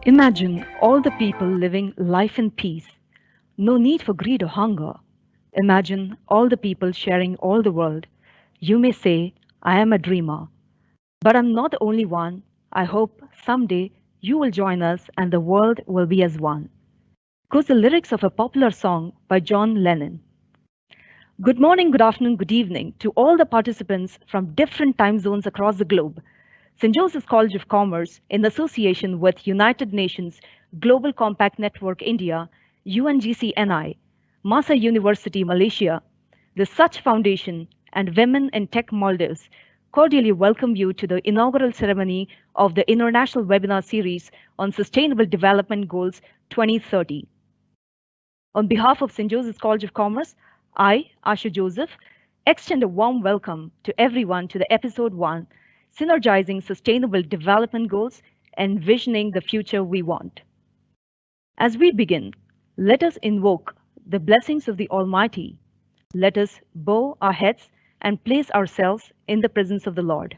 Imagine all the people living life in peace, no need for greed or hunger. Imagine all the people sharing all the world. You may say, I am a dreamer, but I'm not the only one. I hope someday you will join us and the world will be as one. Goes the lyrics of a popular song by John Lennon. Good morning, good afternoon, good evening to all the participants from different time zones across the globe. St. Joseph's College of Commerce, in association with United Nations Global Compact Network India, UNGC-NI, Masa University Malaysia, the Such Foundation, and Women in Tech Maldives cordially welcome you to the inaugural ceremony of the International Webinar Series on Sustainable Development Goals 2030. On behalf of St. Joseph's College of Commerce, I, Asha Joseph, extend a warm welcome to everyone to the episode 1, Synergizing Sustainable Development Goals, Envisioning the Future We Want. As we begin, let us invoke the blessings of the Almighty. Let us bow our heads and place ourselves in the presence of the Lord.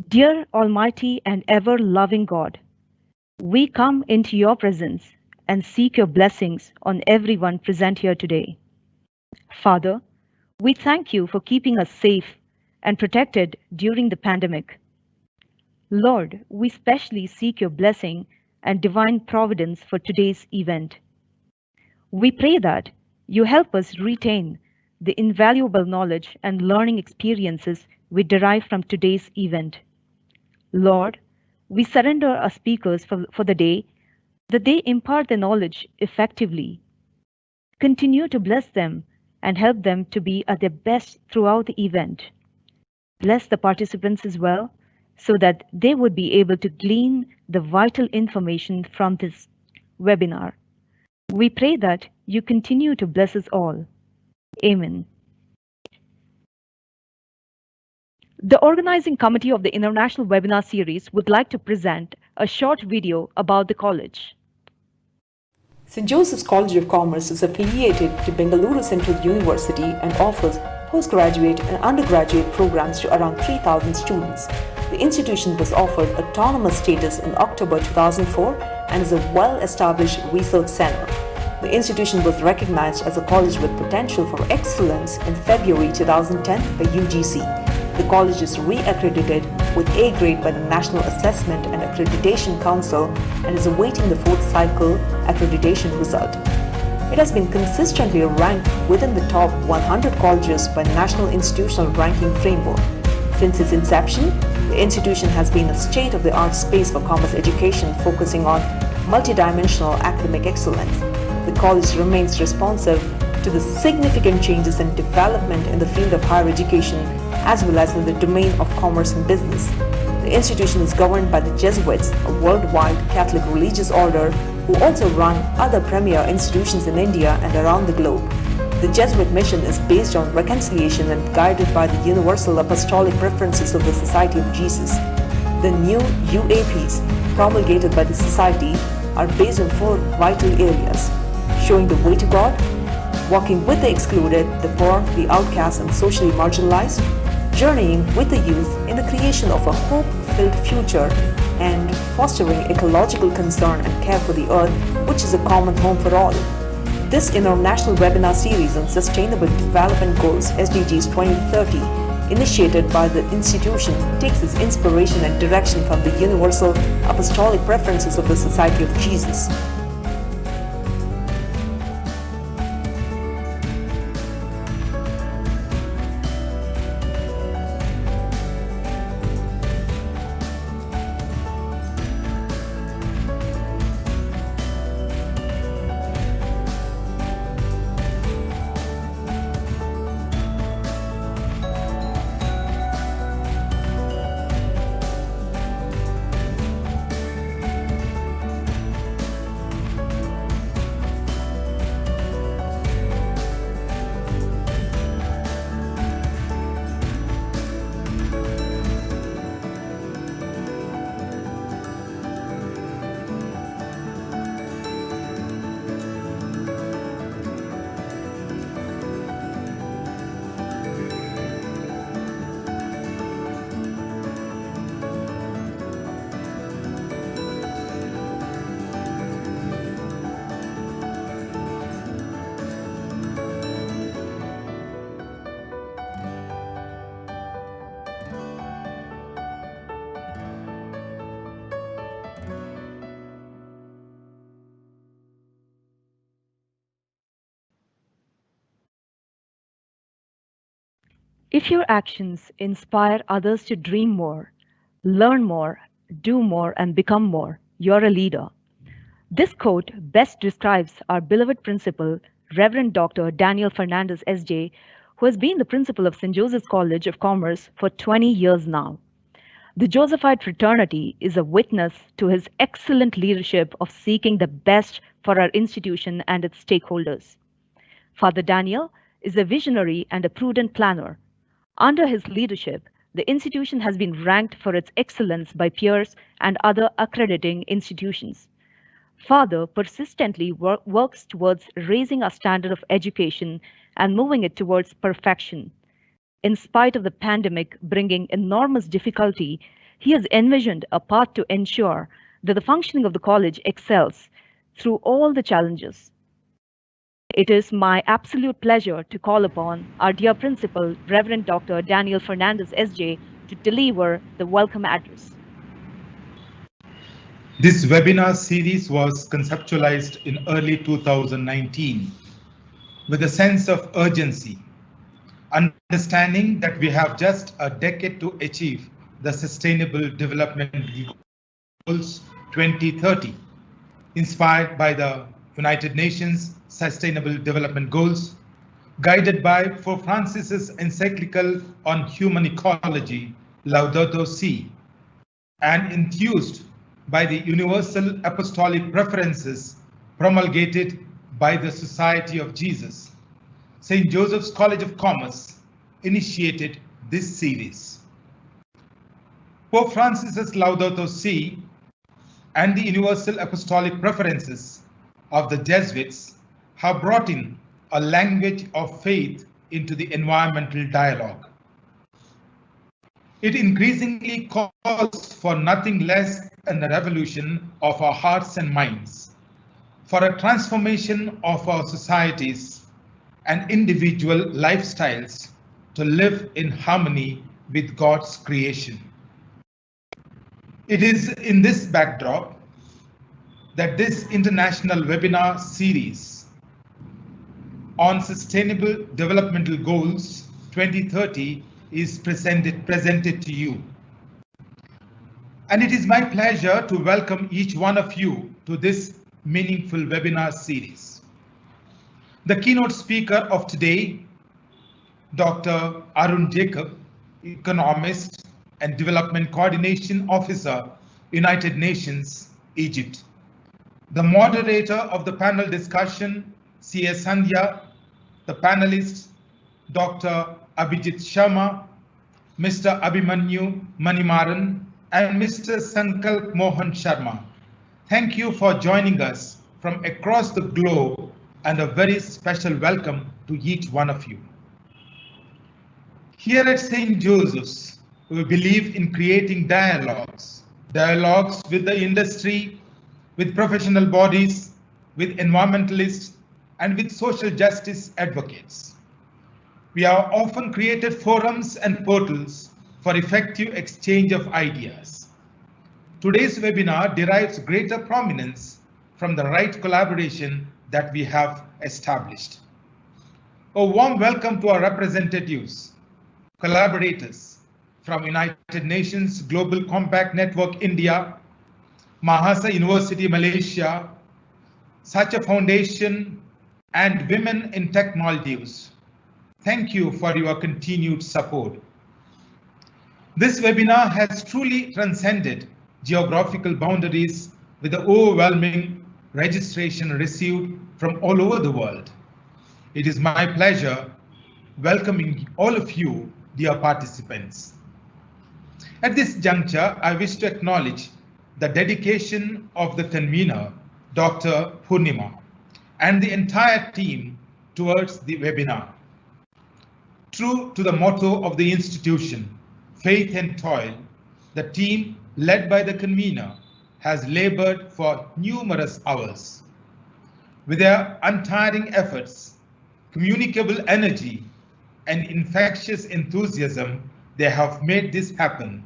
Dear Almighty and ever-loving God, we come into your presence and seek your blessings on everyone present here today. Father, we thank you for keeping us safe and protected during the pandemic. Lord, we specially seek your blessing and divine providence for today's event. We pray that you help us retain the invaluable knowledge and learning experiences we derive from today's event. Lord, we surrender our speakers for the day that they impart their knowledge effectively. Continue to bless them and help them to be at their best throughout the event. Bless the participants as well so that they would be able to glean the vital information from this webinar. We pray that you continue to bless us all. Amen. The organizing committee of the International Webinar Series would like to present a short video about the college. St. Joseph's College of Commerce is affiliated to Bengaluru Central University and offers postgraduate and undergraduate programs to around 3,000 students. The institution was offered autonomous status in October 2004 and is a well-established research center. The institution was recognized as a college with potential for excellence in February 2010 by UGC. The college is re-accredited with A grade by the National Assessment and Accreditation Council and is awaiting the 4th cycle accreditation result. It has been consistently ranked within the top 100 colleges by National Institutional Ranking Framework. Since its inception, the institution has been a state-of-the-art space for commerce education focusing on multidimensional academic excellence. The college remains responsive to the significant changes and development in the field of higher education as well as in the domain of commerce and business. The institution is governed by the Jesuits, a worldwide Catholic religious order who also run other premier institutions in India and around the globe. The Jesuit mission is based on reconciliation and guided by the universal apostolic preferences of the Society of Jesus. The new UAPs promulgated by the Society are based on 4 vital areas: showing the way to God, walking with the excluded, the poor, the outcast, and socially marginalized, journeying with the youth in the creation of a hope-filled future, and fostering ecological concern and care for the earth, which is a common home for all. This international webinar series on Sustainable Development Goals SDGs 2030, initiated by the institution, takes its inspiration and direction from the universal apostolic preferences of the Society of Jesus. If your actions inspire others to dream more, learn more, do more, and become more, you're a leader. This quote best describes our beloved principal, Reverend Dr. Daniel Fernandez, SJ, who has been the principal of St. Joseph's College of Commerce for 20 years now. The Josephite fraternity is a witness to his excellent leadership of seeking the best for our institution and its stakeholders. Father Daniel is a visionary and a prudent planner. Under his leadership, the institution has been ranked for its excellence by peers and other accrediting institutions. Father persistently works towards raising our standard of education and moving it towards perfection. In spite of the pandemic bringing enormous difficulty, he has envisioned a path to ensure that the functioning of the college excels through all the challenges. It is my absolute pleasure to call upon our dear principal, Reverend Dr. Daniel Fernandez, SJ, to deliver the welcome address. This webinar series was conceptualized in early 2019 with a sense of urgency, understanding that we have just a decade to achieve the Sustainable Development Goals 2030, inspired by the United Nations Sustainable Development Goals, guided by Pope Francis's encyclical on human ecology, Laudato Si, and enthused by the universal apostolic preferences promulgated by the Society of Jesus. St. Joseph's College of Commerce initiated this series. Pope Francis's Laudato Si and the universal apostolic preferences of the Jesuits have brought in a language of faith into the environmental dialogue. It increasingly calls for nothing less than a revolution of our hearts and minds, for a transformation of our societies and individual lifestyles to live in harmony with God's creation. It is in this backdrop that this international webinar series on Sustainable Developmental Goals 2030 is presented to you. And it is my pleasure to welcome each one of you to this meaningful webinar series. The keynote speaker of today, Dr. Arun Jacob, economist and development coordination officer, United Nations, Egypt. The moderator of the panel discussion, C.S. Sandhya, the panelists, Dr. Abhijit Sharma, Mr. Abhimanyu Manimaran, and Mr. Sankalp Mohan Sharma. Thank you for joining us from across the globe, and a very special welcome to each one of you. Here at St. Joseph's, we believe in creating dialogues with the industry, with professional bodies, with environmentalists, and with social justice advocates. We have often created forums and portals for effective exchange of ideas. Today's webinar derives greater prominence from the right collaboration that we have established. A warm welcome to our representatives, collaborators from United Nations Global Compact Network India, Mahasa University Malaysia, Sacha Foundation, and Women in Tech Maldives. Thank you for your continued support. This webinar has truly transcended geographical boundaries with the overwhelming registration received from all over the world. It is my pleasure welcoming all of you, dear participants. At this juncture, I wish to acknowledge the dedication of the convener, Dr. Purnima, and the entire team towards the webinar. True to the motto of the institution, faith and toil, the team led by the convener has labored for numerous hours. With their untiring efforts, communicable energy, and infectious enthusiasm, they have made this happen.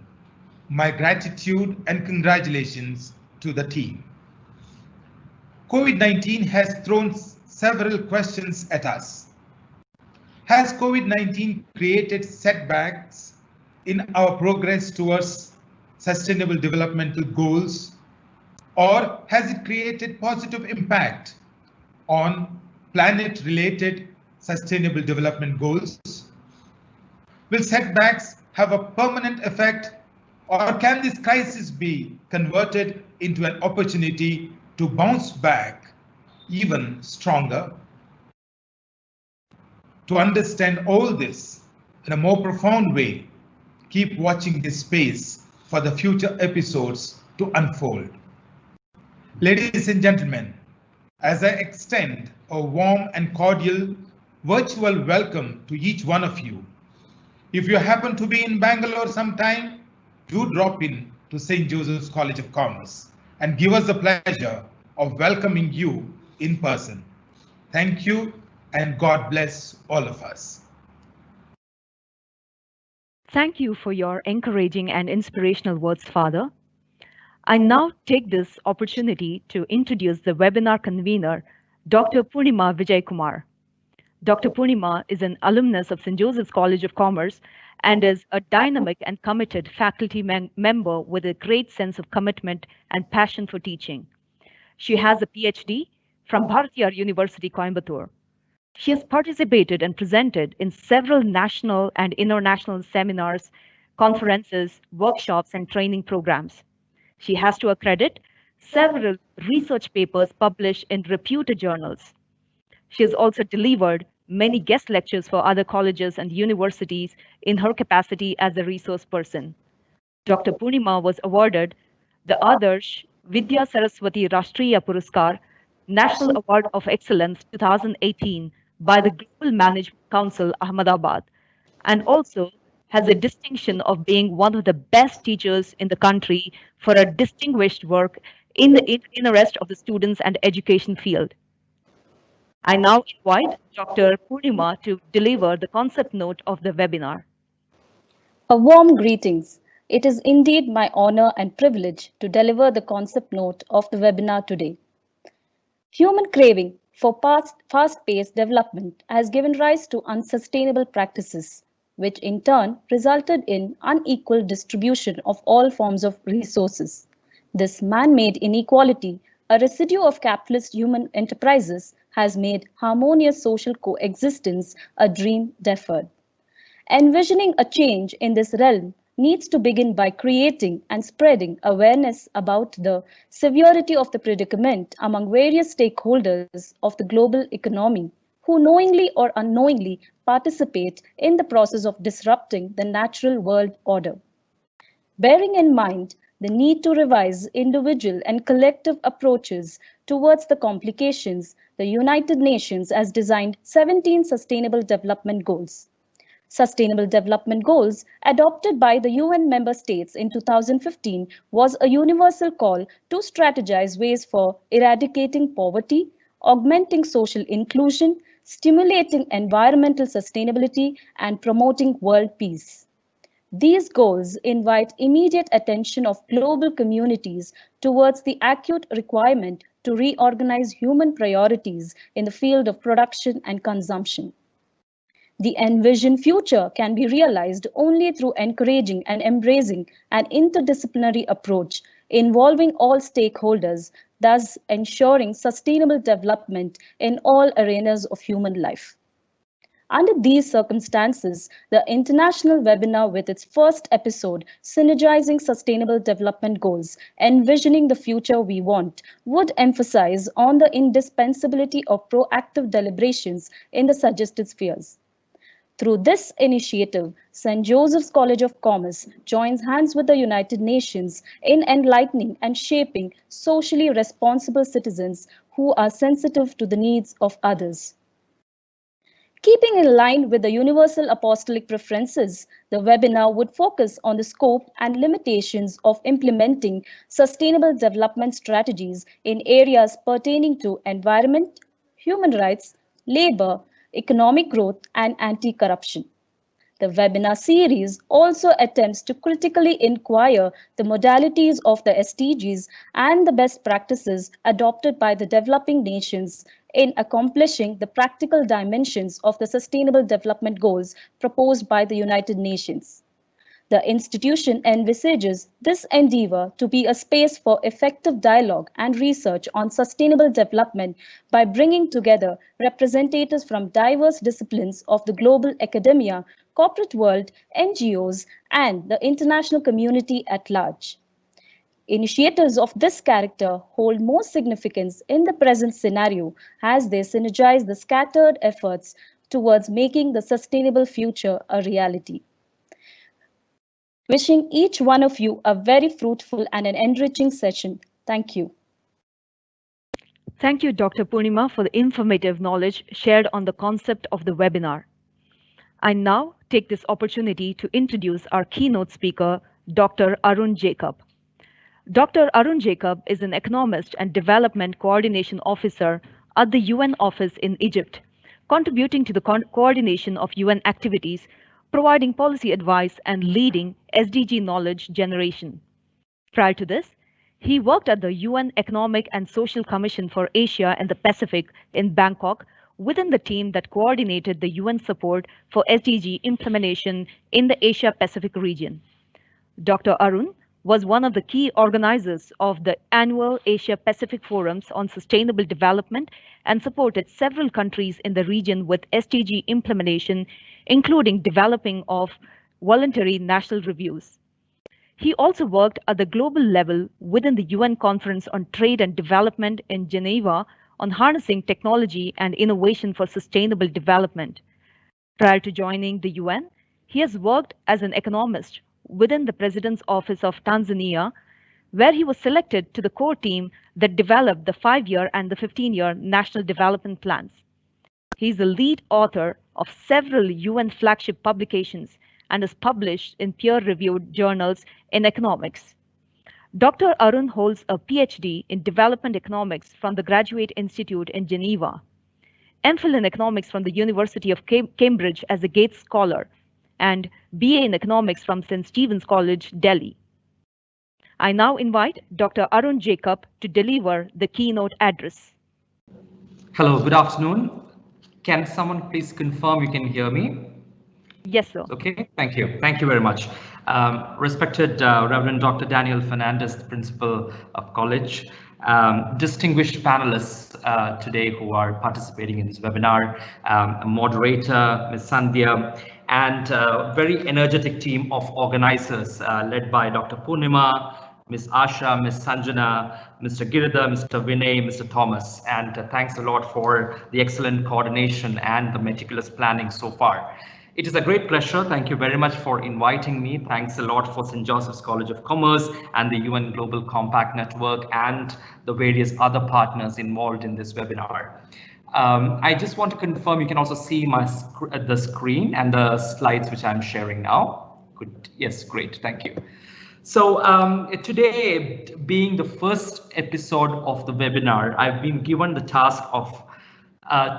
My gratitude and congratulations to the team. COVID-19 has thrown several questions at us. Has COVID-19 created setbacks in our progress towards sustainable developmental goals, or has it created positive impact on planet-related sustainable development goals? Will setbacks have a permanent effect, or can this crisis be converted into an opportunity to bounce back even stronger? To understand all this in a more profound way, keep watching this space for the future episodes to unfold. Ladies and gentlemen, as I extend a warm and cordial virtual welcome to each one of you, if you happen to be in Bangalore sometime, do drop in to St. Joseph's College of Commerce and give us the pleasure of welcoming you in person. Thank you, and God bless all of us. Thank you for your encouraging and inspirational words, Father. I now take this opportunity to introduce the webinar convener, Dr. Purnima Vijaykumar. Dr. Purnima is an alumnus of St. Joseph's College of Commerce and is a dynamic and committed faculty member with a great sense of commitment and passion for teaching. She has a PhD from Bharatiyar University, Coimbatore. She has participated and presented in several national and international seminars, conferences, workshops, and training programs. She has to her credit several research papers published in reputed journals. She has also delivered many guest lectures for other colleges and universities in her capacity as a resource person. Dr. Purnima was awarded the Adarsh Vidya Saraswati Rashtriya Puraskar, National Award of Excellence 2018 by the Global Management Council, Ahmedabad, and also has a distinction of being one of the best teachers in the country for a distinguished work in the interest of the students and education field. I now invite Dr. Purnima to deliver the concept note of the webinar. A warm greetings. It is indeed my honor and privilege to deliver the concept note of the webinar today. Human craving for fast-paced development has given rise to unsustainable practices, which in turn resulted in unequal distribution of all forms of resources. This man-made inequality, a residue of capitalist human enterprises, has made harmonious social coexistence a dream deferred. Envisioning a change in this realm needs to begin by creating and spreading awareness about the severity of the predicament among various stakeholders of the global economy who knowingly or unknowingly participate in the process of disrupting the natural world order. Bearing in mind the need to revise individual and collective approaches towards the complications, the United Nations has designed 17 Sustainable Development Goals. Sustainable Development Goals, adopted by the UN member states in 2015, was a universal call to strategize ways for eradicating poverty, augmenting social inclusion, stimulating environmental sustainability, and promoting world peace. These goals invite immediate attention of global communities towards the acute requirement to reorganize human priorities in the field of production and consumption. The envisioned future can be realized only through encouraging and embracing an interdisciplinary approach involving all stakeholders, thus ensuring sustainable development in all arenas of human life. Under these circumstances, the international webinar with its first episode, Synergizing Sustainable Development Goals, Envisioning the Future We Want, would emphasize on the indispensability of proactive deliberations in the suggested spheres. Through this initiative, St. Joseph's College of Commerce joins hands with the United Nations in enlightening and shaping socially responsible citizens who are sensitive to the needs of others. Keeping in line with the universal apostolic preferences, the webinar would focus on the scope and limitations of implementing sustainable development strategies in areas pertaining to environment, human rights, labor, economic growth, and anti-corruption. The webinar series also attempts to critically inquire the modalities of the SDGs and the best practices adopted by the developing nations in accomplishing the practical dimensions of the Sustainable Development Goals proposed by the United Nations. The institution envisages this endeavor to be a space for effective dialogue and research on sustainable development by bringing together representatives from diverse disciplines of the global academia, corporate world, NGOs, and the international community at large. Initiatives of this character hold more significance in the present scenario as they synergize the scattered efforts towards making the sustainable future a reality. Wishing each one of you a very fruitful and an enriching session. Thank you. Thank you, Dr. Purnima, for the informative knowledge shared on the concept of the webinar. I now take this opportunity to introduce our keynote speaker, Dr. Arun Jacob. Dr. Arun Jacob is an economist and development coordination officer at the UN office in Egypt, contributing to the coordination of UN activities, providing policy advice, and leading SDG knowledge generation. Prior to this, he worked at the UN Economic and Social Commission for Asia and the Pacific in Bangkok within the team that coordinated the UN support for SDG implementation in the Asia Pacific region. Dr. Arun was one of the key organizers of the annual Asia Pacific Forums on Sustainable Development and supported several countries in the region with SDG implementation, including developing of voluntary national reviews. He also worked at the global level within the UN Conference on Trade and Development in Geneva on harnessing technology and innovation for sustainable development. Prior to joining the UN, he has worked as an economist within the President's Office of Tanzania, where he was selected to the core team that developed the 5-year and the 15-year national development plans. He is the lead author of several UN flagship publications and is published in peer-reviewed journals in economics. Dr. Arun holds a PhD in development economics from the Graduate Institute in Geneva, MPhil in economics from the University of Cambridge as a Gates Scholar, and BA in economics from St. Stephen's College, Delhi. I now invite Dr. Arun Jacob to deliver the keynote address. Hello, good afternoon. Can someone please confirm you can hear me? Yes, sir. Okay, thank you. Thank you very much. Respected Reverend Dr. Daniel Fernandez, the Principal of College, distinguished panelists today who are participating in this webinar, moderator, Ms. Sandhya, and a very energetic team of organizers led by Dr. Purnima, Ms. Asha, Ms. Sanjana, Mr. Giridhar, Mr. Vinay, Mr. Thomas, and thanks a lot for the excellent coordination and the meticulous planning so far. It is a great pleasure. Thank you very much for inviting me. Thanks a lot for St. Joseph's College of Commerce and the UN Global Compact Network and the various other partners involved in this webinar. I just want to confirm you can also see the screen and the slides which I'm sharing now. Good. Yes, great. Thank you. So today, being the first episode of the webinar, I've been given the task of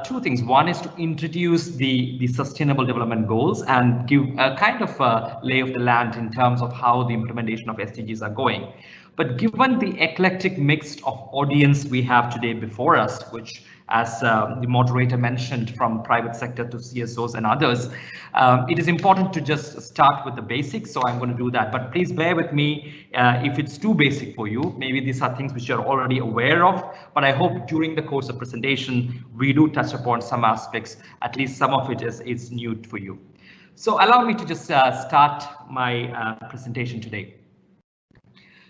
two things. One is to introduce the Sustainable Development Goals and give a kind of a lay of the land in terms of how the implementation of SDGs are going. But given the eclectic mix of audience we have today before us, which as the moderator mentioned, from private sector to CSOs and others, it is important to just start with the basics. So I'm going to do that. But please bear with me if it's too basic for you. Maybe these are things which you're already aware of, but I hope during the course of presentation, we do touch upon some aspects, at least some of it is new for you. So allow me to just start my presentation today.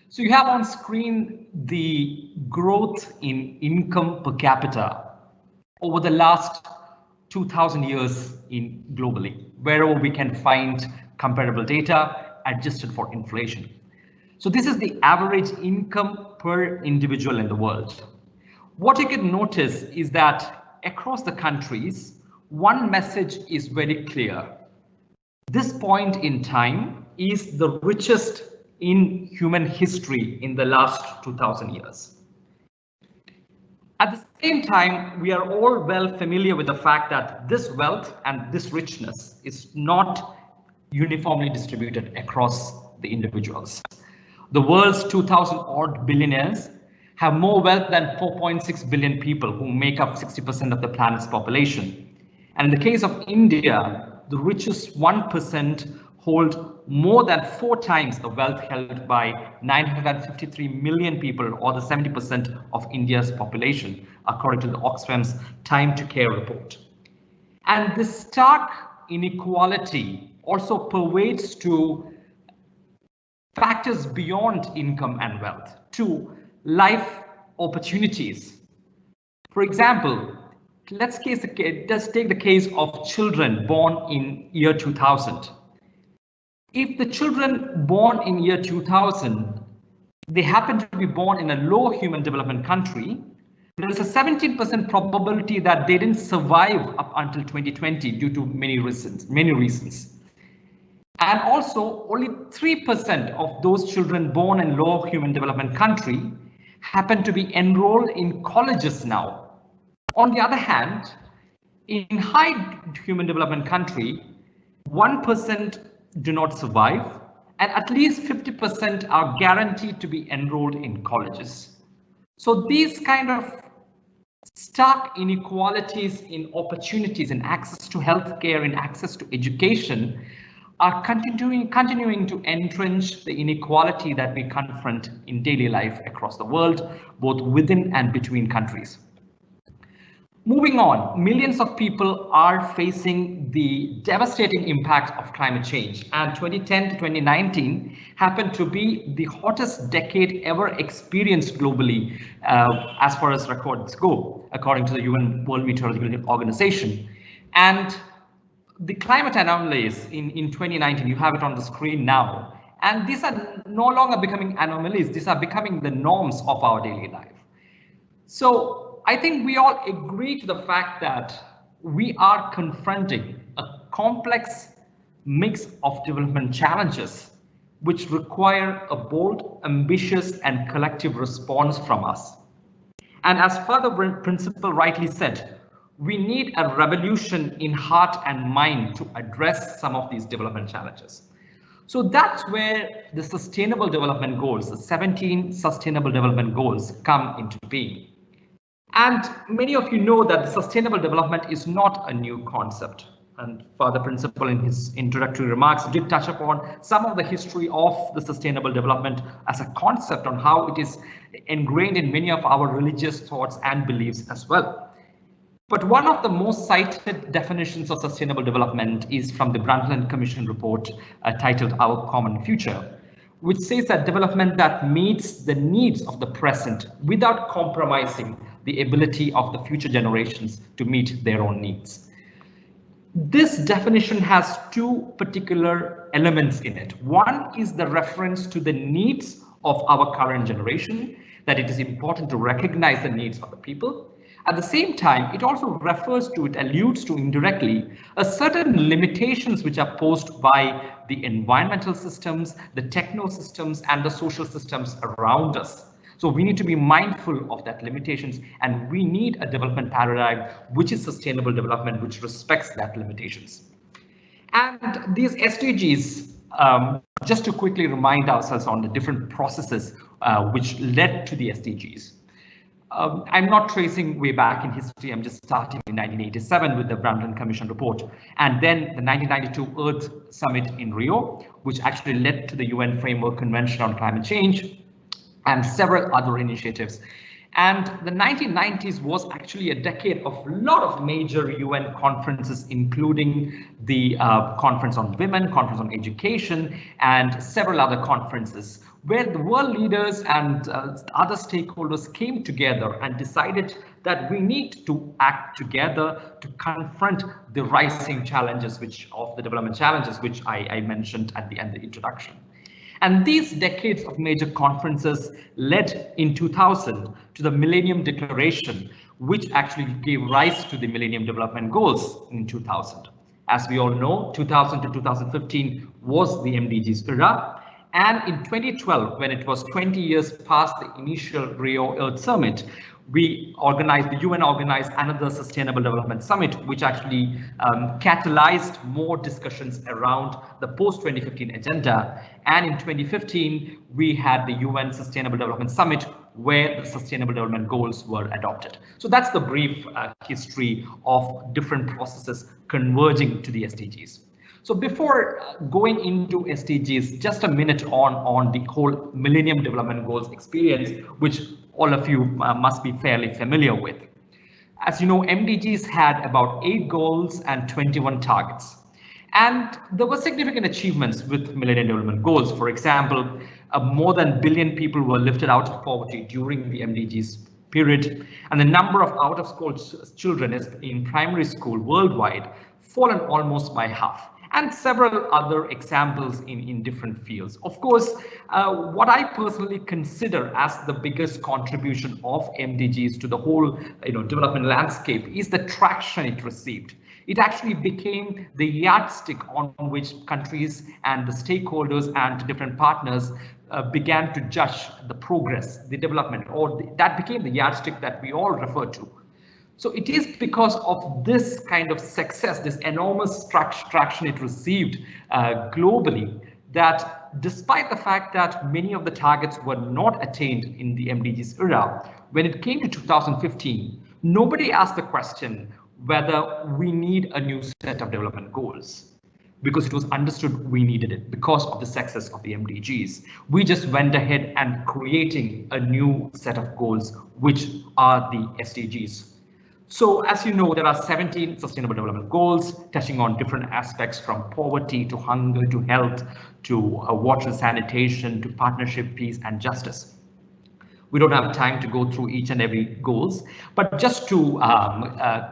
So you have on screen the growth in income per capita over the last 2000 years globally, wherever we can find comparable data adjusted for inflation. So this is the average income per individual in the world. What you can notice is that across the countries, one message is very clear. This point in time is the richest in human history in the last 2000 years. At the same time, we are all well familiar with the fact that this wealth and this richness is not uniformly distributed across the individuals. The world's 2,000 odd billionaires have more wealth than 4.6 billion people, who make up 60% of the planet's population. And in the case of India, the richest 1% hold more than 4 times the wealth held by 953 million people, or the 70% of India's population, according to the Oxfam's Time to Care report. And this stark inequality also pervades to factors beyond income and wealth, to life opportunities. For example, let's take the case of children born in year 2000. If the children born in year 2000, they happen to be born in a low human development country, there is a 17% probability that they didn't survive up until 2020 due to many reasons. And also, only 3% of those children born in low human development country happen to be enrolled in colleges now. On the other hand, in high human development country, 1% do not survive, and at least 50% are guaranteed to be enrolled in colleges. So these kind of stark inequalities in opportunities and access to healthcare and access to education are continuing to entrench the inequality that we confront in daily life across the world, both within and between countries. Moving on, millions of people are facing the devastating impact of climate change, and 2010 to 2019 happened to be the hottest decade ever experienced globally, as far as records go, according to the UN World Meteorological Organization. And the climate anomalies in 2019, you have it on the screen now, and these are no longer becoming anomalies, these are becoming the norms of our daily life. So I think we all agree to the fact that we are confronting a complex mix of development challenges which require a bold, ambitious, and collective response from us. And as Father Principal rightly said, we need a revolution in heart and mind to address some of these development challenges. So that's where the Sustainable Development Goals, the 17 Sustainable Development Goals, come into being. And many of you know that sustainable development is not a new concept. And Father Principal in his introductory remarks did touch upon some of the history of the sustainable development as a concept, on how it is ingrained in many of our religious thoughts and beliefs as well. But one of the most cited definitions of sustainable development is from the Brundtland Commission report titled Our Common Future, which says that development that meets the needs of the present without compromising the ability of the future generations to meet their own needs. This definition has 2 particular elements in it. One is the reference to the needs of our current generation, that it is important to recognize the needs of the people. At the same time, it also refers to, it alludes to indirectly, a certain limitations which are posed by the environmental systems, the techno systems, and the social systems around us. So we need to be mindful of that limitations, and we need a development paradigm which is sustainable development, which respects that limitations. And these SDGs, just to quickly remind ourselves on the different processes which led to the SDGs. I'm not tracing way back in history, I'm just starting in 1987 with the Brundtland Commission report, and then the 1992 Earth Summit in Rio, which actually led to the UN Framework Convention on Climate Change, and several other initiatives. And the 1990s was actually a decade of a lot of major UN conferences, including the Conference on Women, Conference on Education, and several other conferences, where the world leaders and other stakeholders came together and decided that we need to act together to confront the rising challenges of the development challenges, which I mentioned at the end of the introduction. And these decades of major conferences led in 2000 to the Millennium Declaration, which actually gave rise to the Millennium Development Goals in 2000. As we all know, 2000 to 2015 was the MDGs era. And in 2012, when it was 20 years past the initial Rio Earth Summit, the UN organized another Sustainable Development Summit, which actually catalyzed more discussions around the post-2015 agenda. And in 2015, we had the UN Sustainable Development Summit, where the Sustainable Development Goals were adopted. So that's the brief history of different processes converging to the SDGs. So before going into SDGs, just a minute on the whole Millennium Development Goals experience, which all of you must be fairly familiar with. As you know, MDGs had about 8 goals and 21 targets. And there were significant achievements with Millennium Development Goals. For example, more than 1 billion people were lifted out of poverty during the MDGs period, and the number of out-of-school children in primary school worldwide fallen almost by half, and several other examples in different fields. Of course, what I personally consider as the biggest contribution of MDGs to the whole development landscape is the traction it received. It actually became the yardstick on which countries and the stakeholders and different partners began to judge the progress, the development, that became the yardstick that we all refer to. So it is because of this kind of success, this enormous traction it received globally, that despite the fact that many of the targets were not attained in the MDGs era, when it came to 2015, nobody asked the question whether we need a new set of development goals, because it was understood we needed it because of the success of the MDGs. We just went ahead and creating a new set of goals, which are the SDGs. So as you know, there are 17 Sustainable Development Goals touching on different aspects from poverty to hunger to health to water sanitation to partnership, peace and justice. We don't have time to go through each and every goals, but just to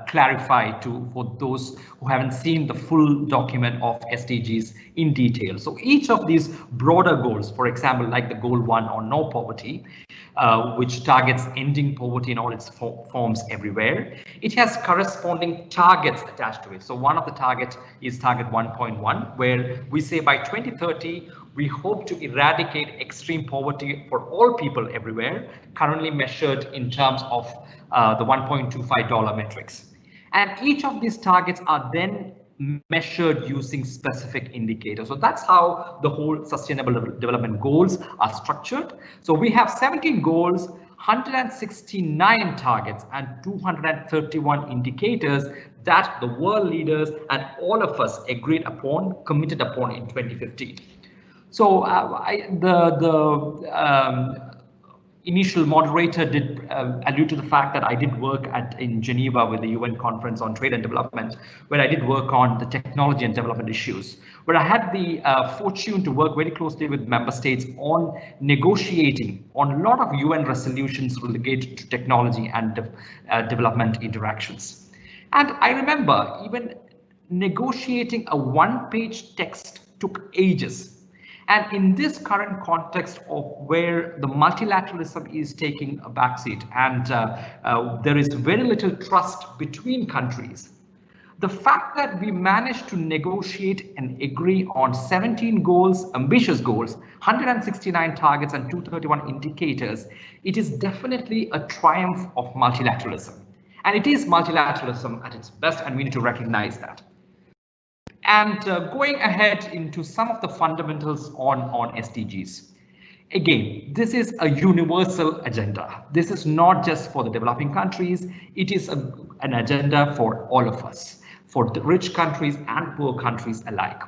clarify for those who haven't seen the full document of SDGs in detail. So each of these broader goals, for example, like the goal 1 on no poverty, which targets ending poverty in all its forms everywhere, it has corresponding targets attached to it. So one of the targets is target 1.1, where we say by 2030, we hope to eradicate extreme poverty for all people everywhere, currently measured in terms of the $1.25 metrics. And each of these targets are then measured using specific indicators. So that's how the whole Sustainable Development Goals are structured. So we have 17 goals, 169 targets and 231 indicators that the world leaders and all of us agreed upon, committed upon in 2015. So the initial moderator did allude to the fact that I did work in Geneva with the UN Conference on Trade and Development, where I did work on the technology and development issues, where I had the fortune to work very closely with member states on negotiating on a lot of UN resolutions related to technology and development interactions. And I remember even negotiating a one-page text took ages. And in this current context of where the multilateralism is taking a backseat and there is very little trust between countries, the fact that we managed to negotiate and agree on 17 goals, ambitious goals, 169 targets and 231 indicators, it is definitely a triumph of multilateralism. And it is multilateralism at its best, and we need to recognize that. And going ahead into some of the fundamentals on SDGs. Again, this is a universal agenda. This is not just for the developing countries. It is an agenda for all of us, for the rich countries and poor countries alike.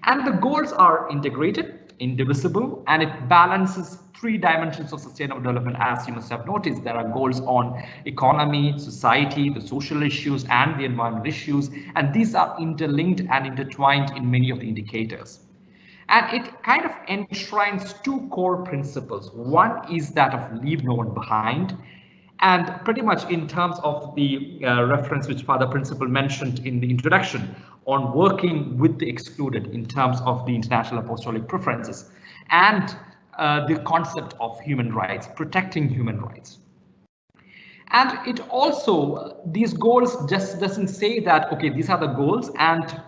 And the goals are integrated, indivisible, and it balances 3 dimensions of sustainable development. As you must have noticed, there are goals on economy, society, the social issues, and the environmental issues, and these are interlinked and intertwined in many of the indicators. And it kind of enshrines 2 core principles. One is that of leave no one behind, and pretty much in terms of the reference which Father Principal mentioned in the introduction on working with the excluded in terms of the international apostolic preferences, and the concept of human rights, protecting human rights. And it also, these goals just doesn't say that, okay, these are the goals and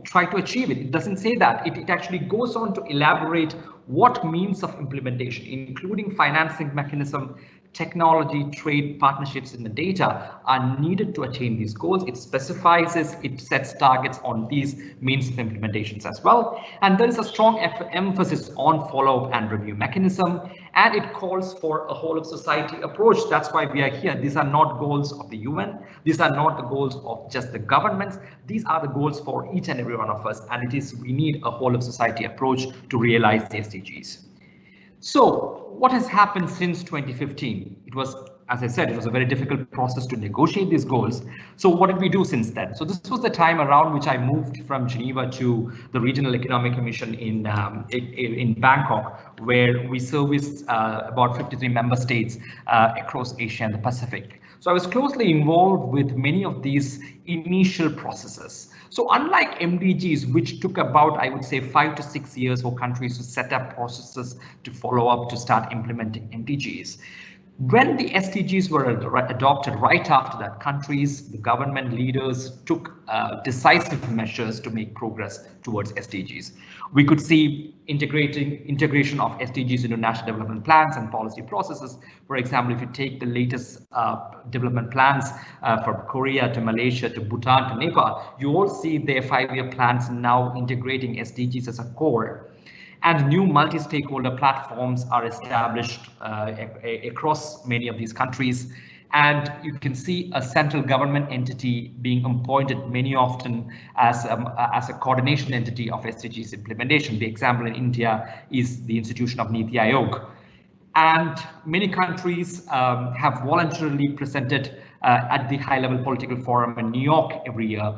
try to achieve it. It doesn't say that. It actually goes on to elaborate what means of implementation, including financing mechanism, technology, trade, partnerships, and the data are needed to attain these goals. It specifies it sets targets on these means of implementations as well. And there is a strong emphasis on follow-up and review mechanism, and it calls for a whole of society approach. That's why we are here. These are not goals of the UN. These are not the goals of just the governments. These are the goals for each and every one of us. And we need a whole of society approach to realize the SDGs. So what has happened since 2015? It was, as I said, it was a very difficult process to negotiate these goals. So what did we do since then? So this was the time around which I moved from Geneva to the Regional Economic Commission in Bangkok, where we serviced about 53 member states across Asia and the Pacific. So I was closely involved with many of these initial processes. So unlike MDGs, which took about, I would say, 5 to 6 years for countries to set up processes to follow up to start implementing MDGs, when the SDGs were adopted right after that, countries, the government leaders took decisive measures to make progress towards SDGs. We could see integration of SDGs into national development plans and policy processes. For example, if you take the latest development plans from Korea to Malaysia to Bhutan to Nepal, you all see their 5-year plans now integrating SDGs as a core. And new multi-stakeholder platforms are established across many of these countries. And you can see a central government entity being appointed many often as a coordination entity of SDGs implementation. The example in India is the institution of Niti Aayog. And many countries have voluntarily presented at the high-level political forum in New York every year,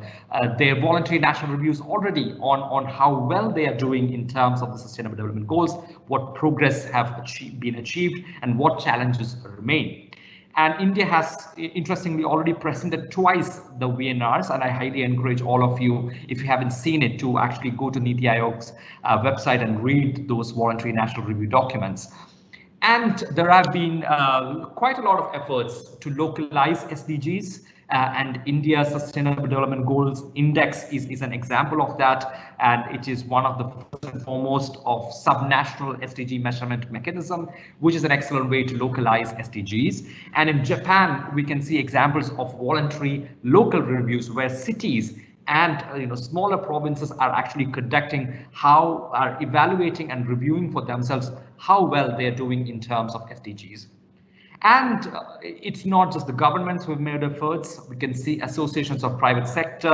their voluntary national reviews already on how well they are doing in terms of the Sustainable Development Goals, what progress have been achieved, and what challenges remain. And India has, interestingly, already presented twice the VNRs, and I highly encourage all of you, if you haven't seen it, to actually go to Niti Aayog's website and read those voluntary national review documents. And there have been quite a lot of efforts to localize SDGs, and India's Sustainable Development Goals Index is an example of that. And it is one of the first and foremost of subnational SDG measurement mechanism, which is an excellent way to localize SDGs. And in Japan, we can see examples of voluntary local reviews where cities and smaller provinces are actually are evaluating and reviewing for themselves how well they're doing in terms of SDGs. And it's not just the governments who have made efforts. We can see associations of private sector.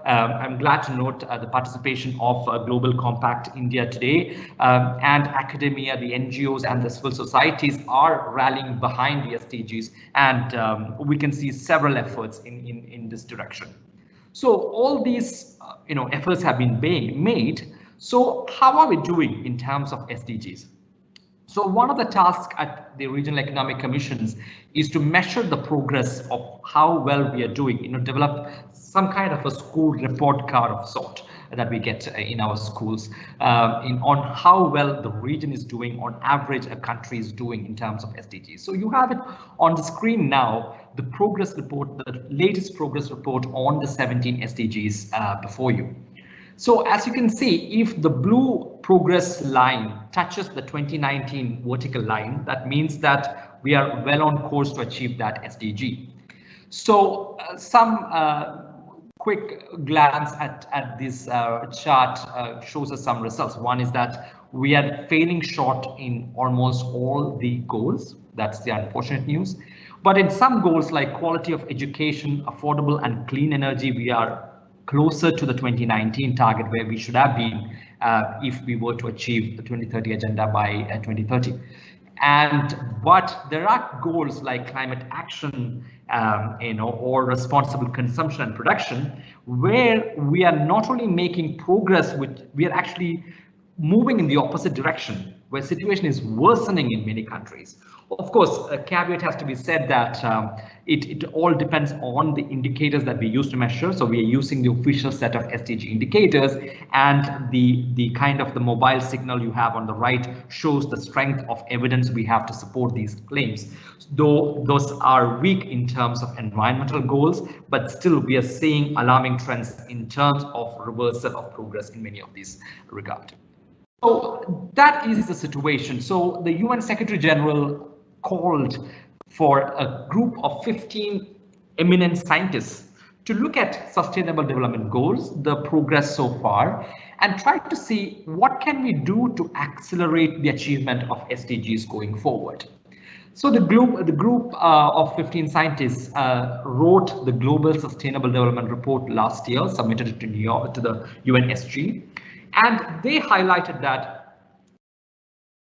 I'm glad to note the participation of Global Compact India today, and academia, the NGOs and the civil societies are rallying behind the SDGs, and we can see several efforts in this direction. So all these efforts have been made. So how are we doing in terms of SDGs? So one of the tasks at the Regional Economic Commissions is to measure the progress of how well we are doing, develop some kind of a school report card of sort that we get in our schools on how well the region is doing, on average a country is doing in terms of SDGs. So you have it on the screen now, the progress report, the latest progress report on the 17 SDGs before you. So as you can see, if the blue progress line touches the 2019 vertical line, that means that we are well on course to achieve that SDG. So some quick glance at this chart shows us some results. One is that we are failing short in almost all the goals. That's the unfortunate news. But in some goals like quality of education, affordable and clean energy, we are closer to the 2019 target where we should have been if we were to achieve the 2030 agenda by 2030. But there are goals like climate action, or responsible consumption and production, where we are not only making progress, we are actually moving in the opposite direction. where situation is worsening in many countries. Of course, a caveat has to be said that it all depends on the indicators that we use to measure. So we are using the official set of SDG indicators, and the kind of the mobile signal you have on the right shows the strength of evidence we have to support these claims. Though those are weak in terms of environmental goals, but still we are seeing alarming trends in terms of reversal of progress in many of these regards. So that is the situation. So the UN Secretary General called for a group of 15 eminent scientists to look at sustainable development goals, the progress so far, and try to see what can we do to accelerate the achievement of SDGs going forward. So the group of 15 scientists wrote the Global Sustainable Development Report last year, submitted it to New York to the UNSG, and they highlighted that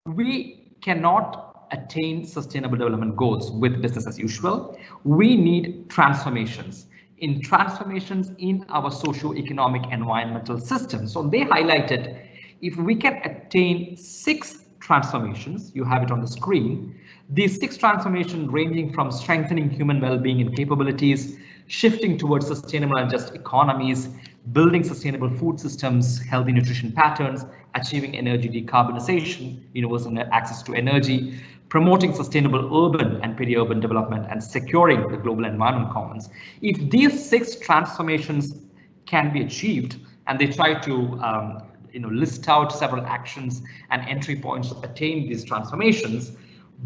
we cannot attain sustainable development goals with business as usual. We need transformations in our socio-economic environmental system. So they highlighted if we can attain 6 transformations, you have it on the screen, these 6 transformations ranging from strengthening human well-being and capabilities, shifting towards sustainable and just economies, building sustainable food systems, healthy nutrition patterns, achieving energy decarbonization, universal access to energy, promoting sustainable urban and peri-urban development, and securing the global environment commons. If these 6 transformations can be achieved, and they try to list out several actions and entry points to attain these transformations,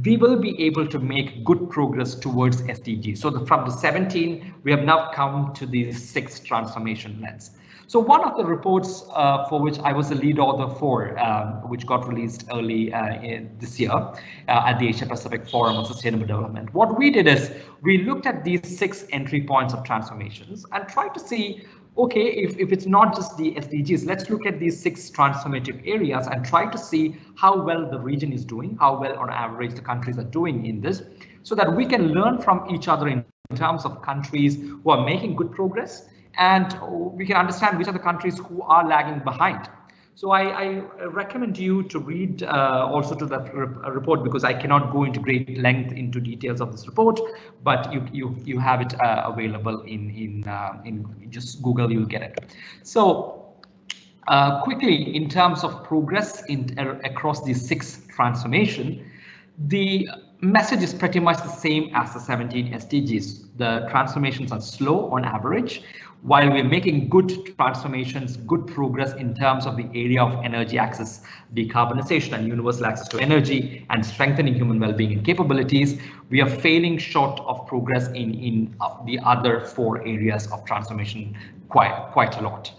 we will be able to make good progress towards SDGs. So from the 17, we have now come to these 6 transformation lens. So one of the reports for which I was the lead author for, which got released early this year at the Asia Pacific Forum on Sustainable Development, what we did is we looked at these 6 entry points of transformations and tried to see, okay, if it's not just the SDGs, let's look at these 6 transformative areas and try to see how well the region is doing, how well on average the countries are doing in this, so that we can learn from each other in terms of countries who are making good progress, and we can understand which are the countries who are lagging behind. So I recommend you to read also to that report, because I cannot go into great length into details of this report, but you have it available in just Google, you'll get it. So quickly, in terms of progress across these 6 transformation, the message is pretty much the same as the 17 SDGs. The transformations are slow on average, while we're making good transformations, good progress in terms of the area of energy access, decarbonization and universal access to energy, and strengthening human well-being and capabilities, we are failing short of progress in the other 4 areas of transformation quite a lot.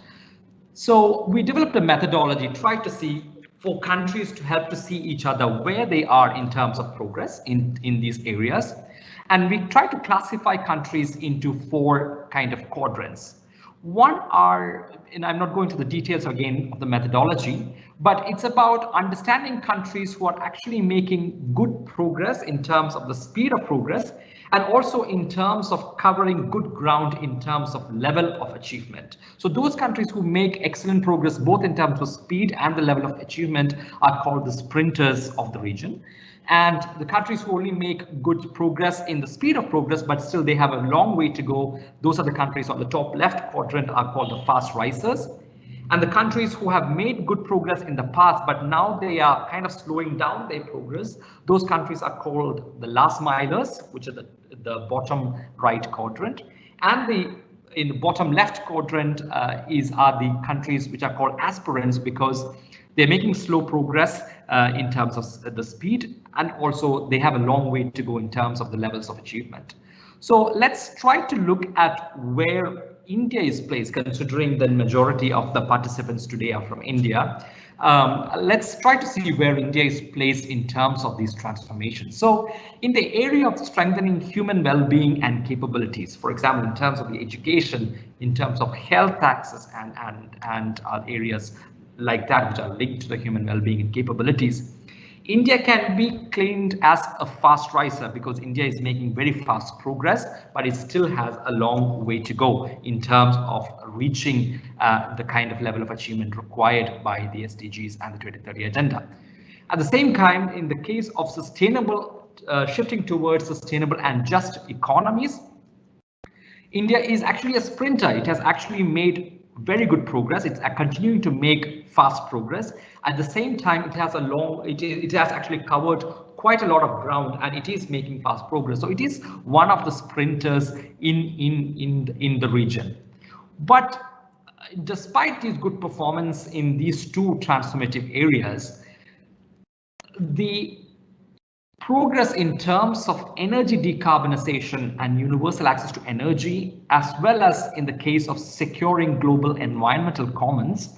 So we developed a methodology, tried to see for countries to help to see each other where they are in terms of progress in these areas. And we try to classify countries into 4 kind of quadrants. One are, and I'm not going to the details again of the methodology, but it's about understanding countries who are actually making good progress in terms of the speed of progress, and also in terms of covering good ground in terms of level of achievement. So those countries who make excellent progress both in terms of speed and the level of achievement are called the sprinters of the region. And the countries who only make good progress in the speed of progress, but still they have a long way to go, those are the countries on the top left quadrant are called the fast risers. And the countries who have made good progress in the past, but now they are kind of slowing down their progress, those countries are called the last milers, which are the bottom right quadrant. And in the bottom left quadrant are the countries which are called aspirants, because they're making slow progress in terms of the speed, and also they have a long way to go in terms of the levels of achievement. So let's try to look at where India is placed, considering the majority of the participants today are from India. Let's try to see where India is placed in terms of these transformations. So in the area of strengthening human well-being and capabilities, for example, in terms of the education, in terms of health access and areas like that which are linked to the human well-being and capabilities, India can be claimed as a fast riser because India is making very fast progress, but it still has a long way to go in terms of reaching the kind of level of achievement required by the SDGs and the 2030 agenda. At the same time, in the case of sustainable, shifting towards sustainable and just economies, India is actually a sprinter. It has actually made very good progress. It's continuing to make fast progress. At the same time, it has it has actually covered quite a lot of ground, and it is making fast progress. So it is one of the sprinters in the region. But despite this good performance in these two transformative areas, the progress in terms of energy decarbonization and universal access to energy, as well as in the case of securing global environmental commons,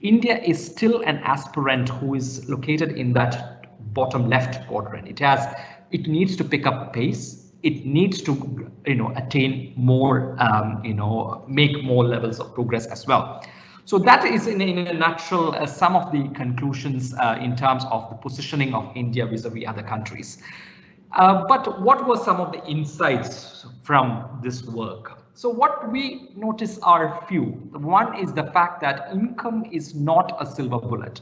India is still an aspirant who is located in that bottom left quadrant. It needs to pick up pace. It needs to, attain more, make more levels of progress as well. So that is in a nutshell some of the conclusions in terms of the positioning of India vis-a-vis other countries. But what were some of the insights from this work? So what we notice are few. One is the fact that income is not a silver bullet.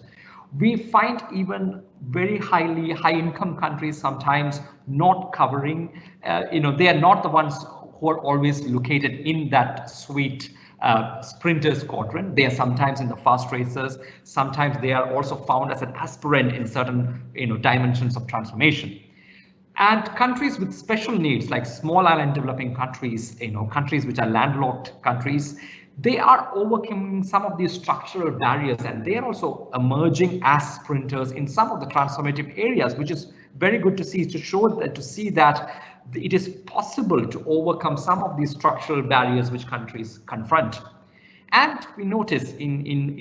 We find even very high income countries sometimes not covering, they are not the ones who are always located in that sweet sprinters quadrant. They are sometimes in the fast racers. Sometimes they are also found as an aspirant in certain dimensions of transformation. And countries with special needs, like small island developing countries, countries which are landlocked countries, they are overcoming some of these structural barriers, and they are also emerging as sprinters in some of the transformative areas, which is very good to see, to see that it is possible to overcome some of these structural barriers which countries confront. And we notice in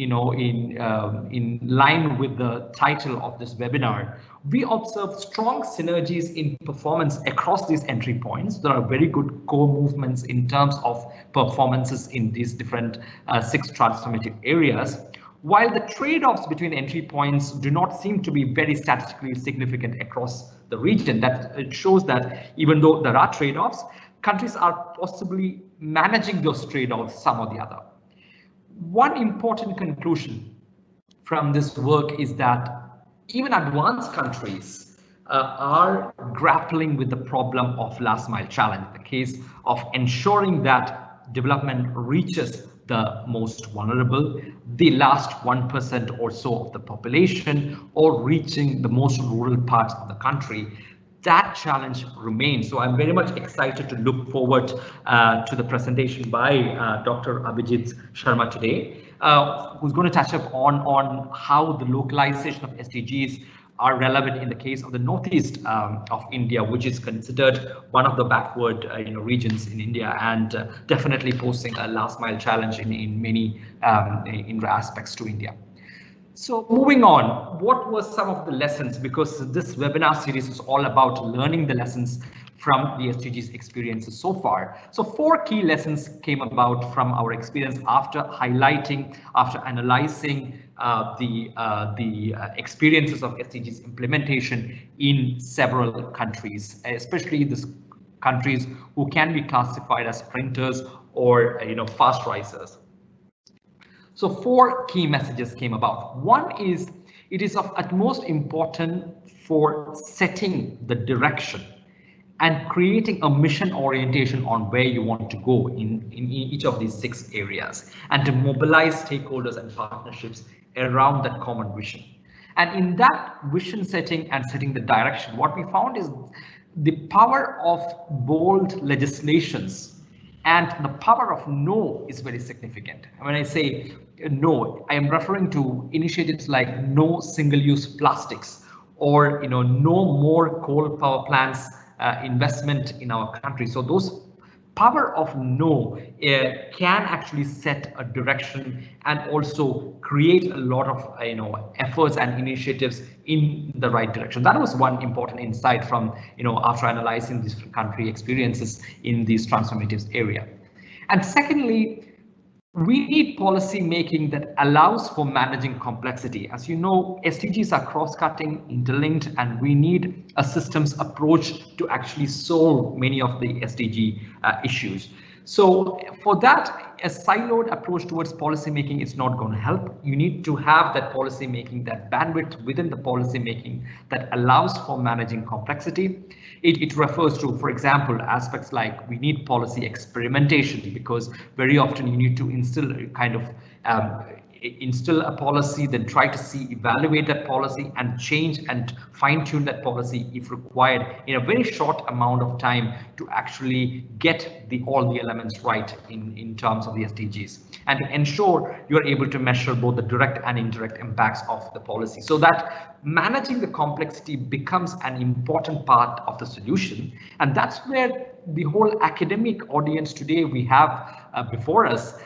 line with the title of this webinar, we observe strong synergies in performance across these entry points. There are very good core movements in terms of performances in these different 6 transformative areas, while the trade-offs between entry points do not seem to be very statistically significant across the region. That it shows that even though there are trade-offs, countries are possibly managing those trade-offs some or the other. One important conclusion from this work is that even advanced countries are grappling with the problem of last mile challenge, the case of ensuring that development reaches the most vulnerable, the last 1% or so of the population, or reaching the most rural parts of the country. That challenge remains. So I'm very much excited to look forward to the presentation by Dr. Abhijit Sharma today, who's going to touch up on how the localization of SDGs are relevant in the case of the northeast of India, which is considered one of the backward regions in India, and definitely posing a last mile challenge in many aspects to India. So moving on, what were some of the lessons? Because this webinar series is all about learning the lessons from the SDGs experiences so far. So 4 key lessons came about from our experience after analyzing the experiences of SDGs implementation in several countries, especially these countries who can be classified as sprinters or fast risers. So 4 key messages came about. One is, it is of utmost importance for setting the direction and creating a mission orientation on where you want to go in each of these 6 areas, and to mobilize stakeholders and partnerships around that common vision. And in that vision setting and setting the direction, what we found is the power of bold legislations and the power of no is very significant. When I say no, I am referring to initiatives like no single-use plastics, or no more coal power plants investment in our country. So those power of no can actually set a direction and also create a lot of efforts and initiatives in the right direction. That was one important insight from after analyzing these country experiences in these transformative area. And secondly, we need policy making that allows for managing complexity. As you know, SDGs are cross-cutting, interlinked, and we need a systems approach to actually solve many of the SDG issues. So for that, a siloed approach towards policy making is not going to help. You need to have that policy making, that bandwidth within the policy making that allows for managing complexity. It refers to, for example, aspects like we need policy experimentation, because very often you need to instill a kind of instill a policy, then try to see, evaluate that policy and change and fine tune that policy if required in a very short amount of time to actually get all the elements right in terms of the SDGs, and to ensure you're able to measure both the direct and indirect impacts of the policy, so that managing the complexity becomes an important part of the solution. And that's where the whole academic audience today we have before us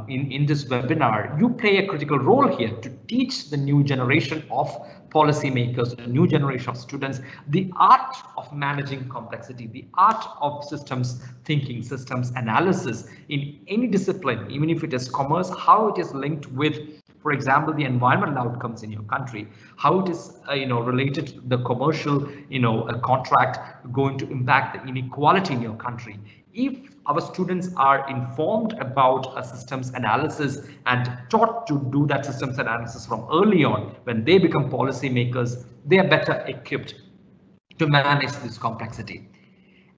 in this webinar, you play a critical role here to teach the new generation of policymakers, the new generation of students, the art of managing complexity, the art of systems thinking, systems analysis in any discipline, even if it is commerce, how it is linked with, for example, the environmental outcomes in your country, how it is related to the commercial a contract going to impact the inequality in your country. If our students are informed about a systems analysis and taught to do that systems analysis from early on, when they become policymakers, they are better equipped to manage this complexity.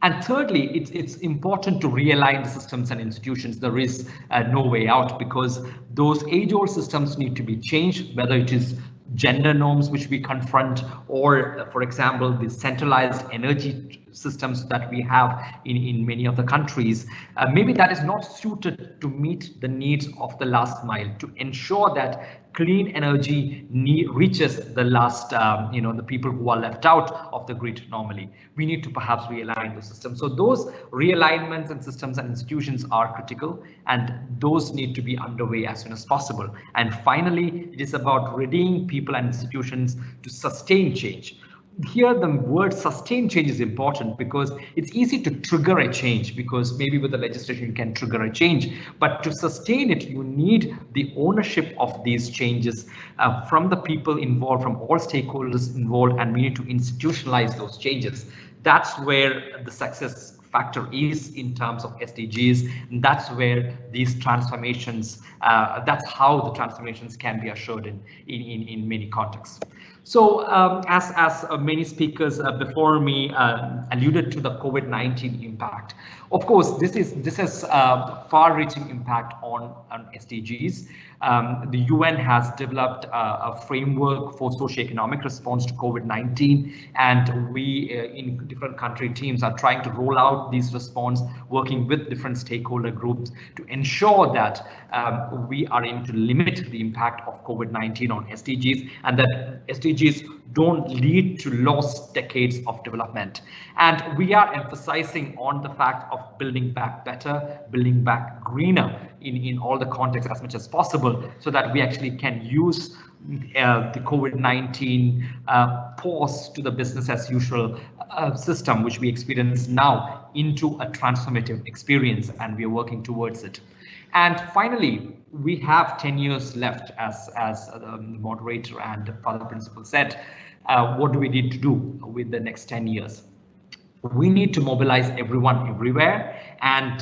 And thirdly, it's important to realign the systems and institutions. There is no way out, because those age-old systems need to be changed, whether it is gender norms which we confront, or for example, the centralized energy systems that we have in many of the countries. Maybe that is not suited to meet the needs of the last mile, to ensure that clean energy reaches the last, the people who are left out of the grid normally. We need to perhaps realign the system. So those realignments and systems and institutions are critical, and those need to be underway as soon as possible. And finally, it is about readying people and institutions to sustain change. Here the word sustain change is important, because it's easy to trigger a change, because maybe with the legislation you can trigger a change, but to sustain it you need the ownership of these changes from the people involved, from all stakeholders involved, and we need to institutionalize those changes. That's where the success factor is in terms of SDGs. And that's where these transformations, that's how the transformations can be assured in many contexts. So as many speakers before me alluded to the COVID-19 impact, of course, this has far-reaching impact on SDGs. The UN has developed a framework for socioeconomic response to COVID-19, and we in different country teams are trying to roll out these response, working with different stakeholder groups to ensure that we are able to limit the impact of COVID-19 on SDGs, and that SDGs don't lead to lost decades of development. And we are emphasizing on the fact of building back better, building back greener in all the contexts as much as possible, so that we actually can use the COVID-19 pause to the business as usual system, which we experience now, into a transformative experience, and we are working towards it. And finally, we have 10 years left, as the moderator and Father Principal said. What do we need to do with the next 10 years? We need to mobilize everyone everywhere, and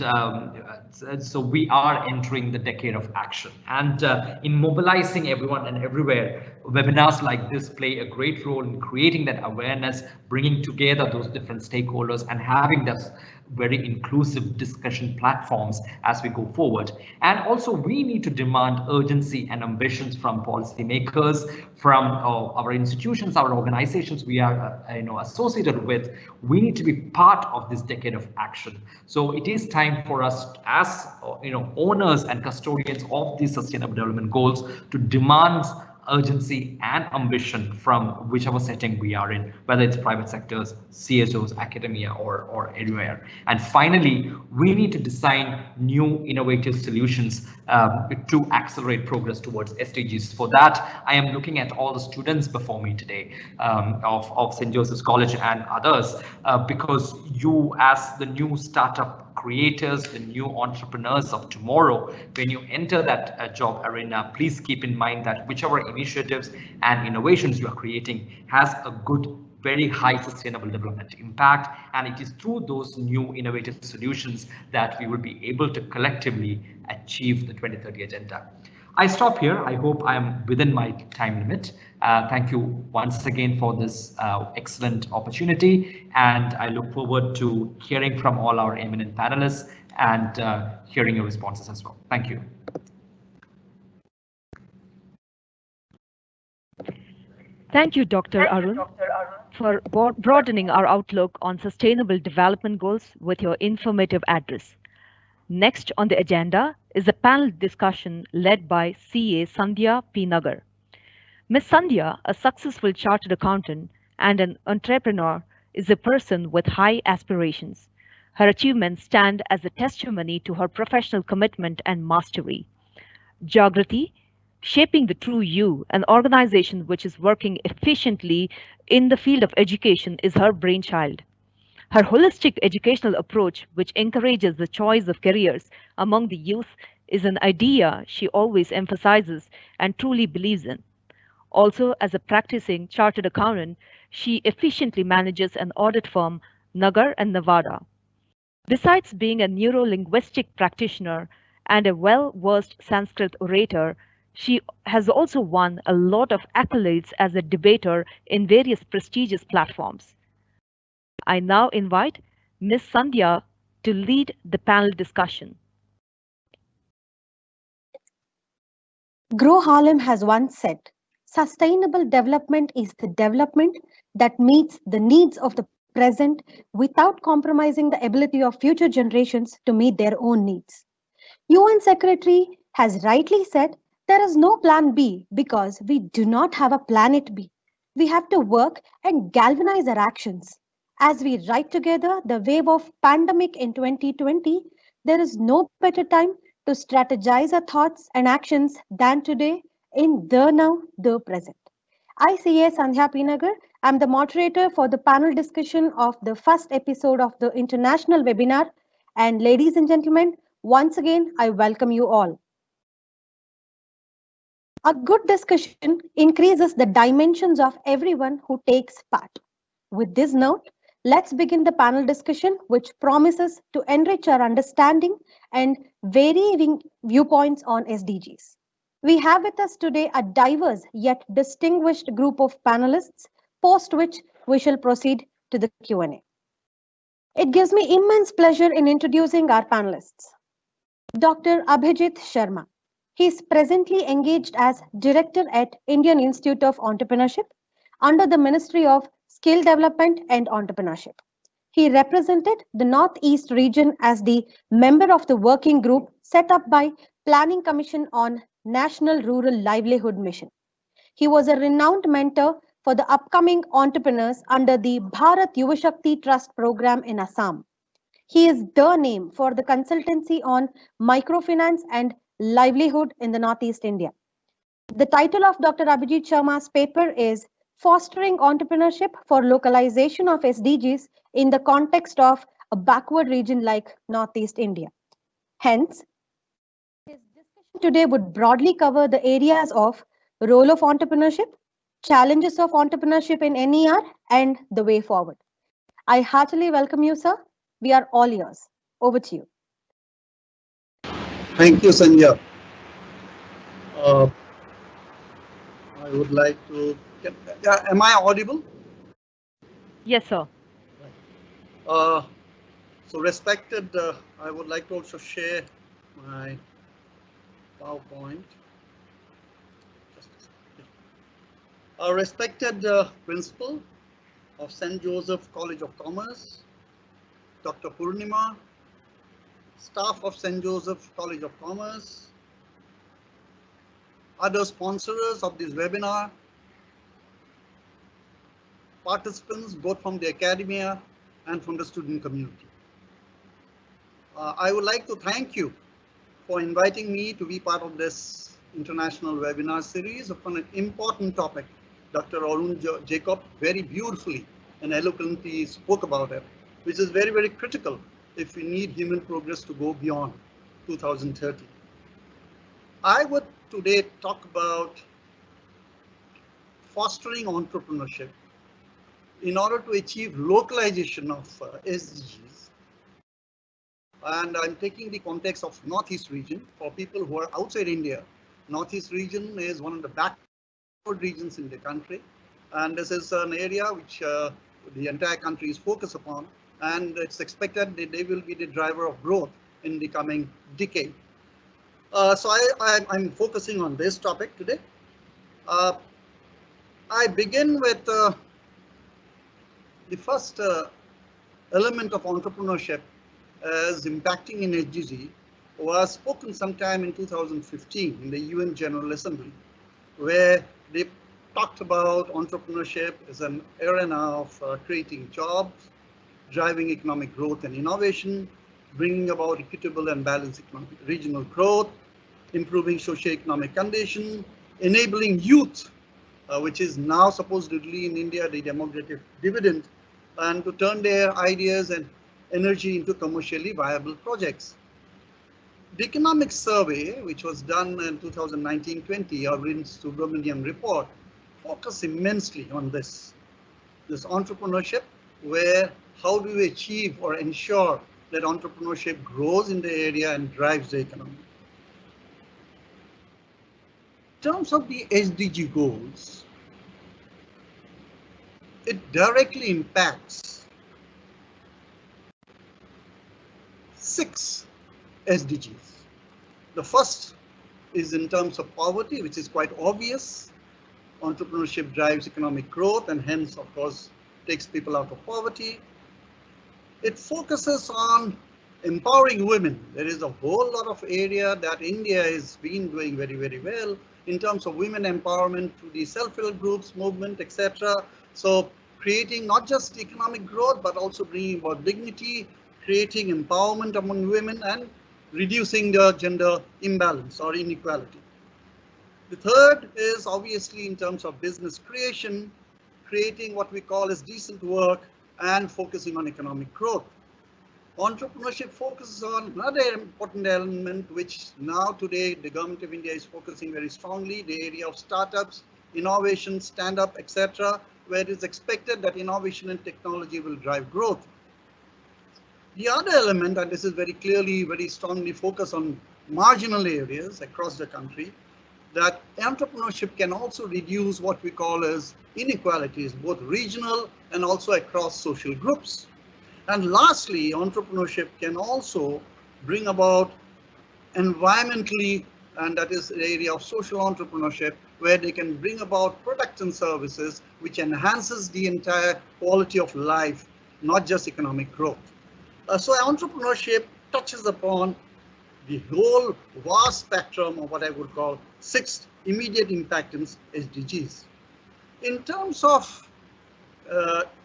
so we are entering the decade of action. And in mobilizing everyone and everywhere, webinars like this play a great role in creating that awareness, bringing together those different stakeholders, and having this very inclusive discussion platforms as we go forward. And also we need to demand urgency and ambitions from policymakers, from our institutions, our organizations we are associated with. We need to be part of this decade of action. So it is time for us as owners and custodians of these sustainable development goals to demand urgency and ambition from whichever setting we are in, whether it's private sectors, CSOs, academia, or anywhere. And finally, we need to design new innovative solutions to accelerate progress towards SDGs. For that, I am looking at all the students before me today of St. Joseph's College and others, because you, as the new startup creators, the new entrepreneurs of tomorrow, when you enter that job arena, please keep in mind that whichever initiatives and innovations you are creating has a good very high sustainable development impact. And it is through those new innovative solutions that we will be able to collectively achieve the 2030 agenda. I stop here. I hope I'm within my time limit. Thank you once again for this excellent opportunity. And I look forward to hearing from all our eminent panelists and hearing your responses as well. Thank you. Thank you, Dr. Arun, for broadening our outlook on sustainable development goals with your informative address. Next on the agenda is a panel discussion led by CA Sandhya P. Nagar. Ms. Sandhya, a successful chartered accountant and an entrepreneur, is a person with high aspirations. Her achievements stand as a testimony to her professional commitment and mastery. Jagrati, Shaping the True You, an organization which is working efficiently in the field of education, is her brainchild. Her holistic educational approach, which encourages the choice of careers among the youth, is an idea she always emphasizes and truly believes in. Also, as a practicing chartered accountant, she efficiently manages an audit firm, Nagar and Nevada. Besides being a neuro-linguistic practitioner and a well-versed Sanskrit orator, she has also won a lot of accolades as a debater in various prestigious platforms. I now invite Ms. Sandhya to lead the panel discussion. Gro Harlem has once said, sustainable development is the development that meets the needs of the present without compromising the ability of future generations to meet their own needs. UN Secretary has rightly said there is no plan B because we do not have a planet B. We have to work and galvanize our actions. As we ride together the wave of pandemic in 2020, there is no better time to strategize our thoughts and actions than today in the now, the present. I, CA Sandhya Pinagar, am the moderator for the panel discussion of the first episode of the international webinar. And ladies and gentlemen, once again, I welcome you all. A good discussion increases the dimensions of everyone who takes part. With this note, let's begin the panel discussion, which promises to enrich our understanding and varying viewpoints on SDGs. We have with us today a diverse yet distinguished group of panelists, post which we shall proceed to the Q&A. It gives me immense pleasure in introducing our panelists. Dr. Abhijit Sharma. He is presently engaged as Director at Indian Institute of Entrepreneurship under the Ministry of Skill Development and Entrepreneurship. He represented the Northeast region as the member of the working group set up by Planning Commission on National Rural Livelihood Mission. He was a renowned mentor for the upcoming entrepreneurs under the Bharat Yuva Shakti Trust program in Assam. He is the name for the consultancy on microfinance and livelihood in the Northeast India. The title of Dr. Abhijit Sharma's paper is Fostering Entrepreneurship for Localization of SDGs in the Context of a Backward Region like Northeast India. Hence, his discussion today would broadly cover the areas of role of entrepreneurship, challenges of entrepreneurship in NER, and the way forward. I heartily welcome you, sir. We are all yours. Over to you. Thank you, Sandhya. I would like to. Am I audible? Yes, sir. So, respected, I would like to also share my PowerPoint. Respected Principal of St. Joseph College of Commerce, Dr. Purnima, staff of St. Joseph College of Commerce, other sponsors of this webinar, participants both from the academia and from the student community. I would like to thank you for inviting me to be part of this international webinar series upon an important topic. Dr. Arun Jacob very beautifully and eloquently spoke about it, which is very, very critical if we need human progress to go beyond 2030. I would today talk about fostering entrepreneurship in order to achieve localization of SDGs, and I'm taking the context of Northeast region for people who are outside India. Northeast region is one of the backward regions in the country, and this is an area which the entire country is focused upon, and it's expected that they will be the driver of growth in the coming decade. So I'm focusing on this topic today. I begin with the first element of entrepreneurship as impacting in SDG was spoken sometime in 2015 in the UN General Assembly, where they talked about entrepreneurship as an arena of creating jobs, driving economic growth and innovation, bringing about equitable and balanced economic regional growth, improving socio-economic conditions, enabling youth, which is now supposedly in India the demographic dividend, and to turn their ideas and energy into commercially viable projects. The economic survey, which was done in 2019-20, our Subramanian report, focused immensely on this entrepreneurship, where how do we achieve or ensure that entrepreneurship grows in the area and drives the economy. In terms of the SDG goals, it directly impacts 6 SDGs. The first is in terms of poverty, which is quite obvious. Entrepreneurship drives economic growth and hence, of course, takes people out of poverty. It focuses on empowering women. There is a whole lot of area that India has been doing very, very well in terms of women empowerment through the self-help groups, movement, etc. So creating not just economic growth, but also bringing about dignity, creating empowerment among women, and reducing the gender imbalance or inequality. The third is obviously in terms of business creation, creating what we call as decent work and focusing on economic growth. Entrepreneurship focuses on another important element, which now today the government of India is focusing very strongly, the area of startups, innovation, stand-up, etc., where it is expected that innovation and technology will drive growth. The other element, and this is very clearly, very strongly focused on marginal areas across the country, that entrepreneurship can also reduce what we call as inequalities, both regional and also across social groups. And lastly, entrepreneurship can also bring about environmentally, and that is the area of social entrepreneurship, where they can bring about products and services which enhances the entire quality of life, not just economic growth. So entrepreneurship touches upon the whole vast spectrum of what I would call 6 immediate impactants SDGs. In terms of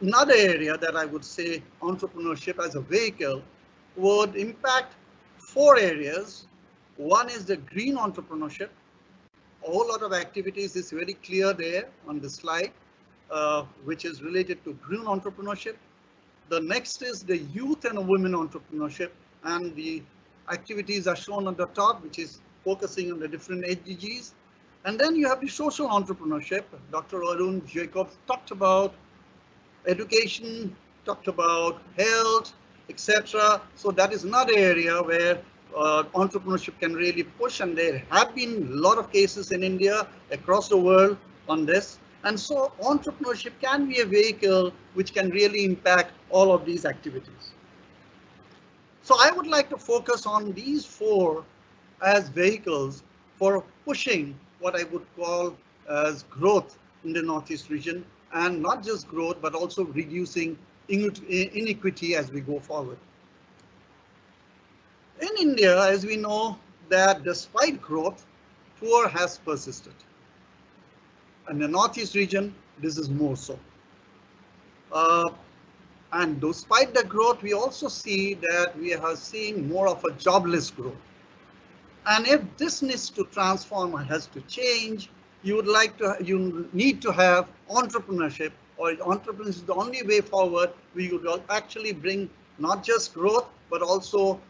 another area that I would say entrepreneurship as a vehicle would impact 4 areas. One is the green entrepreneurship. A whole lot of activities is very clear there on the slide, which is related to green entrepreneurship. The next is the youth and women entrepreneurship, and the activities are shown on the top, which is focusing on the different SDGs. And then you have the social entrepreneurship. Dr. Arun Jacobs talked about education, talked about health, etc. So that is another area where entrepreneurship can really push, and there have been a lot of cases in India, across the world on this. And so entrepreneurship can be a vehicle which can really impact all of these activities. So I would like to focus on these 4 as vehicles for pushing what I would call as growth in the Northeast region, and not just growth, but also reducing inequity as we go forward. In India, as we know, that despite growth, poor has persisted. In the Northeast region, this is more so. And despite the growth, we also see that we are seeing more of a jobless growth. And if this needs to transform or has to change, you need to have entrepreneurship, or entrepreneurship is the only way forward. We would actually bring not just growth, but also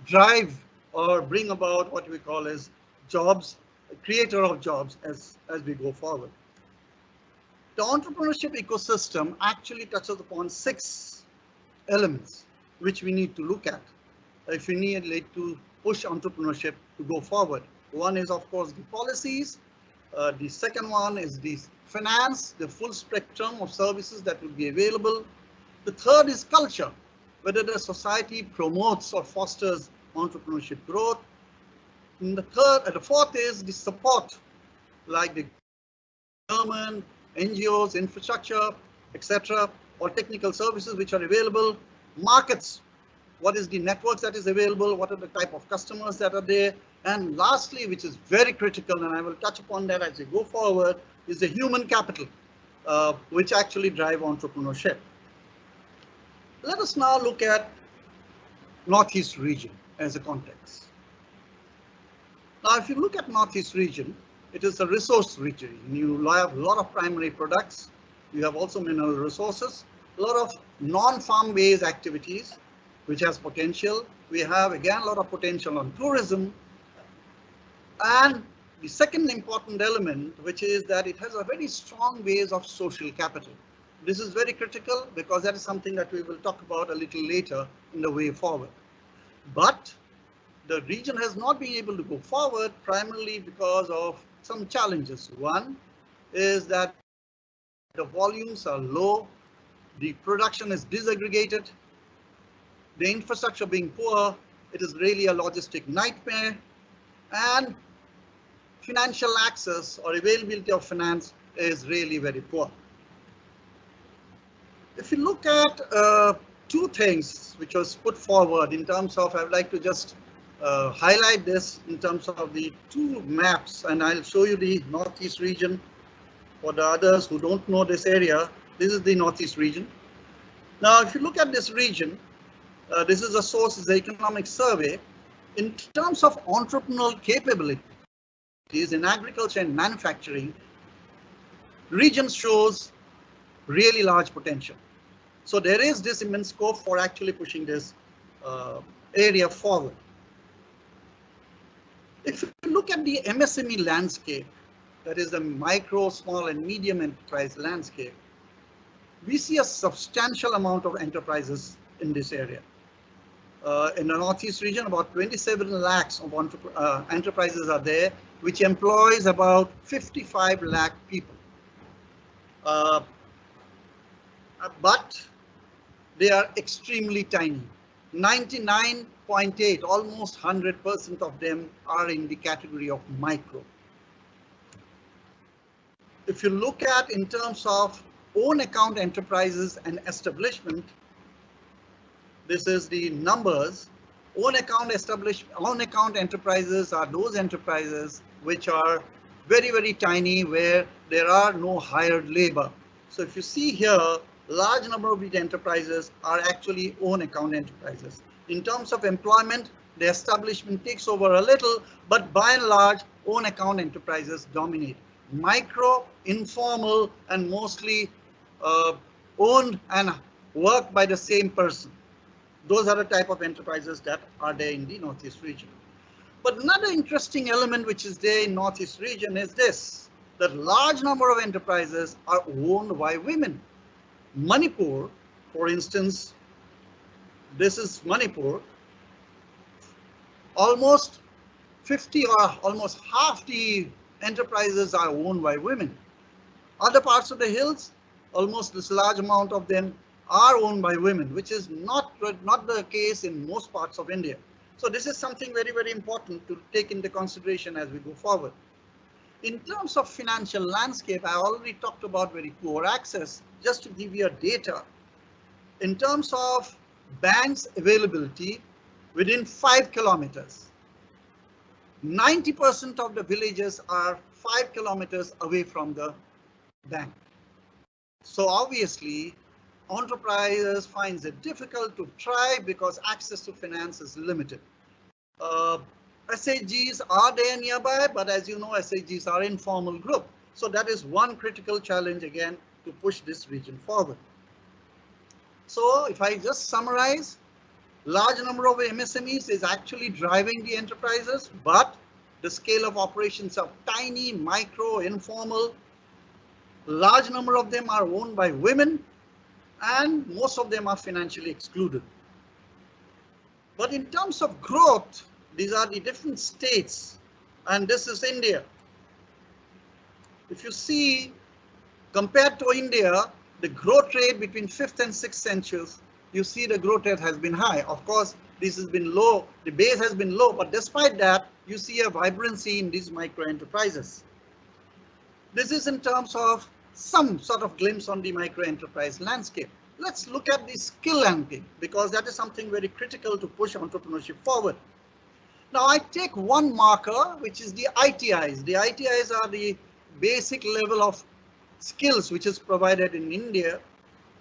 drive or bring about what we call as jobs, creator of jobs as we go forward. The entrepreneurship ecosystem actually touches upon 6 elements which we need to look at if we need to push entrepreneurship to go forward. One is, of course, the policies. The second one is the finance, the full spectrum of services that will be available. The third is culture, whether the society promotes or fosters entrepreneurship growth. And the fourth is the support, like the government, NGOs, infrastructure, etc., or technical services which are available. Markets, what is the networks that is available, what are the type of customers that are there, and lastly, which is very critical, and I will touch upon that as we go forward, is the human capital, which actually drive entrepreneurship. Let us now look at Northeast region as a context. Now, if you look at Northeast region, it is a resource region. You have a lot of primary products. You have also mineral resources, a lot of non-farm based activities, which has potential. We have again a lot of potential on tourism. And the second important element, which is that it has a very strong base of social capital. This is very critical because that is something that we will talk about a little later in the way forward. But the region has not been able to go forward primarily because of some challenges. One is that the volumes are low, the production is disaggregated, the infrastructure being poor, it is really a logistic nightmare, and financial access or availability of finance is really very poor. If you look at 2 things which was put forward in terms of, I would like to just highlight this in terms of the 2 maps, and I'll show you the Northeast region. For the others who don't know this area, this is the Northeast region. Now, if you look at this region, this is a source, is the economic survey. In terms of entrepreneurial capabilities in agriculture and manufacturing, region shows really large potential. So there is this immense scope for actually pushing this area forward. If you look at the MSME landscape, that is the micro, small and medium enterprise landscape, we see a substantial amount of enterprises in this area. In the Northeast region, about 27 lakhs of enterprises are there, which employs about 55 lakh people. But they are extremely tiny. 99.8, almost 100% of them are in the category of micro. If you look at in terms of own account enterprises and establishment, this is the numbers. Own account enterprises are those enterprises which are very, very tiny, where there are no hired labor. So if you see here, large number of these enterprises are actually own account enterprises. In terms of employment, the establishment takes over a little, but by and large, own account enterprises dominate. Micro, informal, and mostly owned and worked by the same person. Those are the type of enterprises that are there in the Northeast region. But another interesting element which is there in Northeast region is this, that large number of enterprises are owned by women. Manipur, for instance, this is Manipur, almost 50 or almost half the enterprises are owned by women. Other parts of the hills, almost this large amount of them are owned by women, which is not the case in most parts of India. So this is something very, very important to take into consideration as we go forward. In terms of financial landscape, I already talked about very poor access. Just to give you a data, in terms of banks availability within 5 kilometers, 90% of the villages are 5 kilometers away from the bank. So obviously, enterprises finds it difficult to try because access to finance is limited. SHGs are there nearby, but as you know, SHGs are informal group. So that is one critical challenge again to push this region forward. So if I just summarize, large number of MSMEs is actually driving the enterprises, but the scale of operations are tiny, micro, informal. Large number of them are owned by women, and most of them are financially excluded. But in terms of growth, these are the different states, and this is India. If you see, compared to India, the growth rate between 5th and 6th centuries, you see the growth rate has been high. Of course, this has been low, the base has been low, but despite that, you see a vibrancy in these micro enterprises. This is in terms of some sort of glimpse on the micro enterprise landscape. Let's look at the skill landscape, because that is something very critical to push entrepreneurship forward. Now I take one marker, which is the ITIs. The ITIs are the basic level of skills which is provided in India.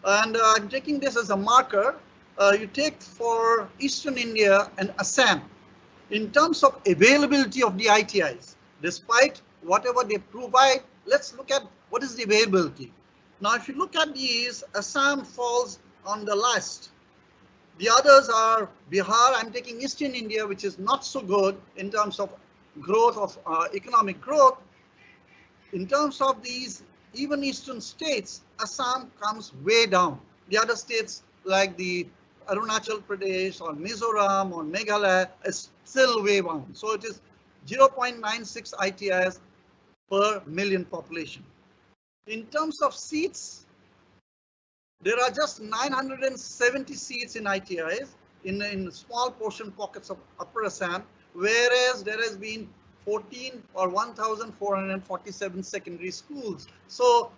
And I'm taking this as a marker. You take for Eastern India and Assam, in terms of availability of the ITIs, despite whatever they provide, let's look at what is the availability. Now, if you look at these, Assam falls on the last. The others are Bihar. I'm taking Eastern India, which is not so good in terms of growth of economic growth. In terms of these even eastern states, Assam comes way down. The other states like the Arunachal Pradesh or Mizoram or Meghalaya is still way down. So it is 0.96 ITIs per million population. In terms of seats, there are just 970 seats in ITIs in small portion pockets of Upper Assam, whereas there has been 14 or 1,447 secondary schools. So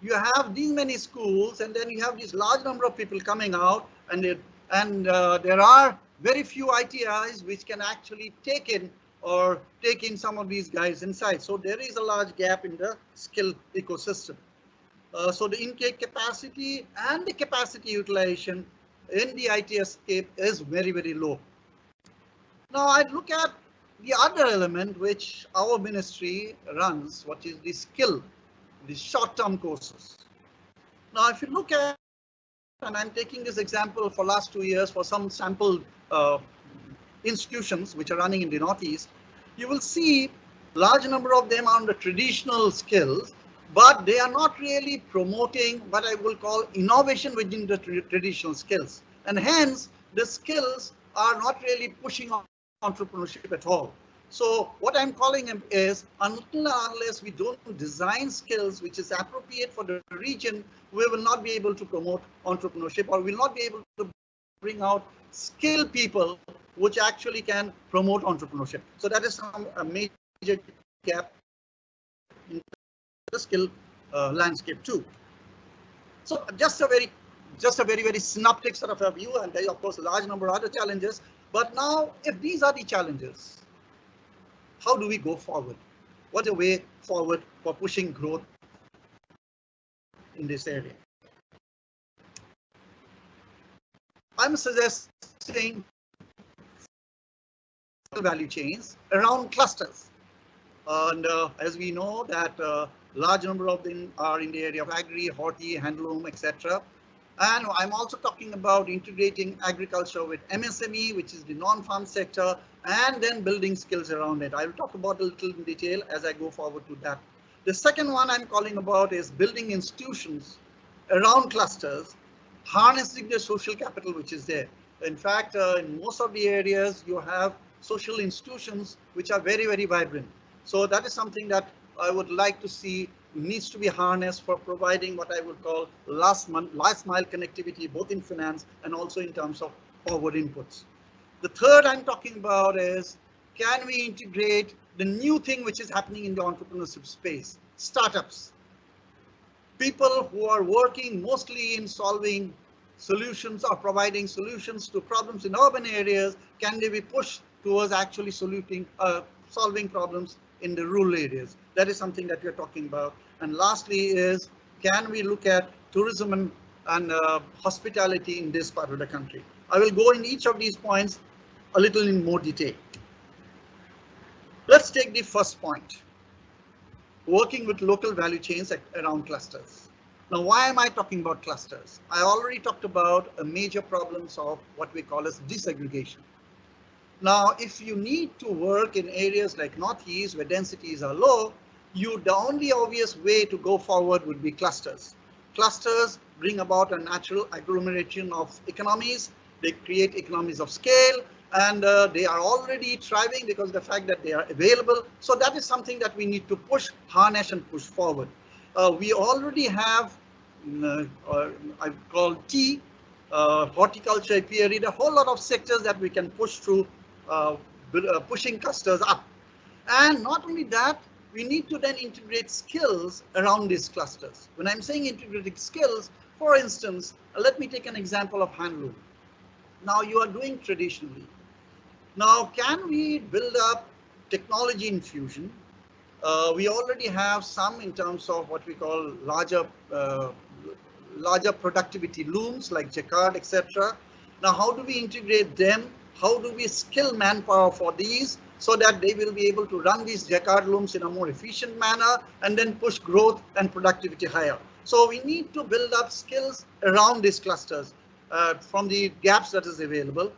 you have these many schools, and then you have this large number of people coming out, and there are very few ITIs which can actually take in some of these guys inside. So there is a large gap in the skill ecosystem. So the intake capacity and the capacity utilization in the IT escape is very, very low. Now I'd look at the other element which our ministry runs, what is the skill, the short-term courses. Now if you look at, and I'm taking this example for last 2 years for some sample institutions which are running in the Northeast, you will see large number of them are on the traditional skills, but they are not really promoting what I will call innovation within the traditional skills. And hence the skills are not really pushing on entrepreneurship at all. So what I'm calling them is, unless we don't design skills which is appropriate for the region, we will not be able to promote entrepreneurship, or will not be able to bring out skilled people which actually can promote entrepreneurship. So that is a major gap in the skill landscape too. So just a very synoptic sort of a view, and there are of course a large number of other challenges. But now, if these are the challenges, how do we go forward? What's the way forward for pushing growth in this area? I'm suggesting value chains around clusters. And as we know that large number of them are in the area of agri, horti, handloom, etc. And I'm also talking about integrating agriculture with MSME, which is the non-farm sector, and then building skills around it. I will talk about a little in detail as I go forward to that. The second one I'm calling about is building institutions around clusters, harnessing the social capital which is there. In fact, in most of the areas, you have social institutions which are very, very vibrant. So that is something that I would like to see needs to be harnessed for providing what I would call last mile connectivity, both in finance and also in terms of forward inputs. The third I'm talking about is, can we integrate the new thing which is happening in the entrepreneurship space, startups, people who are working mostly in solving solutions or providing solutions to problems in urban areas, can they be pushed towards actually solving problems in the rural areas? That is something that we're talking about. And lastly is, can we look at tourism and hospitality in this part of the country? I will go in each of these points a little in more detail. Let's take the first point, working with local value chains around clusters. Now, why am I talking about clusters? I already talked about a major problems of what we call as disaggregation. Now, if you need to work in areas like Northeast where densities are low, the only obvious way to go forward would be clusters. Clusters bring about a natural agglomeration of economies. They create economies of scale, and they are already thriving because of the fact that they are available. So that is something that we need to push, harness, and push forward. We already have, I call tea, horticulture, apiary, a whole lot of sectors that we can push through pushing clusters up. And not only that, we need to then integrate skills around these clusters. When I'm saying integrating skills, for instance, let me take an example of handloom. Now you are doing traditionally. Now, can we build up technology infusion? We already have some in terms of what we call larger productivity looms like jacquard, etc. Now, how do we integrate them? How do we skill manpower for these so that they will be able to run these jacquard looms in a more efficient manner and then push growth and productivity higher? So we need to build up skills around these clusters from the gaps that is available.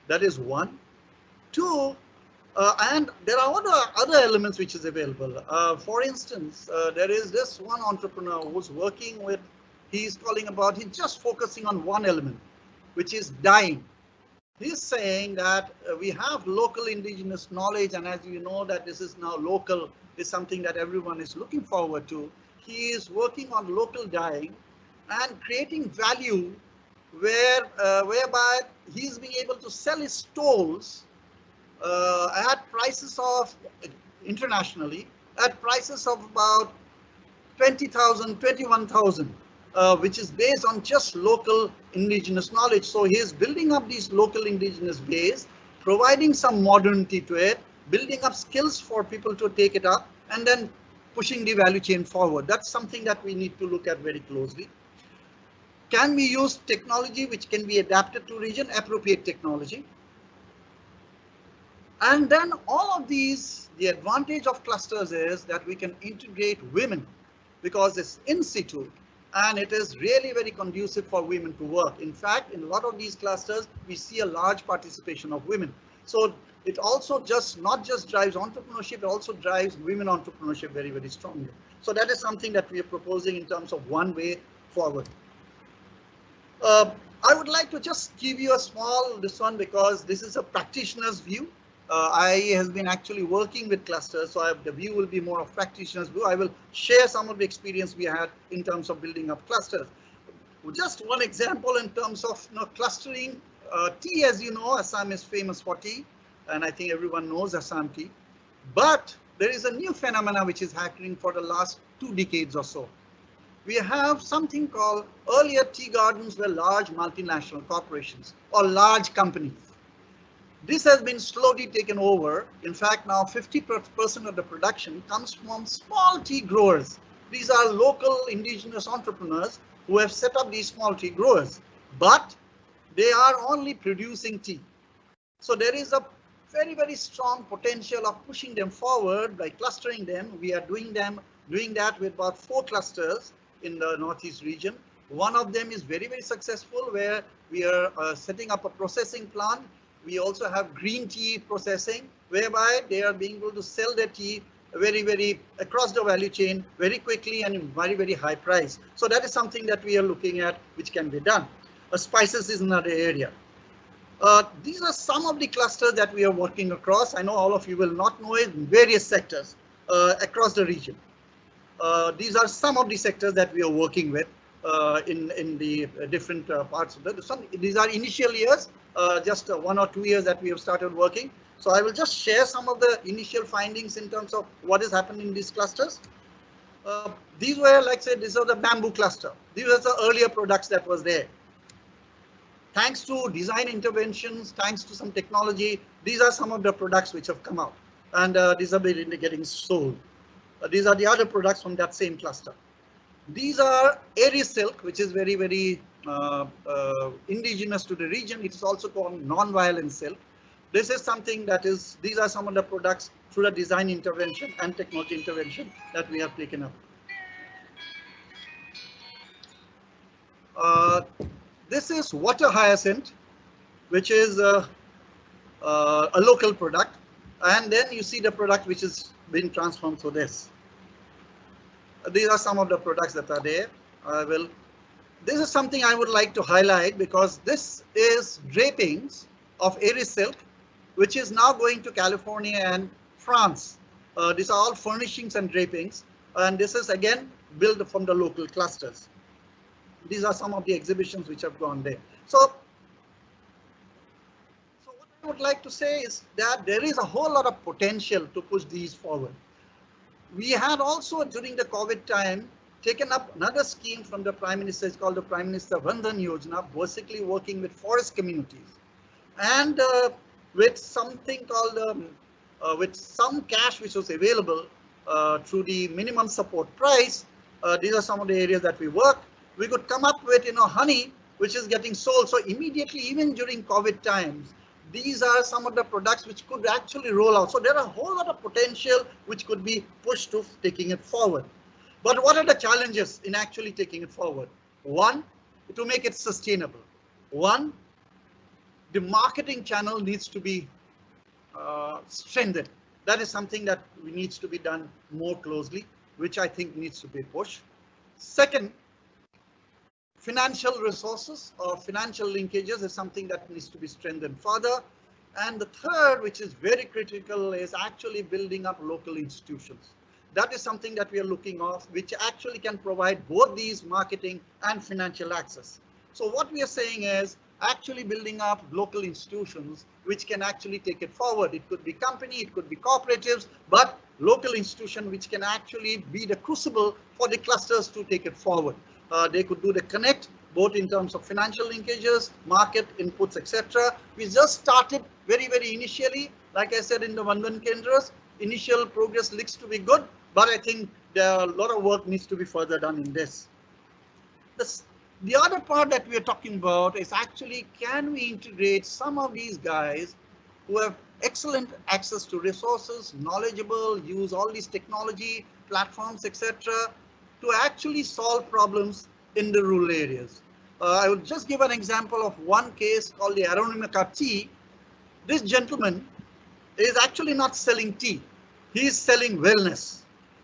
That is one. Two, and there are other elements which is available. For instance, there is this one entrepreneur who's working with, he's just focusing on one element, which is dyeing. He's saying that we have local indigenous knowledge, and as you know that this is now local is something that everyone is looking forward to. He is working on local dyeing and creating value whereby he's being able to sell his stoles at prices of, internationally, at prices of about 20,000, 21,000, which is based on just local indigenous knowledge. So he is building up these local indigenous base, providing some modernity to it, building up skills for people to take it up, and then pushing the value chain forward. That's something that we need to look at very closely. Can we use technology which can be adapted to region, appropriate technology? And then all of these, the advantage of clusters is that we can integrate women because it's in situ and it is really very conducive for women to work. In fact, in a lot of these clusters, we see a large participation of women. So it also not just drives entrepreneurship, it also drives women entrepreneurship very, very strongly. So that is something that we are proposing in terms of one way forward. I would like to just give you a small, this one, because this is a practitioner's view. I have been actually working with clusters, so the view will be more of practitioner's view. I will share some of the experience we had in terms of building up clusters. Just one example in terms of clustering. Tea, as you know, Assam is famous for tea, and I think everyone knows Assam tea. But there is a new phenomena which is happening for the last 2 decades or so. We have something called, earlier tea gardens were large multinational corporations or large companies. This has been slowly taken over. In fact, now 50% of the production comes from small tea growers. These are local indigenous entrepreneurs who have set up these small tea growers, but they are only producing tea. So there is a very, very strong potential of pushing them forward by clustering them. We are doing that with about 4 clusters in the Northeast region. One of them is very, very successful, where we are setting up a processing plant. We also have green tea processing, whereby they are being able to sell their tea very, very across the value chain very quickly and in very, very high price. So that is something that we are looking at, which can be done. Spices is another area. These are some of the clusters that we are working across. I know all of you will not know it, in various sectors across the region. These are some of the sectors that we are working with in the different parts of the. These are initial years, just 1 or 2 years that we have started working. So I will just share some of the initial findings in terms of what is happening in these clusters. These were, like I said, these are the bamboo cluster. These are the earlier products that was there. Thanks to design interventions, thanks to some technology, these are some of the products which have come out, and these are getting sold. These are the other products from that same cluster. These are airy silk, which is very, very indigenous to the region. It is also called non-violent silk. This is something that is, these are some of the products through the design intervention and technology intervention that we have taken up. This is water hyacinth, which is a local product. And then you see the product which is being transformed to this. These are some of the products that are there. This is something I would like to highlight because this is drapings of Aries silk, which is now going to California and France. These are all furnishings and drapings, and this is again built from the local clusters. These are some of the exhibitions which have gone there. So what I would like to say is that there is a whole lot of potential to push these forward. We had also during the COVID time taken up another scheme from the Prime Minister. It's called the Prime Minister Vandhan Yojana, basically working with forest communities, and with something called with some cash which was available through the minimum support price. These are some of the areas that we work. We could come up with honey which is getting sold. So immediately, even during COVID times, these are some of the products which could actually roll out. So there are a whole lot of potential which could be pushed to taking it forward. But what are the challenges in actually taking it forward? One, to make it sustainable. One, the marketing channel needs to be strengthened. That is something that needs to be done more closely, which I think needs to be pushed. Second, financial resources or financial linkages is something that needs to be strengthened further. And the third, which is very critical, is actually building up local institutions. That is something that we are looking at, which actually can provide both these marketing and financial access. So what we are saying is actually building up local institutions which can actually take it forward. It could be company, it could be cooperatives, but local institution which can actually be the crucible for the clusters to take it forward. They could do the connect, both in terms of financial linkages, market inputs, etc. We just started very initially. Like I said, in the Vandhan Kendras, initial progress looks to be good, but I think there are a lot of work needs to be further done in this. The other part that we are talking about is actually, can we integrate some of these guys who have excellent access to resources, knowledgeable, use all these technology platforms, etc., to actually solve problems in the rural areas. I would just give an example of one case called the Aronimaka tea. This gentleman is actually not selling tea. He is selling wellness.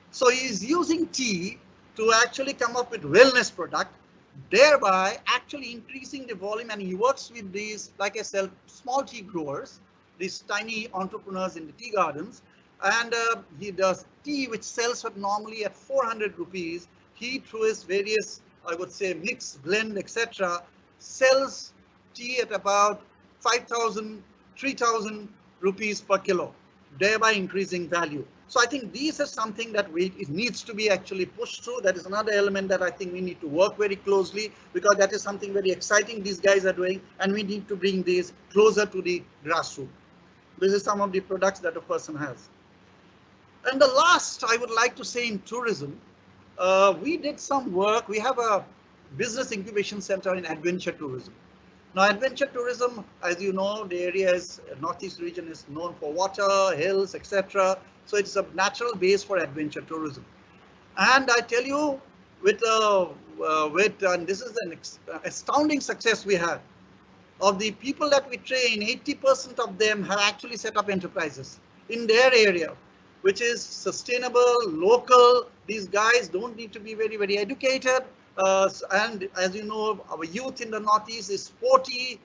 So he is using tea to actually come up with wellness product, thereby actually increasing the volume. And he works with these, like I said, small tea growers, these tiny entrepreneurs in the tea gardens. And he does tea which sells at normally at 400 rupees. He, through his various, I would say, mix, blend, etc., sells tea at about 5,000, 3,000 rupees per kilo, thereby increasing value. So I think these are something that it needs to be actually pushed through. That is another element that I think we need to work very closely, because that is something very exciting these guys are doing, and we need to bring these closer to the grassroots. This is some of the products that a person has. And the last, I would like to say, in tourism, we did some work. We have a business incubation center in adventure tourism. Now, adventure tourism, as you know, the area is Northeast region is known for water, hills, etc. So it's a natural base for adventure tourism. And I tell you, and this is an astounding success we had. Of the people that we train, 80% of them have actually set up enterprises in their area, which is sustainable, local. These guys don't need to be very educated. And as you know, our youth in the Northeast is sporty.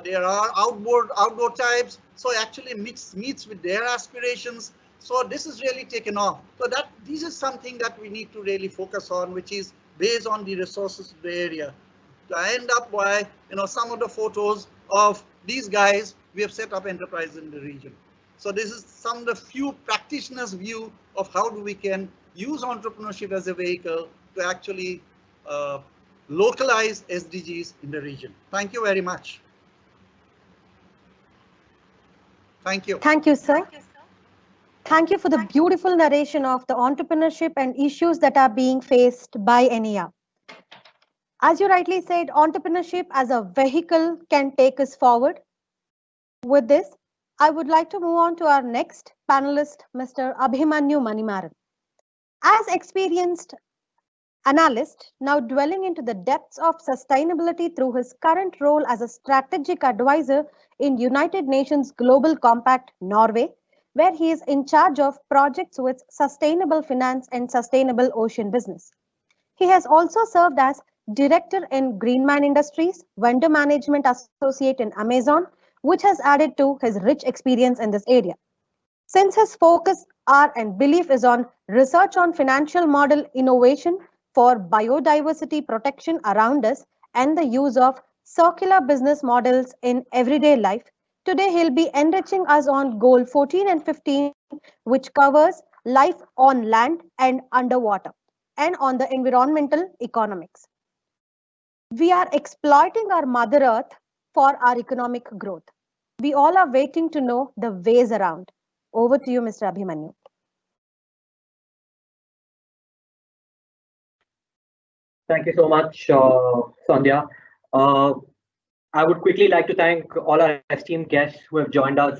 There are outdoor types. So actually meets with their aspirations. So this is really taken off. So this is something that we need to really focus on, which is based on the resources of the area. To end up by, some of the photos of these guys, we have set up enterprises in the region. So this is some of the few practitioners' view of how we can use entrepreneurship as a vehicle to actually localize SDGs in the region. Thank you very much. Thank you. Thank you, sir. Thank you for the beautiful narration of the entrepreneurship and issues that are being faced by NER. As you rightly said, entrepreneurship as a vehicle can take us forward. With this, I would like to move on to our next panelist, Mr. Abhimanyu Manimaran. As experienced analyst, now dwelling into the depths of sustainability through his current role as a strategic advisor in United Nations Global Compact, Norway, where he is in charge of projects with sustainable finance and sustainable ocean business. He has also served as director in Greenman Industries, vendor management associate in Amazon, which has added to his rich experience in this area. Since his focus are and belief is on research on financial model innovation for biodiversity protection around us and the use of circular business models in everyday life, today he'll be enriching us on goal 14 and 15, which covers life on land and underwater and on the environmental economics. We are exploiting our Mother Earth for our economic growth. We all are waiting to know the ways around. Over to you, Mr. Abhimanyu. Thank you so much, Sandhya. Uh, I would quickly like to thank all our esteemed guests who have joined us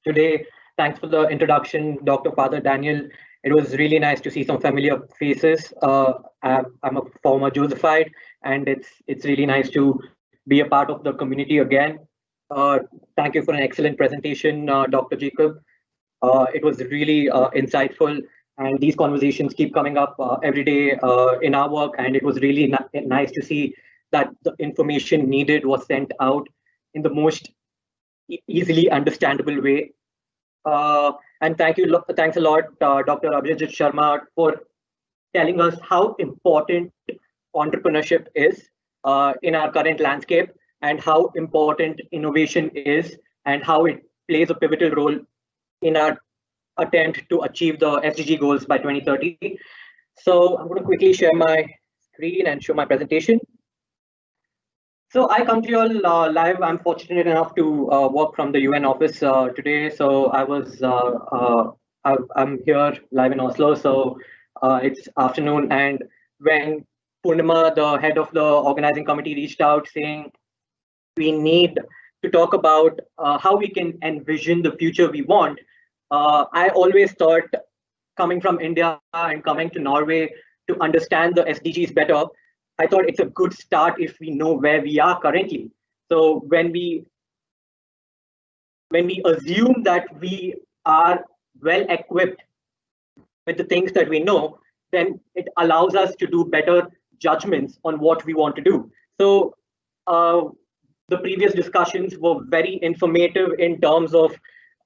today. Thanks for the introduction, Dr. Father Daniel. It was really nice to see some familiar faces. I'm a former Josephite, and it's really nice to be a part of the community again. Thank you for an excellent presentation, Dr. Jacob. It was really insightful, and these conversations keep coming up every day in our work, and it was really nice to see that the information needed was sent out in the most easily understandable way. And thanks a lot, Dr. Abhijit Sharma, for telling us how important entrepreneurship is in our current landscape, and how important innovation is, and how it plays a pivotal role in our attempt to achieve the SDG goals by 2030. So I'm going to quickly share my screen and show my presentation. So I come to you all live. I'm fortunate enough to work from the UN office today. So I'm here live in Oslo. So it's afternoon, and when Purnima, the head of the organizing committee, reached out saying we need to talk about how we can envision the future we want, I always thought, coming from India and coming to Norway to understand the SDGs better, I thought it's a good start if we know where we are currently. So when we assume that we are well equipped with the things that we know, then it allows us to do better judgments on what we want to do. So the previous discussions were very informative in terms of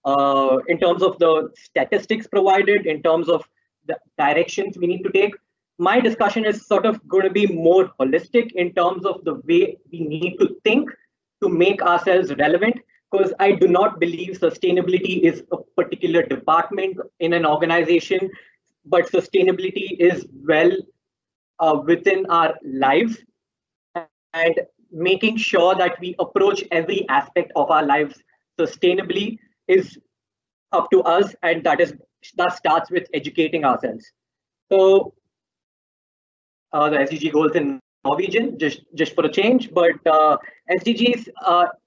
the statistics provided, in terms of the directions we need to take. My discussion is sort of going to be more holistic in terms of the way we need to think to make ourselves relevant, because I do not believe sustainability is a particular department in an organization, but sustainability is well within our lives, and making sure that we approach every aspect of our lives sustainably is up to us, and that starts with educating ourselves. So the SDG goals in Norwegian, just for a change, but SDGs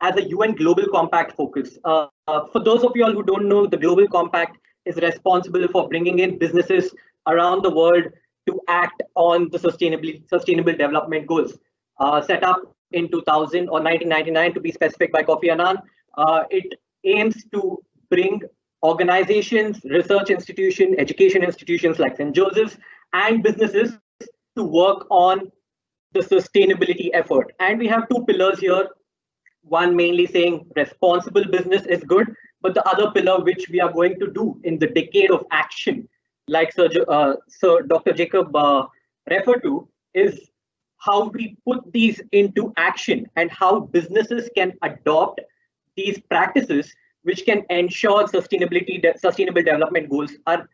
as a UN Global Compact focus. For those of you all who don't know, the Global Compact is responsible for bringing in businesses around the world to act on the sustainable development goals. Set up in 2000 or 1999 to be specific by Kofi Annan, it aims to bring organizations, research institutions, education institutions like St. Joseph's, and businesses to work on the sustainability effort. And we have two pillars here. One mainly saying responsible business is good, but the other pillar which we are going to do in the decade of action, like Sir Dr. Jacob referred to, is how we put these into action and how businesses can adopt these practices which can ensure sustainable development goals are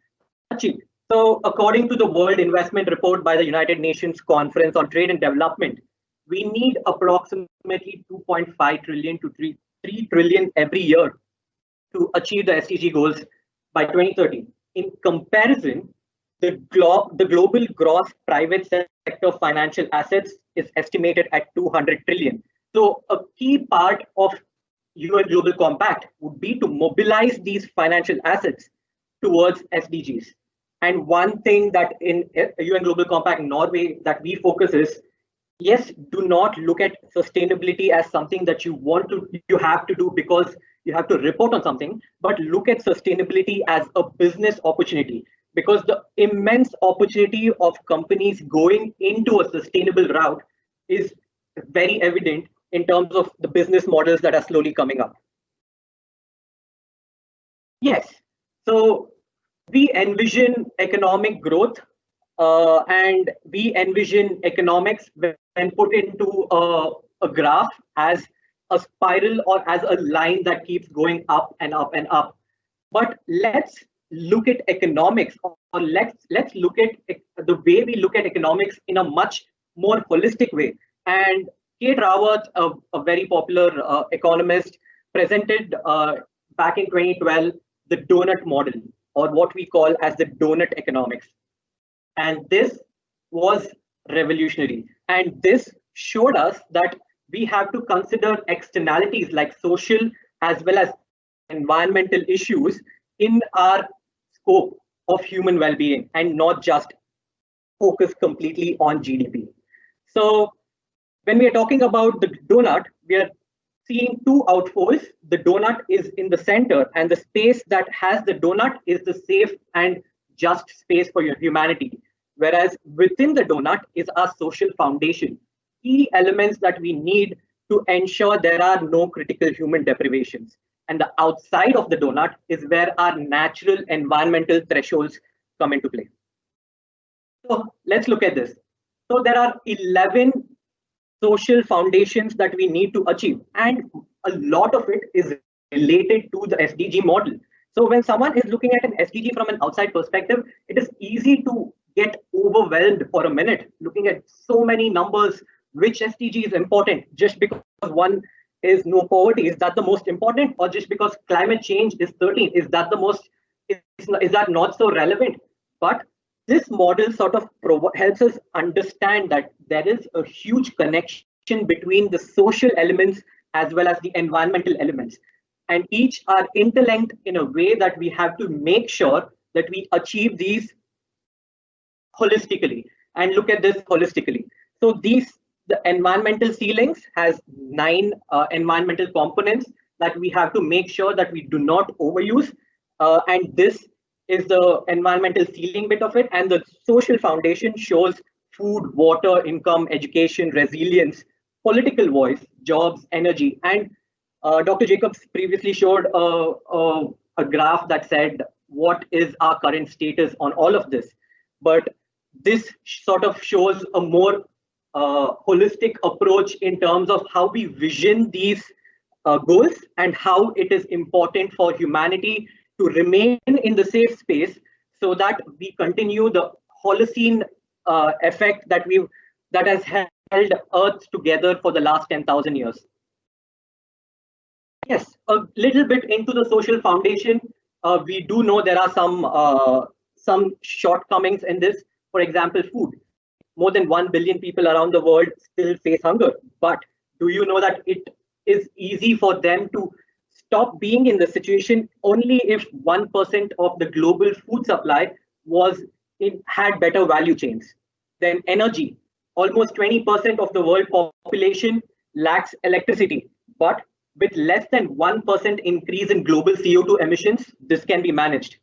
achieved. So according to the World Investment Report by the United Nations Conference on Trade and Development, we need approximately 2.5 trillion to 3 trillion every year to achieve the SDG goals by 2030. In comparison, the global gross private sector financial assets is estimated at 200 trillion. So a key part of UN Global Compact would be to mobilize these financial assets towards SDGs. And one thing that in UN Global Compact Norway that we focus is, yes, do not look at sustainability as something that you have to do because you have to report on something, but look at sustainability as a business opportunity, because the immense opportunity of companies going into a sustainable route is very evident in terms of the business models that are slowly coming up. Yes, so we envision economic growth and we envision economics when put into a graph as a spiral or as a line that keeps going up and up and up. But let's look at economics, or let's look at the way we look at economics in a much more holistic way. And Kate Raworth, a very popular economist, presented back in 2012 the donut model, or what we call as the donut economics. And this was revolutionary. And this showed us that we have to consider externalities like social as well as environmental issues in our scope of human well-being, and not just focus completely on GDP. So when we are talking about the donut, we are seeing two outfalls. The donut is in the center, and the space that has the donut is the safe and just space for your humanity. Whereas within the donut is our social foundation, key elements that we need to ensure there are no critical human deprivations. And the outside of the donut is where our natural environmental thresholds come into play. So let's look at this. So there are 11 social foundations that we need to achieve, and a lot of it is related to the SDG model. So when someone is looking at an SDG from an outside perspective, it is easy to get overwhelmed for a minute, looking at so many numbers. Which SDG is important? Just because one is no poverty, is that the most important? Or just because climate change is 13, is that the most, is that not so relevant? But this model sort of helps us understand that there is a huge connection between the social elements as well as the environmental elements. And each are interlinked in a way that we have to make sure that we achieve these holistically and look at this holistically. So the environmental ceilings has 9 environmental components that we have to make sure that we do not overuse. And this is the environmental ceiling bit of it. And the social foundation shows food, water, income, education, resilience, political voice, jobs, energy. And Dr. Jacobs previously showed a graph that said what is our current status on all of this. But this sort of shows a more holistic approach in terms of how we vision these goals and how it is important for humanity to remain in the safe space so that we continue the Holocene effect that has held Earth together for the last 10,000 years. Yes, a little bit into the social foundation. We do know there are some shortcomings in this. For example, food. More than 1 billion people around the world still face hunger. But do you know that it is easy for them to stop being in the situation only if 1% of the global food supply had better value chains? Then energy. Almost 20% of the world population lacks electricity. But with less than 1% increase in global CO2 emissions, this can be managed.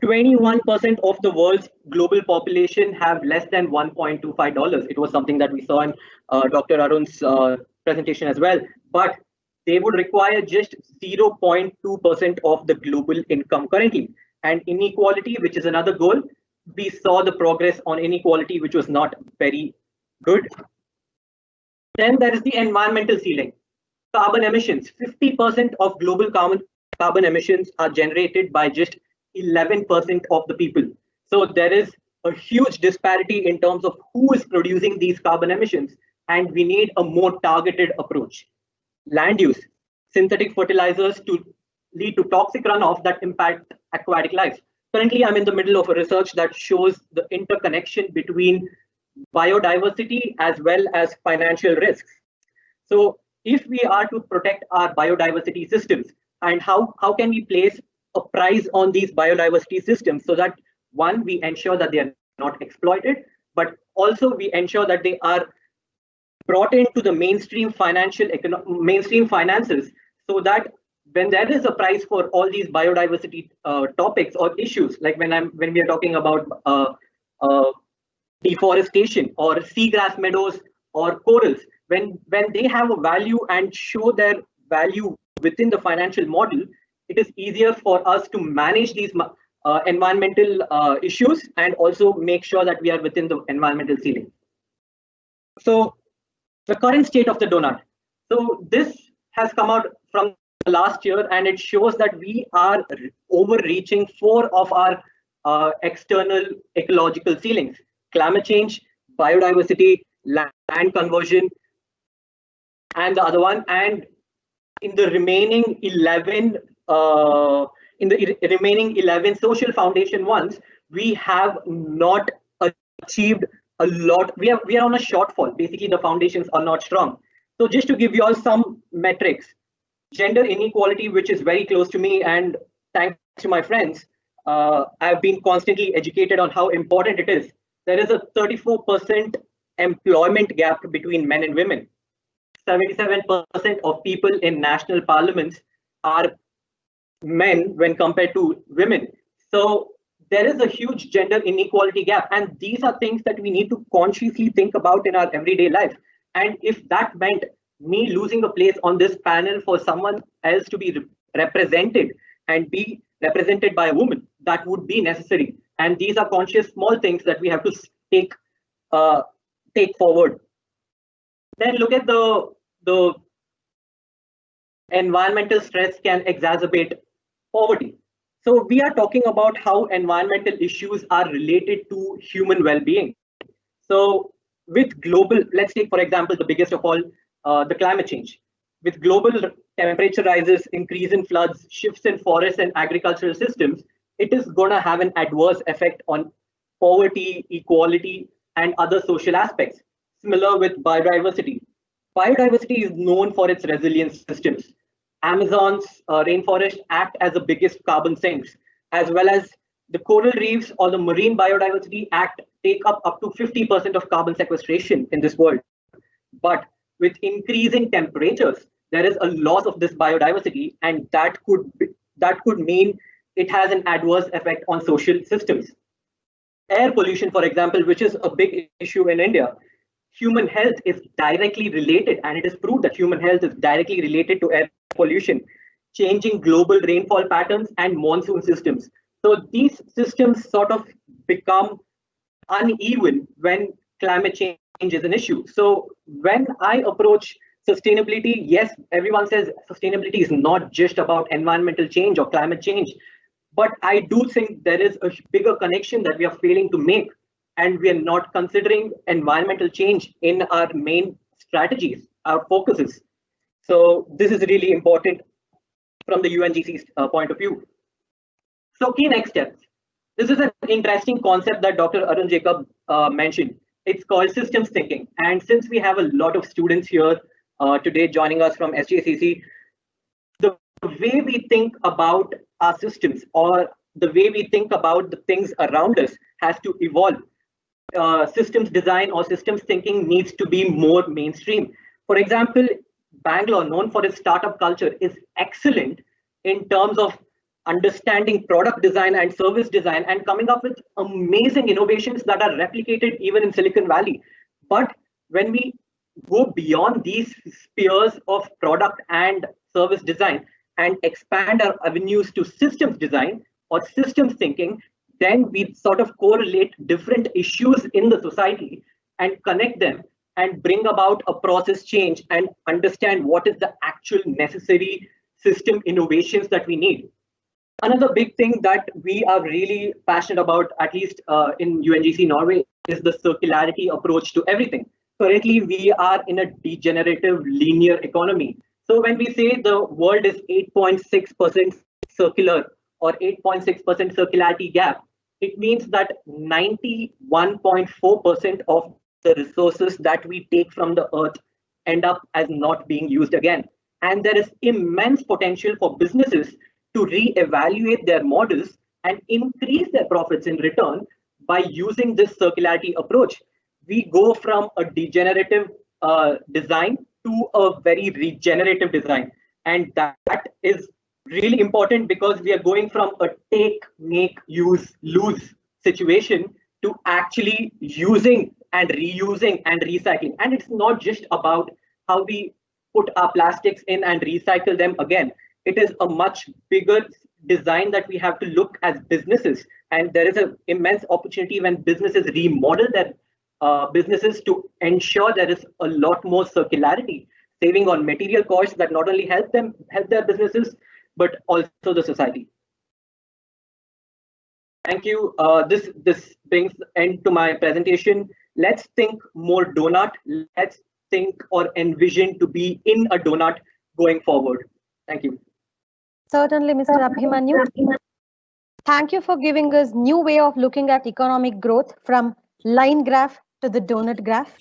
21% of the world's global population have less than $1.25. It was something that we saw in Dr. Arun's presentation as well. But they would require just 0.2% of the global income currently. And inequality, which is another goal, we saw the progress on inequality, which was not very good. Then there is the environmental ceiling. Carbon emissions. 50% of global carbon emissions are generated by just 11% of the people. So there is a huge disparity in terms of who is producing these carbon emissions, and we need a more targeted approach. Land use, synthetic fertilizers to lead to toxic runoff that impact aquatic life. Currently, I'm in the middle of a research that shows the interconnection between biodiversity as well as financial risks. So if we are to protect our biodiversity systems, and how can we place a price on these biodiversity systems so that, one, we ensure that they are not exploited, but also we ensure that they are brought into the mainstream finances so that when there is a price for all these biodiversity topics or issues, like when we are talking about deforestation or seagrass meadows or corals, when they have a value and show their value within the financial model, it is easier for us to manage these environmental issues and also make sure that we are within the environmental ceiling. So the current state of the donut. So this has come out from last year, and it shows that we are overreaching 4 of our external ecological ceilings: climate change, biodiversity, land conversion, and the other one. And in the remaining 11 social foundation ones, we have not achieved a lot. We are on a shortfall. Basically, the foundations are not strong. So just to give you all some metrics, gender inequality, which is very close to me, and thanks to my friends, I've been constantly educated on how important it is. There is a 34% employment gap between men and women. 77% of people in national parliaments are men when compared to women. So there is a huge gender inequality gap, and these are things that we need to consciously think about in our everyday life. And if that meant me losing a place on this panel for someone else to be represented and be represented by a woman, that would be necessary. And these are conscious small things that we have to take forward. Then look at the environmental stress can exacerbate poverty. So we are talking about how environmental issues are related to human well-being. So with global, let's take for example the biggest of all, the climate change. With global temperature rises, increase in floods, shifts in forests and agricultural systems, it is going to have an adverse effect on poverty, equality, and other social aspects. Similar with biodiversity. Biodiversity is known for its resilient systems. Amazon's rainforest act as the biggest carbon sinks, as well as the coral reefs or the marine biodiversity act take up to 50% of carbon sequestration in this world. But with increasing temperatures, there is a loss of this biodiversity, and that could mean it has an adverse effect on social systems. Air pollution, for example, which is a big issue in India. Human health is directly related, and it is proved that human health is directly related to air pollution, changing global rainfall patterns and monsoon systems. So these systems sort of become uneven when climate change is an issue. So when I approach sustainability, yes, everyone says sustainability is not just about environmental change or climate change, but I do think there is a bigger connection that we are failing to make, and we are not considering environmental change in our main strategies, our focuses. So this is really important from the UNGC's point of view. So key next steps. This is an interesting concept that Dr. Arun Jacob mentioned. It's called systems thinking. And since we have a lot of students here today joining us from SJCC, the way we think about our systems or the way we think about the things around us has to evolve. Systems design or systems thinking needs to be more mainstream. For example, Bangalore, known for its startup culture, is excellent in terms of understanding product design and service design and coming up with amazing innovations that are replicated even in Silicon Valley. But when we go beyond these spheres of product and service design and expand our avenues to systems design or systems thinking, then we sort of correlate different issues in the society and connect them and bring about a process change and understand what is the actual necessary system innovations that we need. Another big thing that we are really passionate about, at least in UNGC Norway, is the circularity approach to everything. Currently, we are in a degenerative linear economy. So when we say the world is 8.6% circular or 8.6% circularity gap, it means that 91.4% of the resources that we take from the earth end up as not being used again. And there is immense potential for businesses to reevaluate their models and increase their profits in return by using this circularity approach. We go from a degenerative design to a very regenerative design. And that is really important because we are going from a take, make, use, lose situation to actually using and reusing and recycling. And it's not just about how we put our plastics in and recycle them again. It is a much bigger design that we have to look as businesses. And there is an immense opportunity when businesses remodel their businesses to ensure there is a lot more circularity, saving on material costs that not only help their businesses, but also the society. Thank you. This brings end to my presentation. Let's think more donut. Let's think or envision to be in a donut going forward. Thank you. Certainly, Mr. Abhimanyu. Thank you for giving us new way of looking at economic growth from line graph to the donut graph.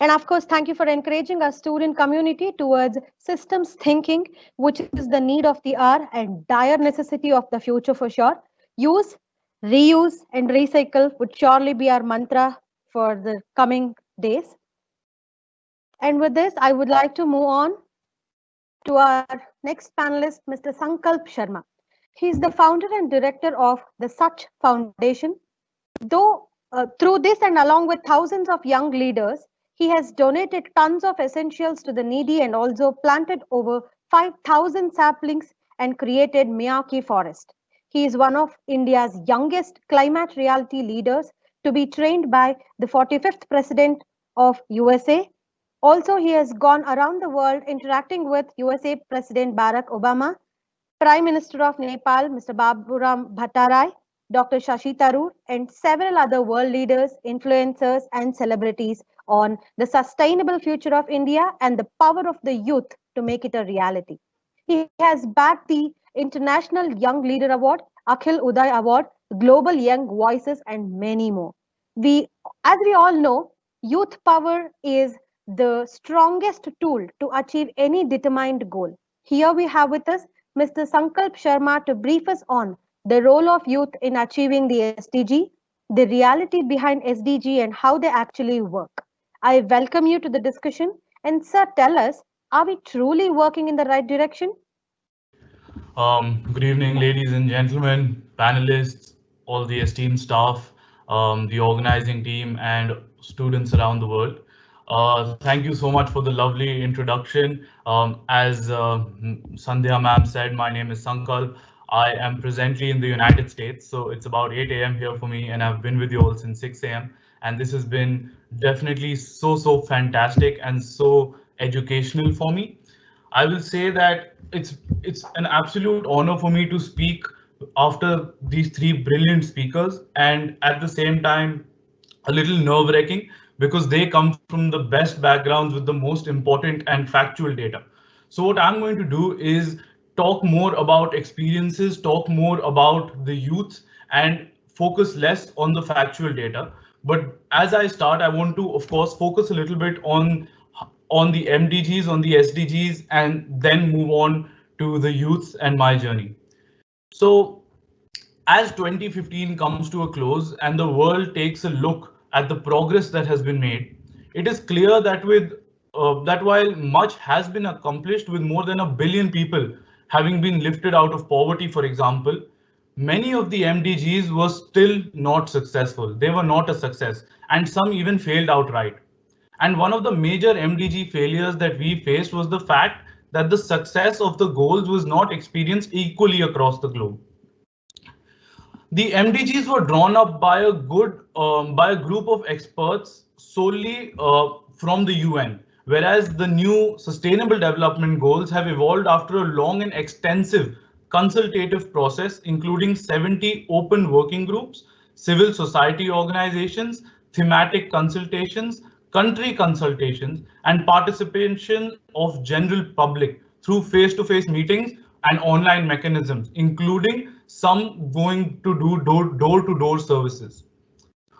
And of course, thank you for encouraging our student community towards systems thinking, which is the need of the hour and dire necessity of the future for sure. Use, reuse, and recycle would surely be our mantra for the coming days. And with this, I would like to move on to our next panelist, Mr. Sankalp Sharma. He is the founder and director of the Such Foundation. Though through this and along with thousands of young leaders, he has donated tons of essentials to the needy and also planted over 5,000 saplings and created Miyake Forest. He is one of India's youngest climate reality leaders to be trained by the 45th President of USA. Also, he has gone around the world interacting with USA President Barack Obama, Prime Minister of Nepal, Mr. Baburam Bhattarai, Dr. Shashi Tharoor, and several other world leaders, influencers, and celebrities on the sustainable future of India and the power of the youth to make it a reality. He has backed the International Young Leader Award, Akhil Uday Award, Global Young Voices, and many more. As we all know, youth power is the strongest tool to achieve any determined goal. Here we have with us Mr. Sankalp Sharma to brief us on the role of youth in achieving the SDG, the reality behind SDG and how they actually work. I welcome you to the discussion. And sir, tell us, are we truly working in the right direction? Good evening, ladies and gentlemen, panelists, all the esteemed staff, the organizing team, and students around the world. Thank you so much for the lovely introduction. As Sandhya ma'am said, my name is Sankalp. I am presently in the United States, so it's about 8 a.m. here for me, and I've been with you all since 6 a.m. And this has been definitely so fantastic and so educational for me. I will say that it's an absolute honor for me to speak after these three brilliant speakers, and at the same time a little nerve-wracking because they come from the best backgrounds with the most important and factual data. So what I'm going to do is talk more about experiences, talk more about the youth, and focus less on the factual data. But as I start, I want to, of course, focus a little bit on the MDGs, on the SDGs, and then move on to the youth and my journey. So as 2015 comes to a close and the world takes a look at the progress that has been made, it is clear that while much has been accomplished with more than 1 billion people having been lifted out of poverty, for example, many of the MDGs were still not successful. They were not a success, and some even failed outright. And one of the major MDG failures that we faced was the fact that the success of the goals was not experienced equally across the globe. The MDGs were drawn up by a group of experts solely from the UN, whereas the new Sustainable Development Goals have evolved after a long and extensive consultative process, including 70 open working groups, civil society organizations, thematic consultations, country consultations, and participation of general public through face-to-face meetings and online mechanisms, including some going to do door-to-door services.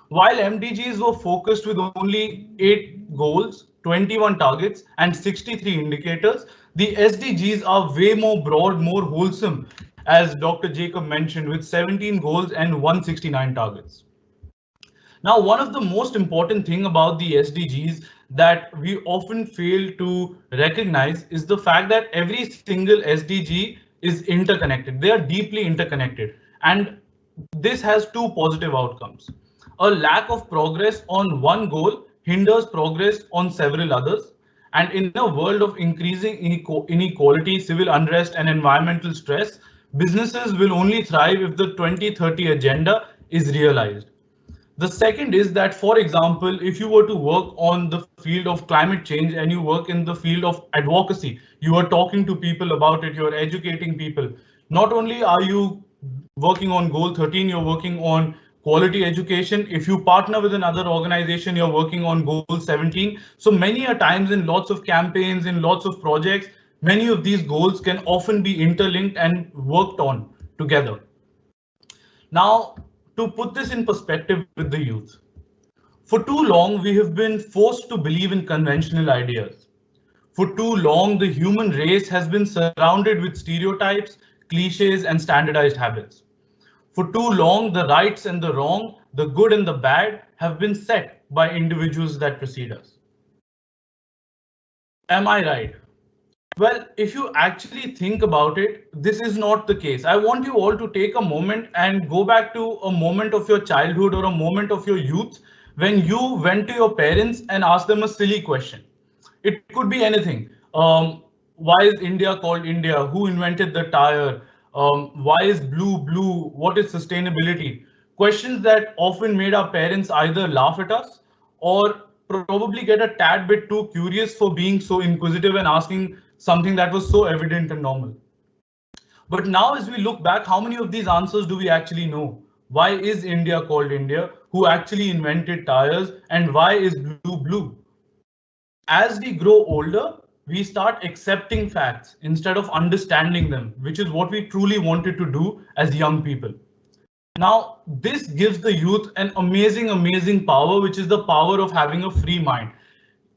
While MDGs were focused with only 8 goals, 21 targets, and 63 indicators, the SDGs are way more broad, more wholesome, as Dr. Jacob mentioned, with 17 goals and 169 targets. Now, one of the most important thing about the SDGs that we often fail to recognize is the fact that every single SDG is interconnected. They are deeply interconnected. And this has two positive outcomes. A lack of progress on one goal hinders progress on several others. And in a world of increasing inequality, civil unrest, and environmental stress, businesses will only thrive if the 2030 agenda is realized. The second is that, for example, if you were to work on the field of climate change and you work in the field of advocacy, you are talking to people about it, you're educating people. Not only are you working on goal 13, you're working on quality education. If you partner with another organization, you're working on goal 17. So many a times in lots of campaigns, in lots of projects, many of these goals can often be interlinked and worked on together. Now, to put this in perspective with the youth, for too long we have been forced to believe in conventional ideas. For too long, the human race has been surrounded with stereotypes, cliches, and standardized habits. For too long, the rights and the wrong, the good and the bad have been set by individuals that precede us. Am I right? Well, if you actually think about it, this is not the case. I want you all to take a moment and go back to a moment of your childhood or a moment of your youth when you went to your parents and asked them a silly question. It could be anything. Why is India called India? Who invented the tire? Why is blue blue? What is sustainability? Questions that often made our parents either laugh at us or probably get a tad bit too curious for being so inquisitive and asking something that was so evident and normal. But now, as we look back, how many of these answers do we actually know? Why is India called India? Who actually invented tires? And why is blue blue? As we grow older, we start accepting facts instead of understanding them, which is what we truly wanted to do as young people. Now, this gives the youth an amazing, amazing power, which is the power of having a free mind.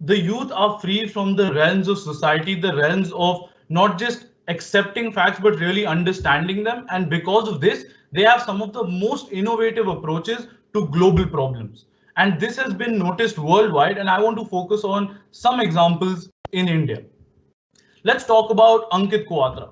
The youth are free from the realms of society, the realms of not just accepting facts, but really understanding them. And because of this, they have some of the most innovative approaches to global problems. And this has been noticed worldwide. And I want to focus on some examples in India. Let's talk about Ankit Quatra.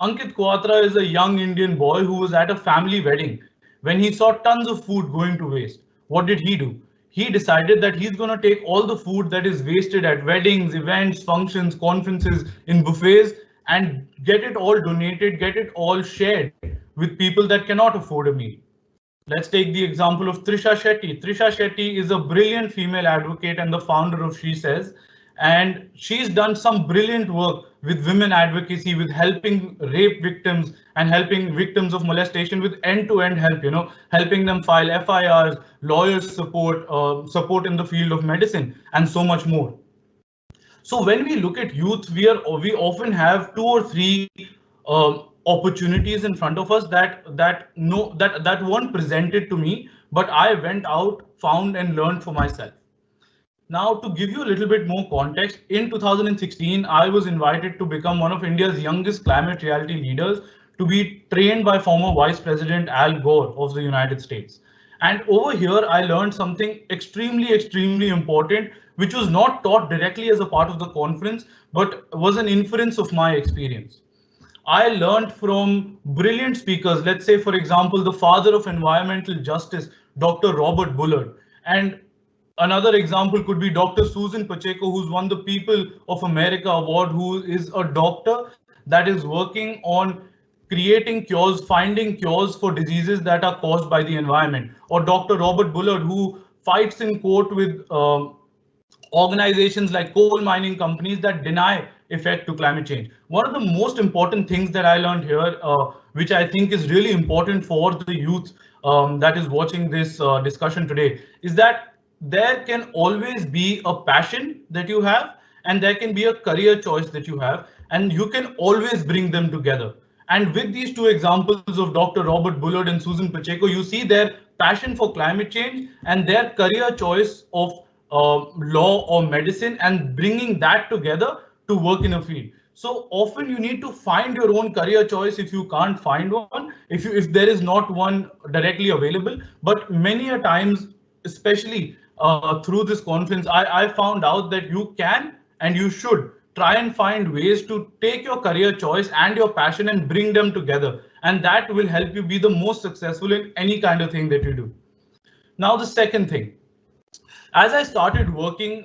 Ankit Quatra is a young Indian boy who was at a family wedding when he saw tons of food going to waste. What did he do? He decided that he's going to take all the food that is wasted at weddings, events, functions, conferences, in buffets, and get it all donated, get it all shared with people that cannot afford a meal. Let's take the example of Trisha Shetty. Trisha Shetty is a brilliant female advocate and the founder of She Says, and she's done some brilliant work with women advocacy, with helping rape victims and helping victims of molestation with end-to-end help, helping them file FIRs, lawyers support, support in the field of medicine, and so much more. So when we look at youth, we often have 2 or 3 opportunities in front of us that weren't presented to me, but I went out, found, and learned for myself. Now, to give you a little bit more context, in 2016, I was invited to become one of India's youngest climate reality leaders to be trained by former Vice President Al Gore of the United States. And over here, I learned something extremely, extremely important, which was not taught directly as a part of the conference, but was an inference of my experience. I learned from brilliant speakers. Let's say, for example, the father of environmental justice, Dr. Robert Bullard. And another example could be Dr. Susan Pacheco, who's won the People of America Award, who is a doctor that is working on creating cures, finding cures for diseases that are caused by the environment. Or Dr. Robert Bullard, who fights in court with organizations like coal mining companies that deny effect to climate change. One of the most important things that I learned here, which I think is really important for the youth that is watching this discussion today, is that there can always be a passion that you have, and there can be a career choice that you have, and you can always bring them together. And with these 2 examples of Dr. Robert Bullard and Susan Pacheco, you see their passion for climate change and their career choice of law or medicine, and bringing that together to work in a field. So often you need to find your own career choice if you can't find one, if there is not one directly available. But many a times, especially through this conference, I found out that you can and you should try and find ways to take your career choice and your passion and bring them together. And that will help you be the most successful in any kind of thing that you do. Now, the second thing, as I started working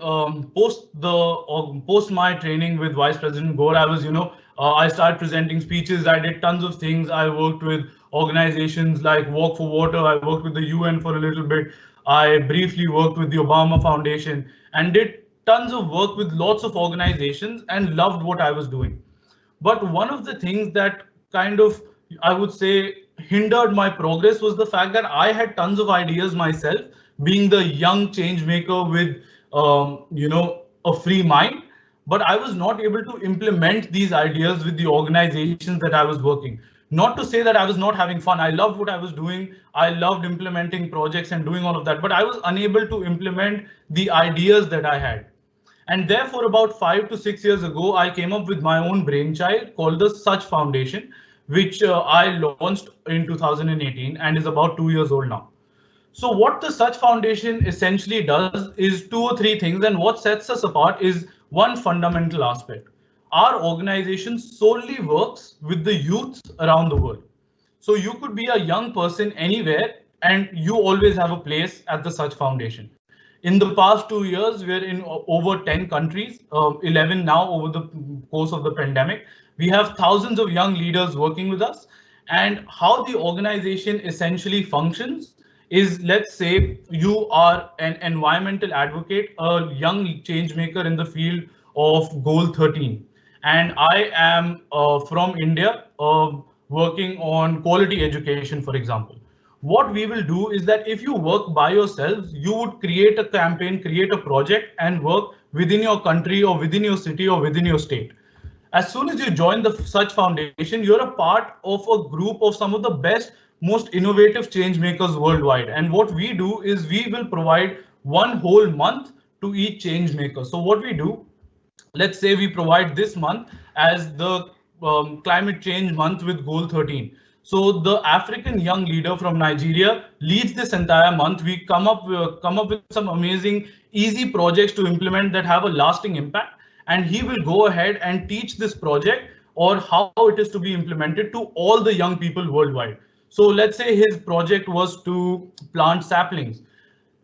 post my training with Vice President Gore, I was, I started presenting speeches. I did tons of things. I worked with organizations like Walk for Water. I worked with the UN for a little bit. I briefly worked with the Obama Foundation and did tons of work with lots of organizations and loved what I was doing. But one of the things that kind of, I would say, hindered my progress was the fact that I had tons of ideas myself, being the young change maker with, a free mind. But I was not able to implement these ideas with the organizations that I was working. Not to say that I was not having fun. I loved what I was doing. I loved implementing projects and doing all of that, but I was unable to implement the ideas that I had. And therefore, about 5 to 6 years ago, I came up with my own brainchild called the Such Foundation, which I launched in 2018 and is about 2 years old now. So what the Such Foundation essentially does is 2 or 3 things, and what sets us apart is one fundamental aspect. Our organization solely works with the youth around the world. So you could be a young person anywhere and you always have a place at the Such Foundation. In the past 2 years, we're in over 10 countries, 11 now over the course of the pandemic. We have thousands of young leaders working with us. And how the organization essentially functions is, let's say you are an environmental advocate, a young change maker in the field of Goal 13. And I am from India, working on quality education, for example. What we will do is that if you work by yourselves, you would create a campaign, create a project and work within your country or within your city or within your state. As soon as you join the Such Foundation, you're a part of a group of some of the best, most innovative change makers worldwide. And what we do is we will provide one whole month to each change maker. So what we do, let's say we provide this month as the climate change month with Goal 13. So the African young leader from Nigeria leads this entire month. We come up with some amazing, easy projects to implement that have a lasting impact. And he will go ahead and teach this project or how it is to be implemented to all the young people worldwide. So let's say his project was to plant saplings.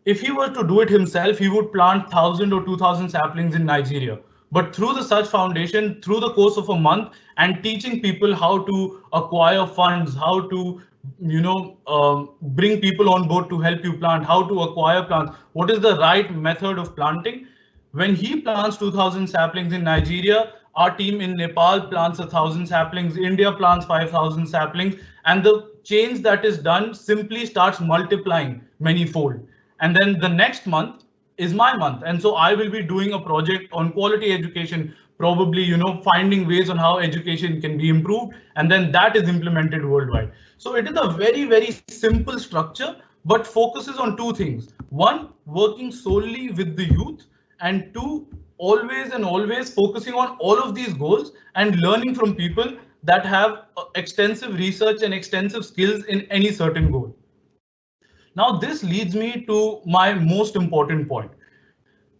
If he were to do it himself, he would plant 1,000 or 2,000 saplings in Nigeria. But through the Such Foundation, through the course of a month, and teaching people how to acquire funds, how to, bring people on board to help you plant, how to acquire plants, what is the right method of planting. When he plants 2,000 saplings in Nigeria, our team in Nepal plants 1,000 saplings, India plants 5,000 saplings, and the change that is done simply starts multiplying many-fold. And then the next month is my month. And so I will be doing a project on quality education, probably, finding ways on how education can be improved. And then that is implemented worldwide. So it is a very, very simple structure, but focuses on 2 things. One, working solely with the youth, and 2, always and always focusing on all of these goals and learning from people that have extensive research and extensive skills in any certain goal. Now, this leads me to my most important point.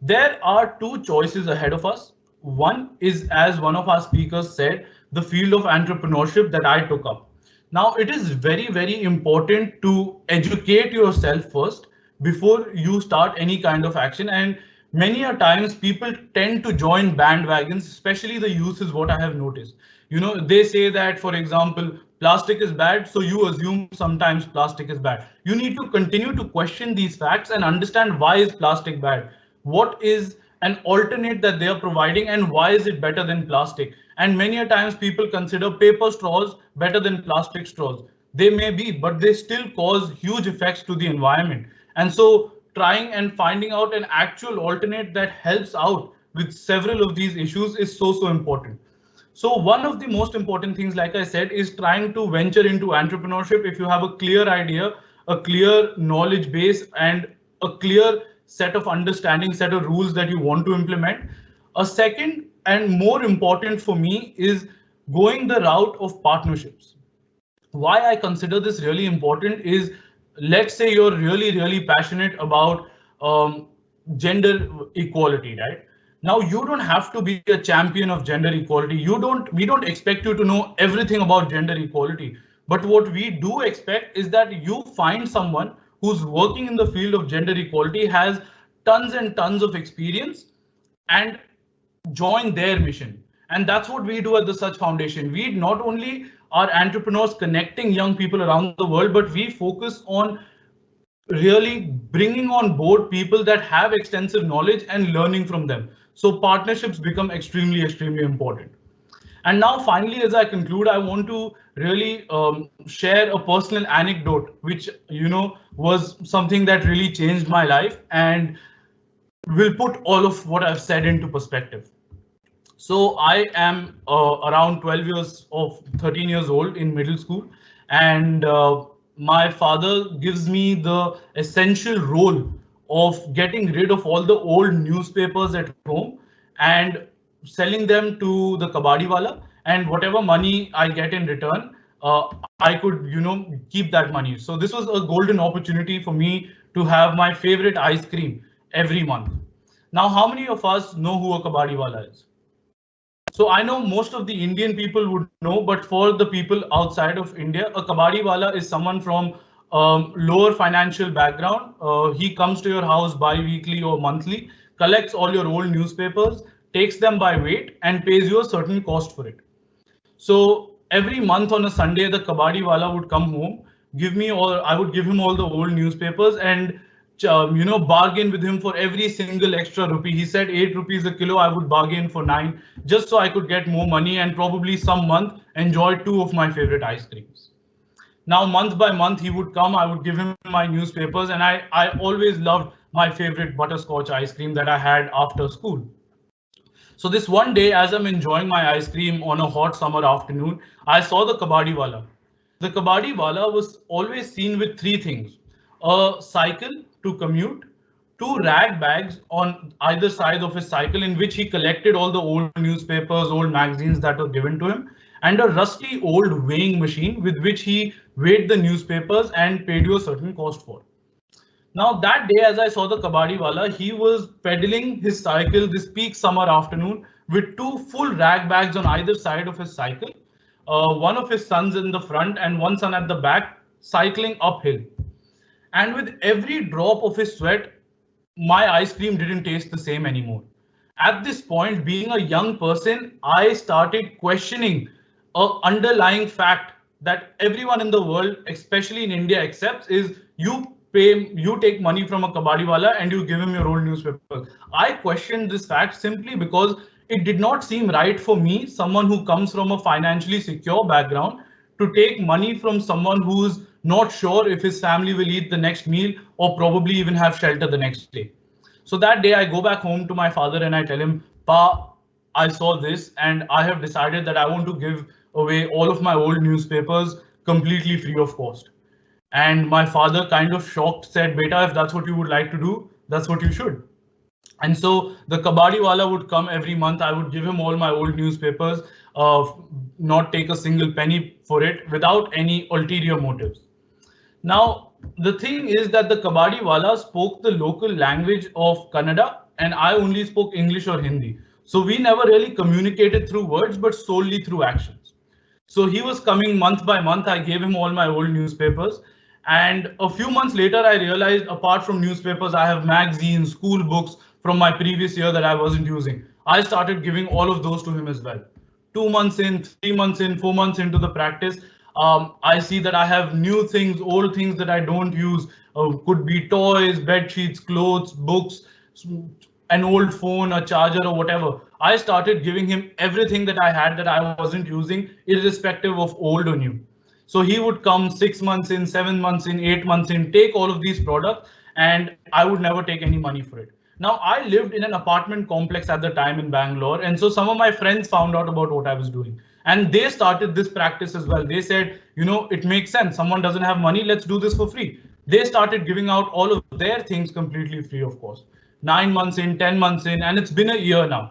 There are 2 choices ahead of us. One is, as one of our speakers said, the field of entrepreneurship that I took up. Now, it is very, very important to educate yourself first before you start any kind of action. And many a times people tend to join bandwagons, especially the youth is what I have noticed. They say that, for example, plastic is bad, so you assume sometimes plastic is bad. You need to continue to question these facts and understand why is plastic bad? What is an alternate that they are providing and why is it better than plastic? And many a times people consider paper straws better than plastic straws. They may be, but they still cause huge effects to the environment. And so trying and finding out an actual alternate that helps out with several of these issues is so important. So one of the most important things, like I said, is trying to venture into entrepreneurship. If you have a clear idea, a clear knowledge base, and a clear set of understanding, set of rules that you want to implement. A second and more important for me is going the route of partnerships. Why I consider this really important is, let's say you're really, really passionate about gender equality, right? Now you don't have to be a champion of gender equality. We don't expect you to know everything about gender equality. But what we do expect is that you find someone who's working in the field of gender equality, has tons and tons of experience, and join their mission. And that's what we do at the Such Foundation. We not only are entrepreneurs connecting young people around the world, but we focus on really bringing on board people that have extensive knowledge and learning from them. So partnerships become extremely, extremely important. And now, finally, as I conclude, I want to really share a personal anecdote, which was something that really changed my life and will put all of what I've said into perspective. So I am around 12 years of 13 years old in middle school, and my father gives me the essential role of getting rid of all the old newspapers at home and selling them to the kabadi wala, and whatever money I get in return, I could keep that money. So this was a golden opportunity for me to have my favorite ice cream every month. Now, how many of us know who a kabadi wala is? So I know most of the Indian people would know, but for the people outside of India, a kabadi wala is someone from lower financial background. He comes to your house bi-weekly or monthly, collects all your old newspapers, takes them by weight, and pays you a certain cost for it. So every month on a Sunday, the kabadi wala would come home, I would give him all the old newspapers, and bargain with him for every single extra rupee. He said 8 rupees a kilo, I would bargain for 9, just so I could get more money and probably some month enjoy 2 of my favorite ice creams. Now, month by month, he would come, I would give him my newspapers, and I always loved my favorite butterscotch ice cream that I had after school. So this one day, as I'm enjoying my ice cream on a hot summer afternoon, I saw the kabadi wala. The kabadi wala was always seen with 3 things: a cycle to commute, 2 rag bags on either side of his cycle in which he collected all the old newspapers, old magazines that were given to him, and a rusty old weighing machine with which he weighed the newspapers and paid you a certain cost for. Now that day, as I saw the kabadi wala, he was pedaling his cycle this peak summer afternoon with 2 full rag bags on either side of his cycle, one of his sons in the front and one son at the back, cycling uphill. And with every drop of his sweat, my ice cream didn't taste the same anymore. At this point, being a young person, I started questioning an underlying fact that everyone in the world, especially in India, accepts is you take money from a kabadi wala and you give him your old newspaper. I questioned this fact simply because it did not seem right for me, someone who comes from a financially secure background, to take money from someone who's not sure if his family will eat the next meal or probably even have shelter the next day. So that day I go back home to my father and I tell him, Pa, I saw this and I have decided that I want to give away all of my old newspapers completely free of cost. And my father, kind of shocked, said, Beta, if that's what you would like to do, that's what you should. And so the kabadi wala would come every month. I would give him all my old newspapers, not take a single penny for it without any ulterior motives. Now, the thing is that the kabadi wala spoke the local language of Kannada and I only spoke English or Hindi. So we never really communicated through words, but solely through actions. So he was coming month by month. I gave him all my old newspapers. And a few months later, I realized apart from newspapers, I have magazines, school books from my previous year that I wasn't using. I started giving all of those to him as well. 2 months in, 3 months in, 4 months into the practice, I see that I have new things, old things that I don't use. Could be toys, bed sheets, clothes, books, an old phone, a charger or whatever. I started giving him everything that I had that I wasn't using, irrespective of old or new. So he would come 6 months in, 7 months in, 8 months in, take all of these products, and I would never take any money for it. Now, I lived in an apartment complex at the time in Bangalore, and so some of my friends found out about what I was doing. And they started this practice as well. They said, it makes sense. Someone doesn't have money, let's do this for free. They started giving out all of their things completely free of cost. 9 months in, 10 months in, and it's been a year now.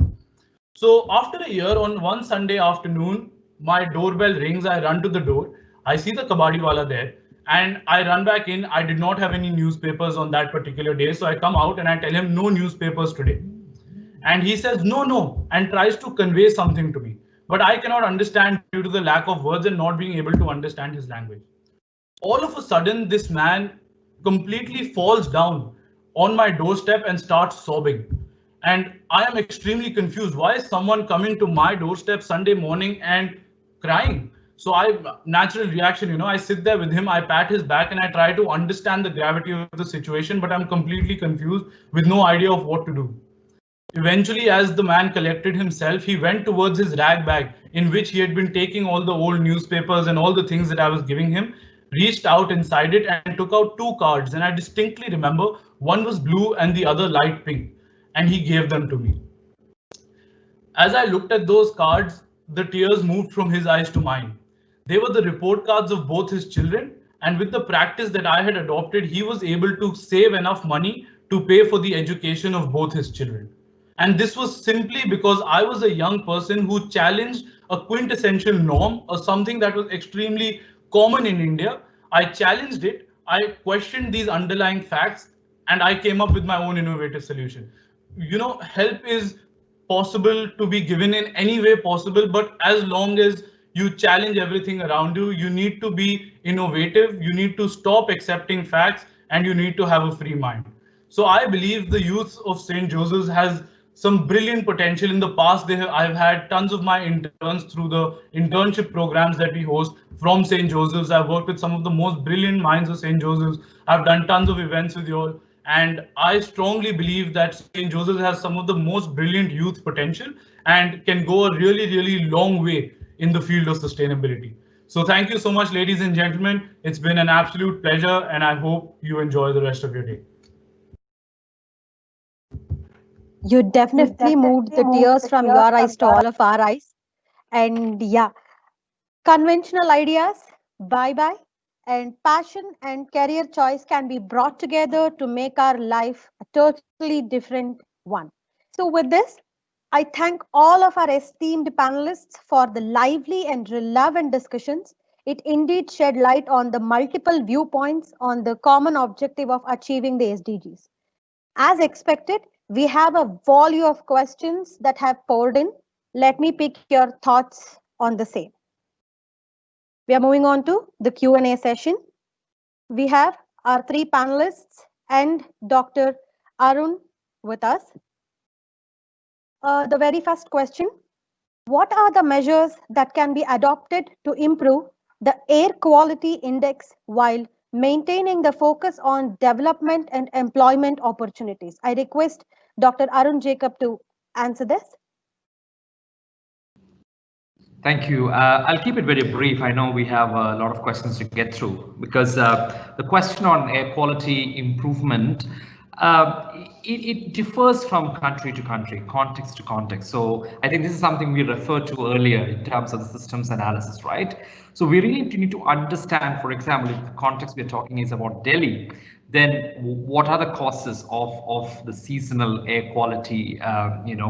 So after a year, on one Sunday afternoon, my doorbell rings, I run to the door, I see the kabadi wala there, and I run back in. I did not have any newspapers on that particular day, so I come out and I tell him no newspapers today. and he says, no, no, and tries to convey something to me. But I cannot understand due to the lack of words and not being able to understand his language. All of a sudden, this man completely falls down on my doorstep and starts sobbing. And I am extremely confused. Why is someone coming to my doorstep Sunday morning and crying? So I, natural reaction, I sit there with him, I pat his back and I try to understand the gravity of the situation, but I'm completely confused with no idea of what to do. Eventually, as the man collected himself, he went towards his rag bag in which he had been taking all the old newspapers and all the things that I was giving him, reached out inside it and took out two cards. And I distinctly remember one was blue and the other light pink. And he gave them to me. As I looked at those cards, the tears moved from his eyes to mine. They were the report cards of both his children. And with the practice that I had adopted, he was able to save enough money to pay for the education of both his children. And this was simply because I was a young person who challenged a quintessential norm or something that was extremely common in India. I challenged it, I questioned these underlying facts, and I came up with my own innovative solution. Help is possible to be given in any way possible, but as long as you challenge everything around you, you need to be innovative, you need to stop accepting facts, and you need to have a free mind. So I believe the youth of St. Joseph's has some brilliant potential. In the past, I've had tons of my interns through the internship programs that we host from St. Joseph's. I've worked with some of the most brilliant minds of St. Joseph's. I've done tons of events with you all. And I strongly believe that St. Joseph's has some of the most brilliant youth potential and can go a really, really long way in the field of sustainability. So thank you so much, ladies and gentlemen. It's been an absolute pleasure, and I hope you enjoy the rest of your day. You definitely moved the tears from your eyes to all of our eyes. And yeah, conventional ideas, bye-bye. And passion and career choice can be brought together to make our life a totally different one. So with this, I thank all of our esteemed panelists for the lively and relevant discussions. It indeed shed light on the multiple viewpoints on the common objective of achieving the SDGs. As expected, we have a volume of questions that have poured in. Let me pick your thoughts on the same. We are moving on to the Q&A session. We have our three panelists and Dr. Arun with us. The very first question, what are the measures that can be adopted to improve the air quality index while maintaining the focus on development and employment opportunities? I request Dr. Arun Jacob to answer this. Thank you. I'll keep it very brief. I know we have a lot of questions to get through because the question on air quality improvement, it differs from country to country, context to context. So I think this is something we referred to earlier in terms of the systems analysis, right? So we really need to understand, for example, if the context we're talking is about Delhi, then what are the causes of the seasonal air quality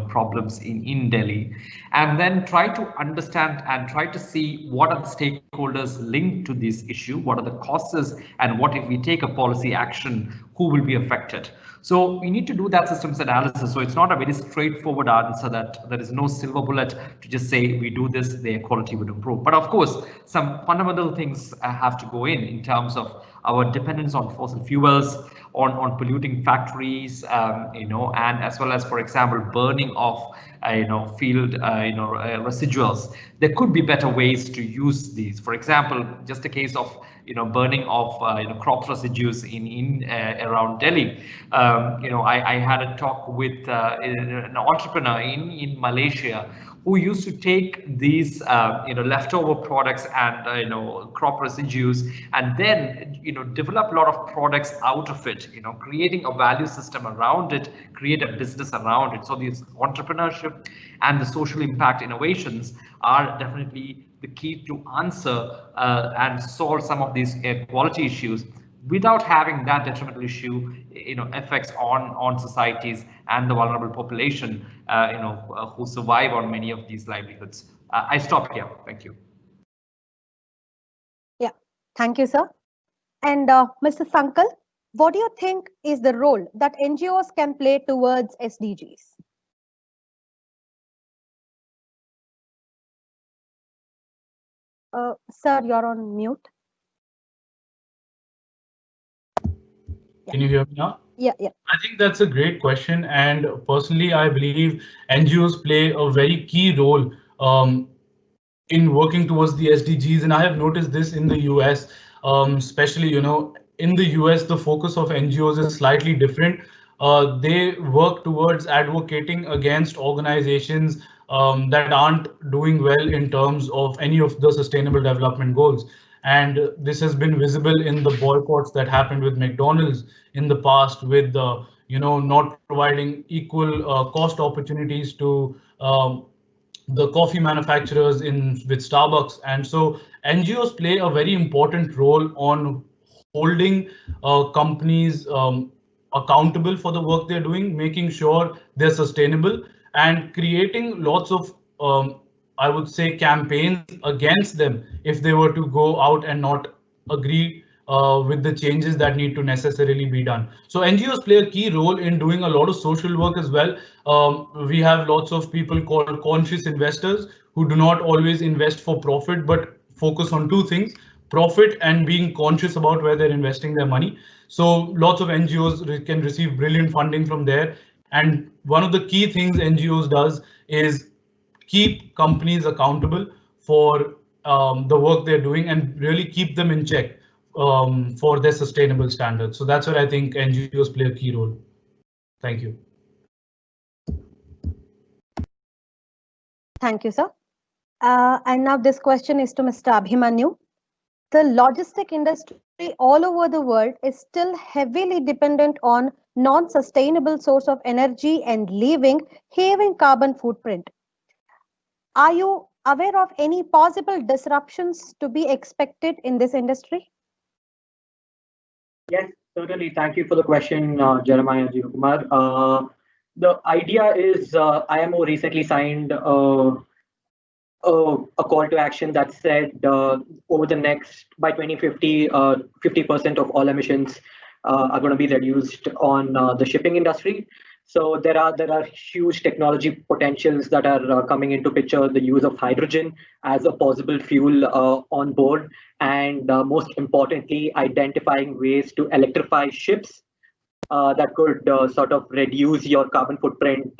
problems in Delhi, and then try to understand and try to see what are the stakeholders linked to this issue, what are the causes, and what if we take a policy action, who will be affected. So we need to do that systems analysis. So it's not a very straightforward answer that there is no silver bullet to just say we do this, the air quality would improve. But of course, some fundamental things have to go in terms of our dependence on fossil fuels, on polluting factories, and as well as, for example, burning of field residuals. There could be better ways to use these. For example, just a case of burning of crop residues in around Delhi. I had a talk with an entrepreneur in Malaysia who used to take these leftover products and crop residues and then develop a lot of products out of it, creating a value system around it, create a business around it. So this entrepreneurship and the social impact innovations are definitely the key to answer and solve some of these air quality issues without having that detrimental issue, effects on societies and the vulnerable population, who survive on many of these livelihoods. I stop here. Thank you. Yeah, thank you, sir. And Mr. Sankal, what do you think is the role that NGOs can play towards SDGs? Sir, you're on mute. Can you hear me now? Yeah, yeah. I think that's a great question. And personally, I believe NGOs play a very key role in working towards the SDGs. And I have noticed this in the US, especially, in the US, the focus of NGOs is slightly different. They work towards advocating against organizations that aren't doing well in terms of any of the sustainable development goals. And this has been visible in the boycotts that happened with McDonald's in the past, with not providing equal cost opportunities to the coffee manufacturers in with Starbucks. And so NGOs play a very important role on holding companies accountable for the work they're doing, making sure they're sustainable, and creating lots of I would say campaigns against them if they were to go out and not agree with the changes that need to necessarily be done. So NGOs play a key role in doing a lot of social work as well. We have lots of people called conscious investors who do not always invest for profit, but focus on two things: profit and being conscious about where they're investing their money. So lots of NGOs can receive brilliant funding from there. And one of the key things NGOs does is keep companies accountable for the work they're doing and really keep them in check for their sustainable standards. So that's where I think NGOs play a key role. Thank you. Thank you, sir. And now this question is to Mr. Abhimanyu. The logistic industry all over the world is still heavily dependent on non-sustainable source of energy and leaving heavy carbon footprint. Are you aware of any possible disruptions to be expected in this industry? Yes, certainly. Thank you for the question, Jeremiah Kumar. The idea is IMO recently signed a call to action that said over the next, by 2050, 50% of all emissions are going to be reduced on the shipping industry. So there are huge technology potentials that are coming into picture. The use of hydrogen as a possible fuel on board, and most importantly, identifying ways to electrify ships that could sort of reduce your carbon footprint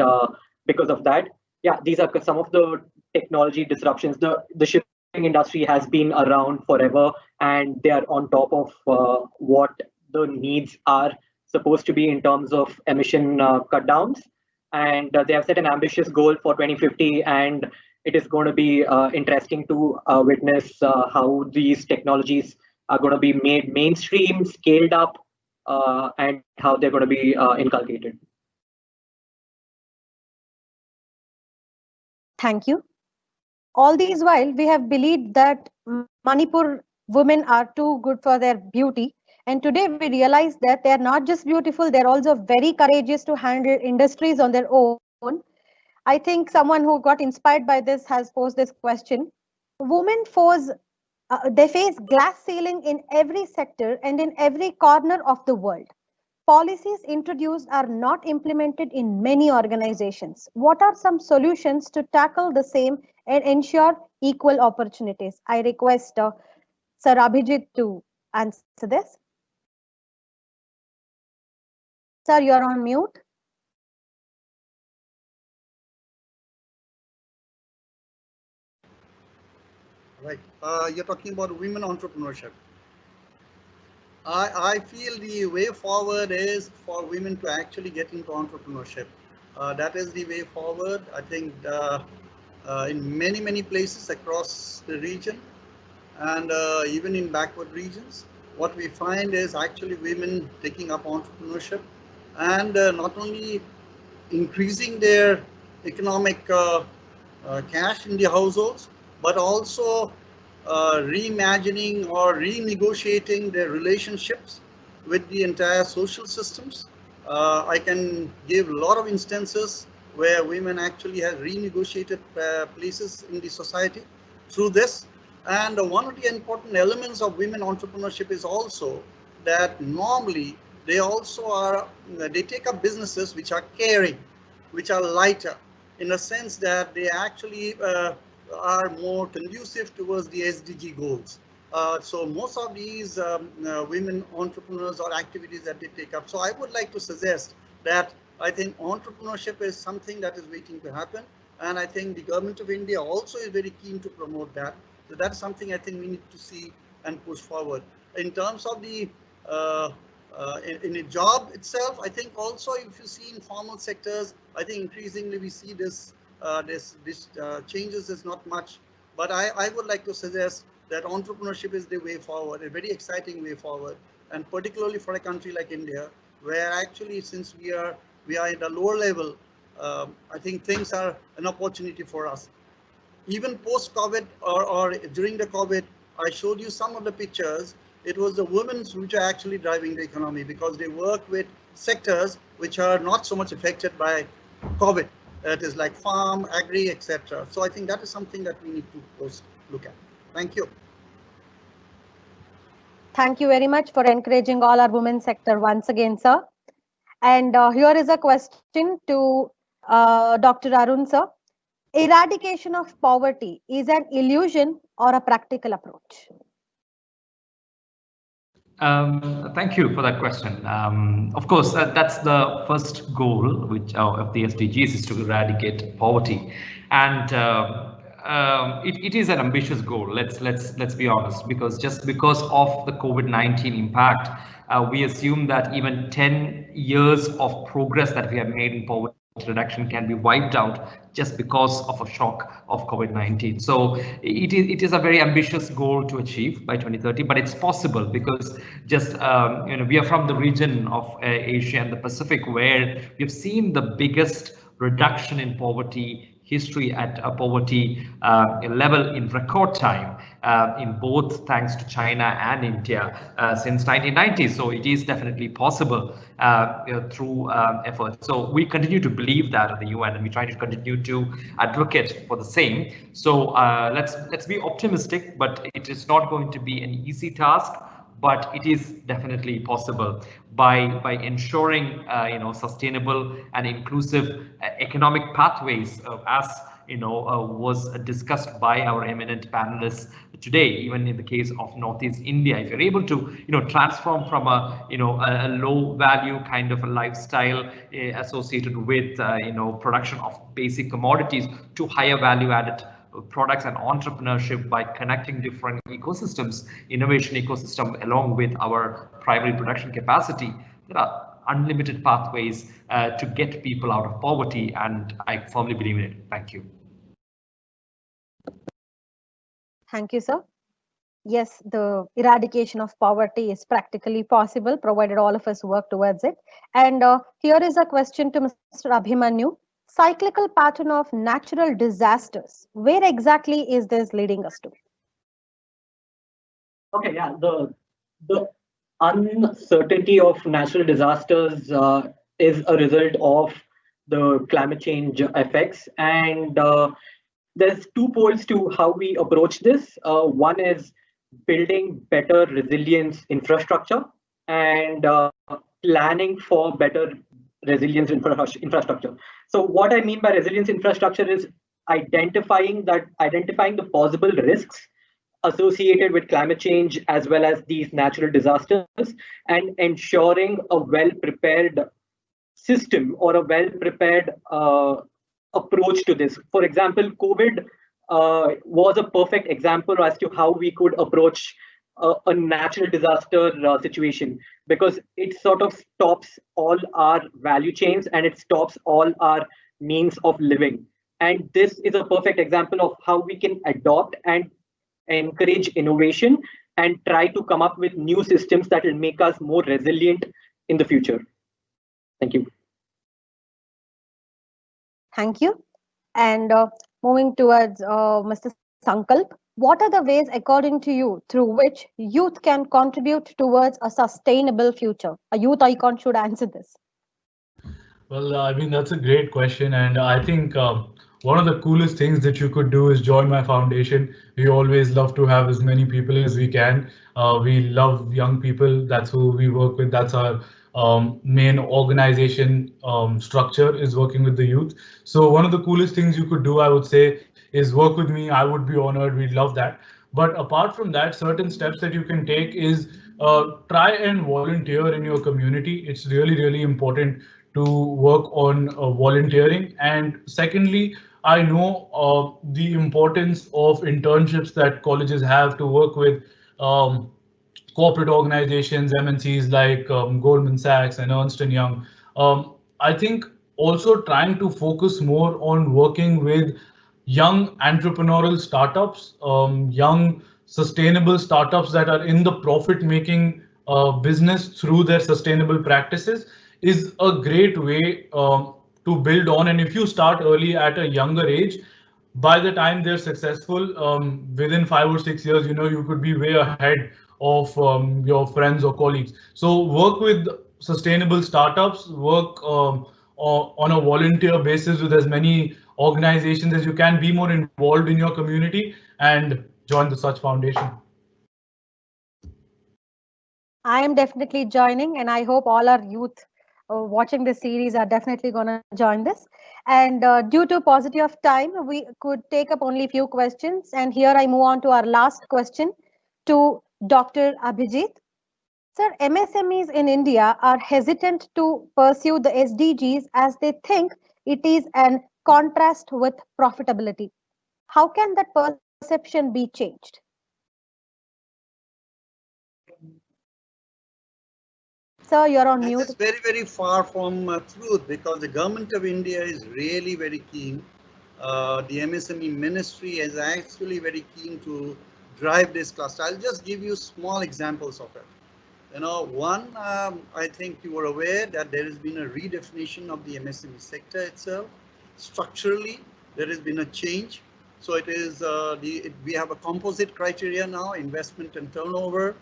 because of that. Yeah, these are some of the technology disruptions. The shipping industry has been around forever, and they are on top of what the needs are supposed to be in terms of emission cut downs. And they have set an ambitious goal for 2050, and it is going to be interesting to witness how these technologies are going to be made mainstream, scaled up, and how they're going to be inculcated. Thank you. All these while, we have believed that Manipur women are too good for their beauty. And today we realize that they are not just beautiful, they're also very courageous to handle industries on their own. I think someone who got inspired by this has posed this question. Women they face glass ceiling in every sector and in every corner of the world. Policies introduced are not implemented in many organizations. What are some solutions to tackle the same and ensure equal opportunities? I request Sir Abhijit to answer this. Sir, you're on mute. Right. You're talking about women entrepreneurship. I feel the way forward is for women to actually get into entrepreneurship. That is the way forward. I think in many places across the region, and even in backward regions, what we find is actually women taking up entrepreneurship, and not only increasing their economic cash in the households, but also reimagining or renegotiating their relationships with the entire social systems. I can give a lot of instances where women actually have renegotiated places in the society through this. And one of the important elements of women entrepreneurship is also that normally they also are, they take up businesses which are caring, which are lighter, in a sense that they actually are more conducive towards the SDG goals. So most of these women entrepreneurs or activities that they take up. So I would like to suggest that I think entrepreneurship is something that is waiting to happen. And I think the government of India also is very keen to promote that. So that's something I think we need to see and push forward. In terms of the in a job itself, I think also if you see in formal sectors, I think increasingly we see this changes is not much, but I would like to suggest that entrepreneurship is the way forward, a very exciting way forward, and particularly for a country like India, where actually since we are at a lower level, I think things are an opportunity for us. Even post-COVID or during the COVID, I showed you some of the pictures. It was the women which are actually driving the economy because they work with sectors which are not so much affected by COVID. That is like farm, agri, etc. So I think that is something that we need to look at. Thank you. Thank you very much for encouraging all our women sector once again, sir. And here is a question to Dr. Arun, sir. Eradication of poverty is an illusion or a practical approach? Thank you for that question. Of course, that's the first goal, which of the SDGs is to eradicate poverty, and it is an ambitious goal. Let's be honest, because just because of the COVID-19 impact, we assume that even 10 years of progress that we have made in poverty reduction can be wiped out just because of a shock of COVID-19. So it is a very ambitious goal to achieve by 2030, but it's possible because just we are from the region of Asia and the Pacific where we've seen the biggest reduction in poverty history at a poverty level in record time in both thanks to China and India since 1990. So it is definitely possible through effort. So we continue to believe that at the UN, and we try to continue to advocate for the same. So let's be optimistic, but it is not going to be an easy task. But it is definitely possible by ensuring sustainable and inclusive economic pathways, as was discussed by our eminent panelists today. Even in the case of Northeast India, if you're able to transform from a a low value kind of a lifestyle associated with production of basic commodities to higher value added products and entrepreneurship by connecting different ecosystems, innovation ecosystem, along with our primary production capacity, there are unlimited pathways to get people out of poverty, and I firmly believe in it. Thank you. Thank you, sir. Yes, the eradication of poverty is practically possible, provided all of us work towards it. And here is a question to Mr. Abhimanyu. Cyclical pattern of natural disasters. Where exactly is this leading us to? Okay, yeah, the uncertainty of natural disasters is a result of the climate change effects, and there's two poles to how we approach this. One is building better resilience infrastructure and planning for better resilience infrastructure. So what I mean by resilience infrastructure is identifying the possible risks associated with climate change as well as these natural disasters, and ensuring a well-prepared system or a well-prepared approach to this. For example, COVID was a perfect example as to how we could approach a natural disaster situation, because it sort of stops all our value chains and it stops all our means of living. And this is a perfect example of how we can adopt and encourage innovation and try to come up with new systems that will make us more resilient in the future. Thank you. Thank you. And moving towards Mr. Sankalp, what are the ways, according to you, through which youth can contribute towards a sustainable future? A youth icon should answer this. Well, I mean, that's a great question. And I think one of the coolest things that you could do is join my foundation. We always love to have as many people as we can. We love young people. That's who we work with. That's our main organization structure is working with the youth. So one of the coolest things you could do, I would say, is work with me. I would be honored. We'd love that. But apart from that, certain steps that you can take is try and volunteer in your community. It's really, really important to work on volunteering. And secondly, I know the importance of internships that colleges have to work with corporate organizations, MNCs like Goldman Sachs and Ernst and Young. I think also trying to focus more on working with young entrepreneurial startups, young sustainable startups that are in the profit-making business through their sustainable practices is a great way to build on. And if you start early at a younger age, by the time they're successful, within 5 or 6 years, you could be way ahead of your friends or colleagues. So work with sustainable startups, work on a volunteer basis with as many organizations as you can, be more involved in your community, and join the Such Foundation. I am definitely joining, and I hope all our youth watching this series are definitely going to join this. And due to paucity of time, we could take up only a few questions. And here I move on to our last question to Dr. Abhijit. Sir, MSMEs in India are hesitant to pursue the SDGs as they think it is an contrast with profitability. How can that perception be changed? Sir, you're on mute. This is very, very far from truth, because the government of India is really very keen. The MSME ministry is actually very keen to drive this cluster. I'll just give you small examples of it. One, I think you are aware that there has been a redefinition of the MSME sector itself. Structurally, there has been a change. So it is we have a composite criteria now, investment and turnover.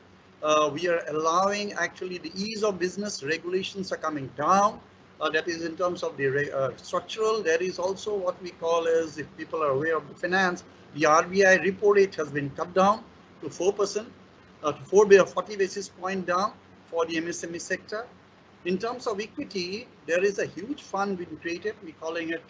We are allowing actually the ease of business, regulations are coming down. That is in terms of the structural. There is also what we call as, if people are aware of the finance, the RBI repo rate has been cut down to 4%, to 40 basis point down for the MSME sector. In terms of equity, there is a huge fund being created. We're calling it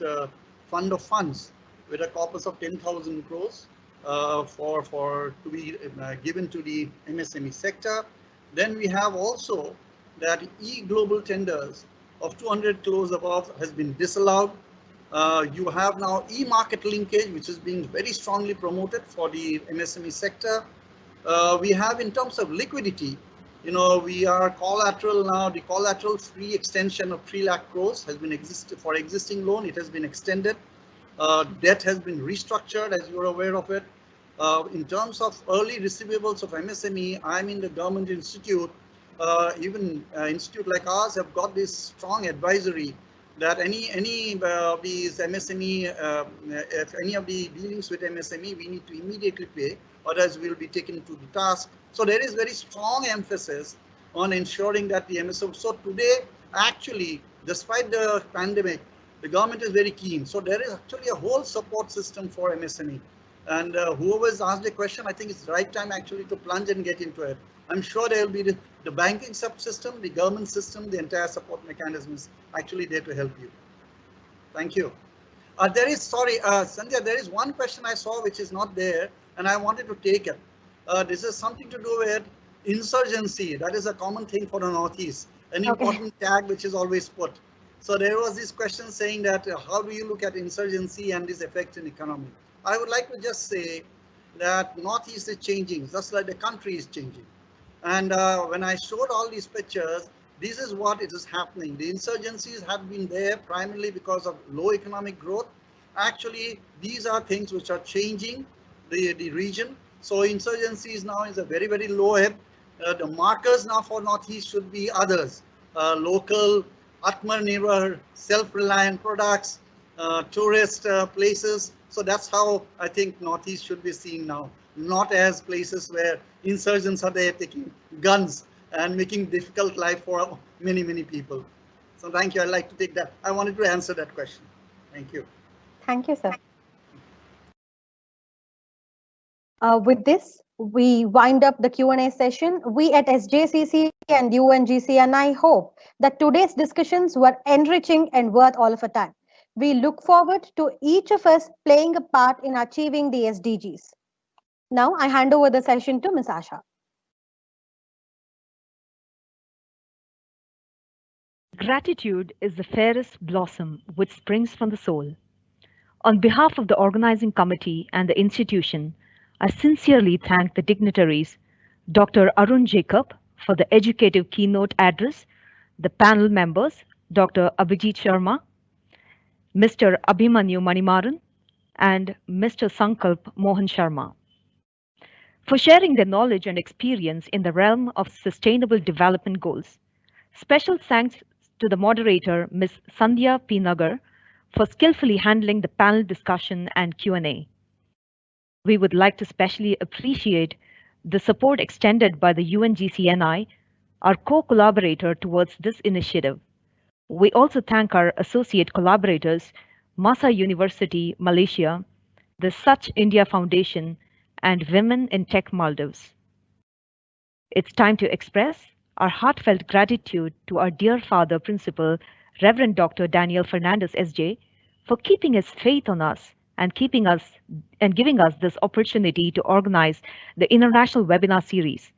Fund of Funds, with a corpus of 10,000 crores. To be given to the MSME sector. Then we have also that e-global tenders of 200 crores above has been disallowed. You have now e-market linkage, which is being very strongly promoted for the MSME sector. We have, in terms of liquidity, we are collateral now. The collateral free extension of 3 lakh crores has been for existing loan. It has been extended. Debt has been restructured, as you're aware of it. In terms of early receivables of MSME, I'm in the government institute. Even institute like ours have got this strong advisory that any of these MSME, if any of the dealings with MSME, we need to immediately pay, otherwise we'll be taken to the task. So there is very strong emphasis on ensuring that the MSME. So today, actually, despite the pandemic, the government is very keen. So there is actually a whole support system for MSME. And whoever's asked the question, I think it's the right time actually to plunge and get into it. I'm sure there will be the banking subsystem, the government system, the entire support mechanisms actually there to help you. Thank you. There is, sorry, Sandhya, there is one question I saw which is not there, and I wanted to take it. This is something to do with insurgency. That is a common thing for the Northeast, an important tag which is always put. So there was this question saying that how do you look at insurgency and this effect in economy? I would like to just say that Northeast is changing, just like the country is changing. And when I showed all these pictures, this is what it is happening. The insurgencies have been there primarily because of low economic growth. Actually, these are things which are changing the region. So insurgencies now is a very, very low ebb. The markers now for Northeast should be others, local, Atmanirbhar, self-reliant products, tourist places. So that's how I think Northeast should be seen now, not as places where insurgents are there taking guns and making difficult life for many, many people. So thank you. I'd like to take that. I wanted to answer that question. Thank you. Thank you, sir. With this, we wind up the Q&A session. We at SJCC and UNGC, and I hope that today's discussions were enriching and worth all of our time. We look forward to each of us playing a part in achieving the SDGs. Now, I hand over the session to Ms. Asha. Gratitude is the fairest blossom which springs from the soul. On behalf of the organizing committee and the institution, I sincerely thank the dignitaries, Dr. Arun Jacob for the educative keynote address, the panel members, Dr. Abhijit Sharma, Mr. Abhimanyu Manimaran, and Mr. Sankalp Mohan Sharma, for sharing their knowledge and experience in the realm of sustainable development goals. Special thanks to the moderator, Ms. Sandhya P. Nagar, for skillfully handling the panel discussion and Q&A. We would like to specially appreciate the support extended by the UNGCNI, our co-collaborator towards this initiative. We also thank our associate collaborators, Masa University, Malaysia, the Such India Foundation, and Women in Tech Maldives. It's time to express our heartfelt gratitude to our dear father principal, Reverend Dr. Daniel Fernandez, SJ, for keeping his faith on us and giving us this opportunity to organize the international webinar series.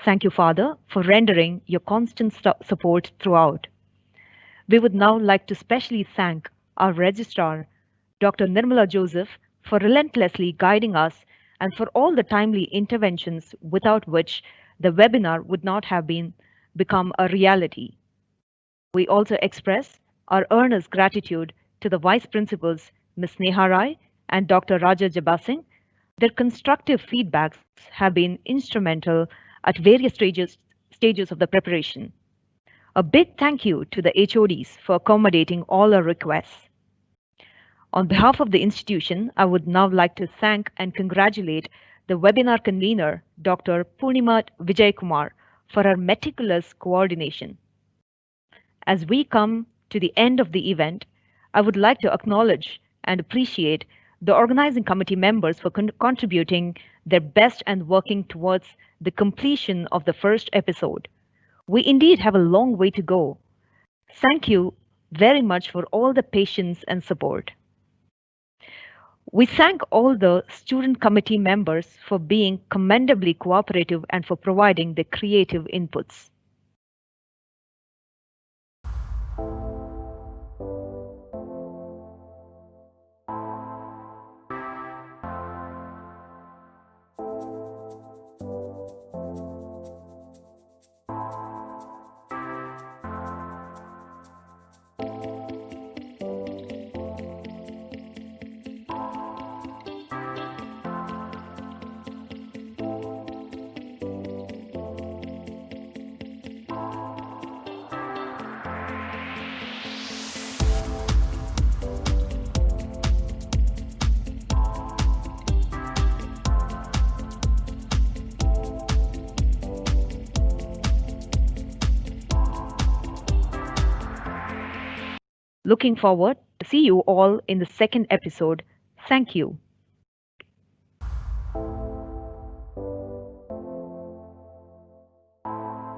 Thank you, Father, for rendering your constant support throughout. We would now like to specially thank our registrar, Dr. Nirmala Joseph, for relentlessly guiding us and for all the timely interventions without which the webinar would not have become a reality. We also express our earnest gratitude to the Vice Principals, Ms. Neha Rai and Dr. Raja Jabasing. Their constructive feedbacks have been instrumental at various stages of the preparation. A big thank you to the HODs for accommodating all our requests. On behalf of the institution, I would now like to thank and congratulate the webinar convener, Dr. Purnima Vijaykumar, for her meticulous coordination. As we come to the end of the event, I would like to acknowledge and appreciate the organizing committee members for contributing their best and working towards the completion of the first episode. We indeed have a long way to go. Thank you very much for all the patience and support. We thank all the student committee members for being commendably cooperative and for providing the creative inputs. Looking forward to see you all in the second episode. Thank you.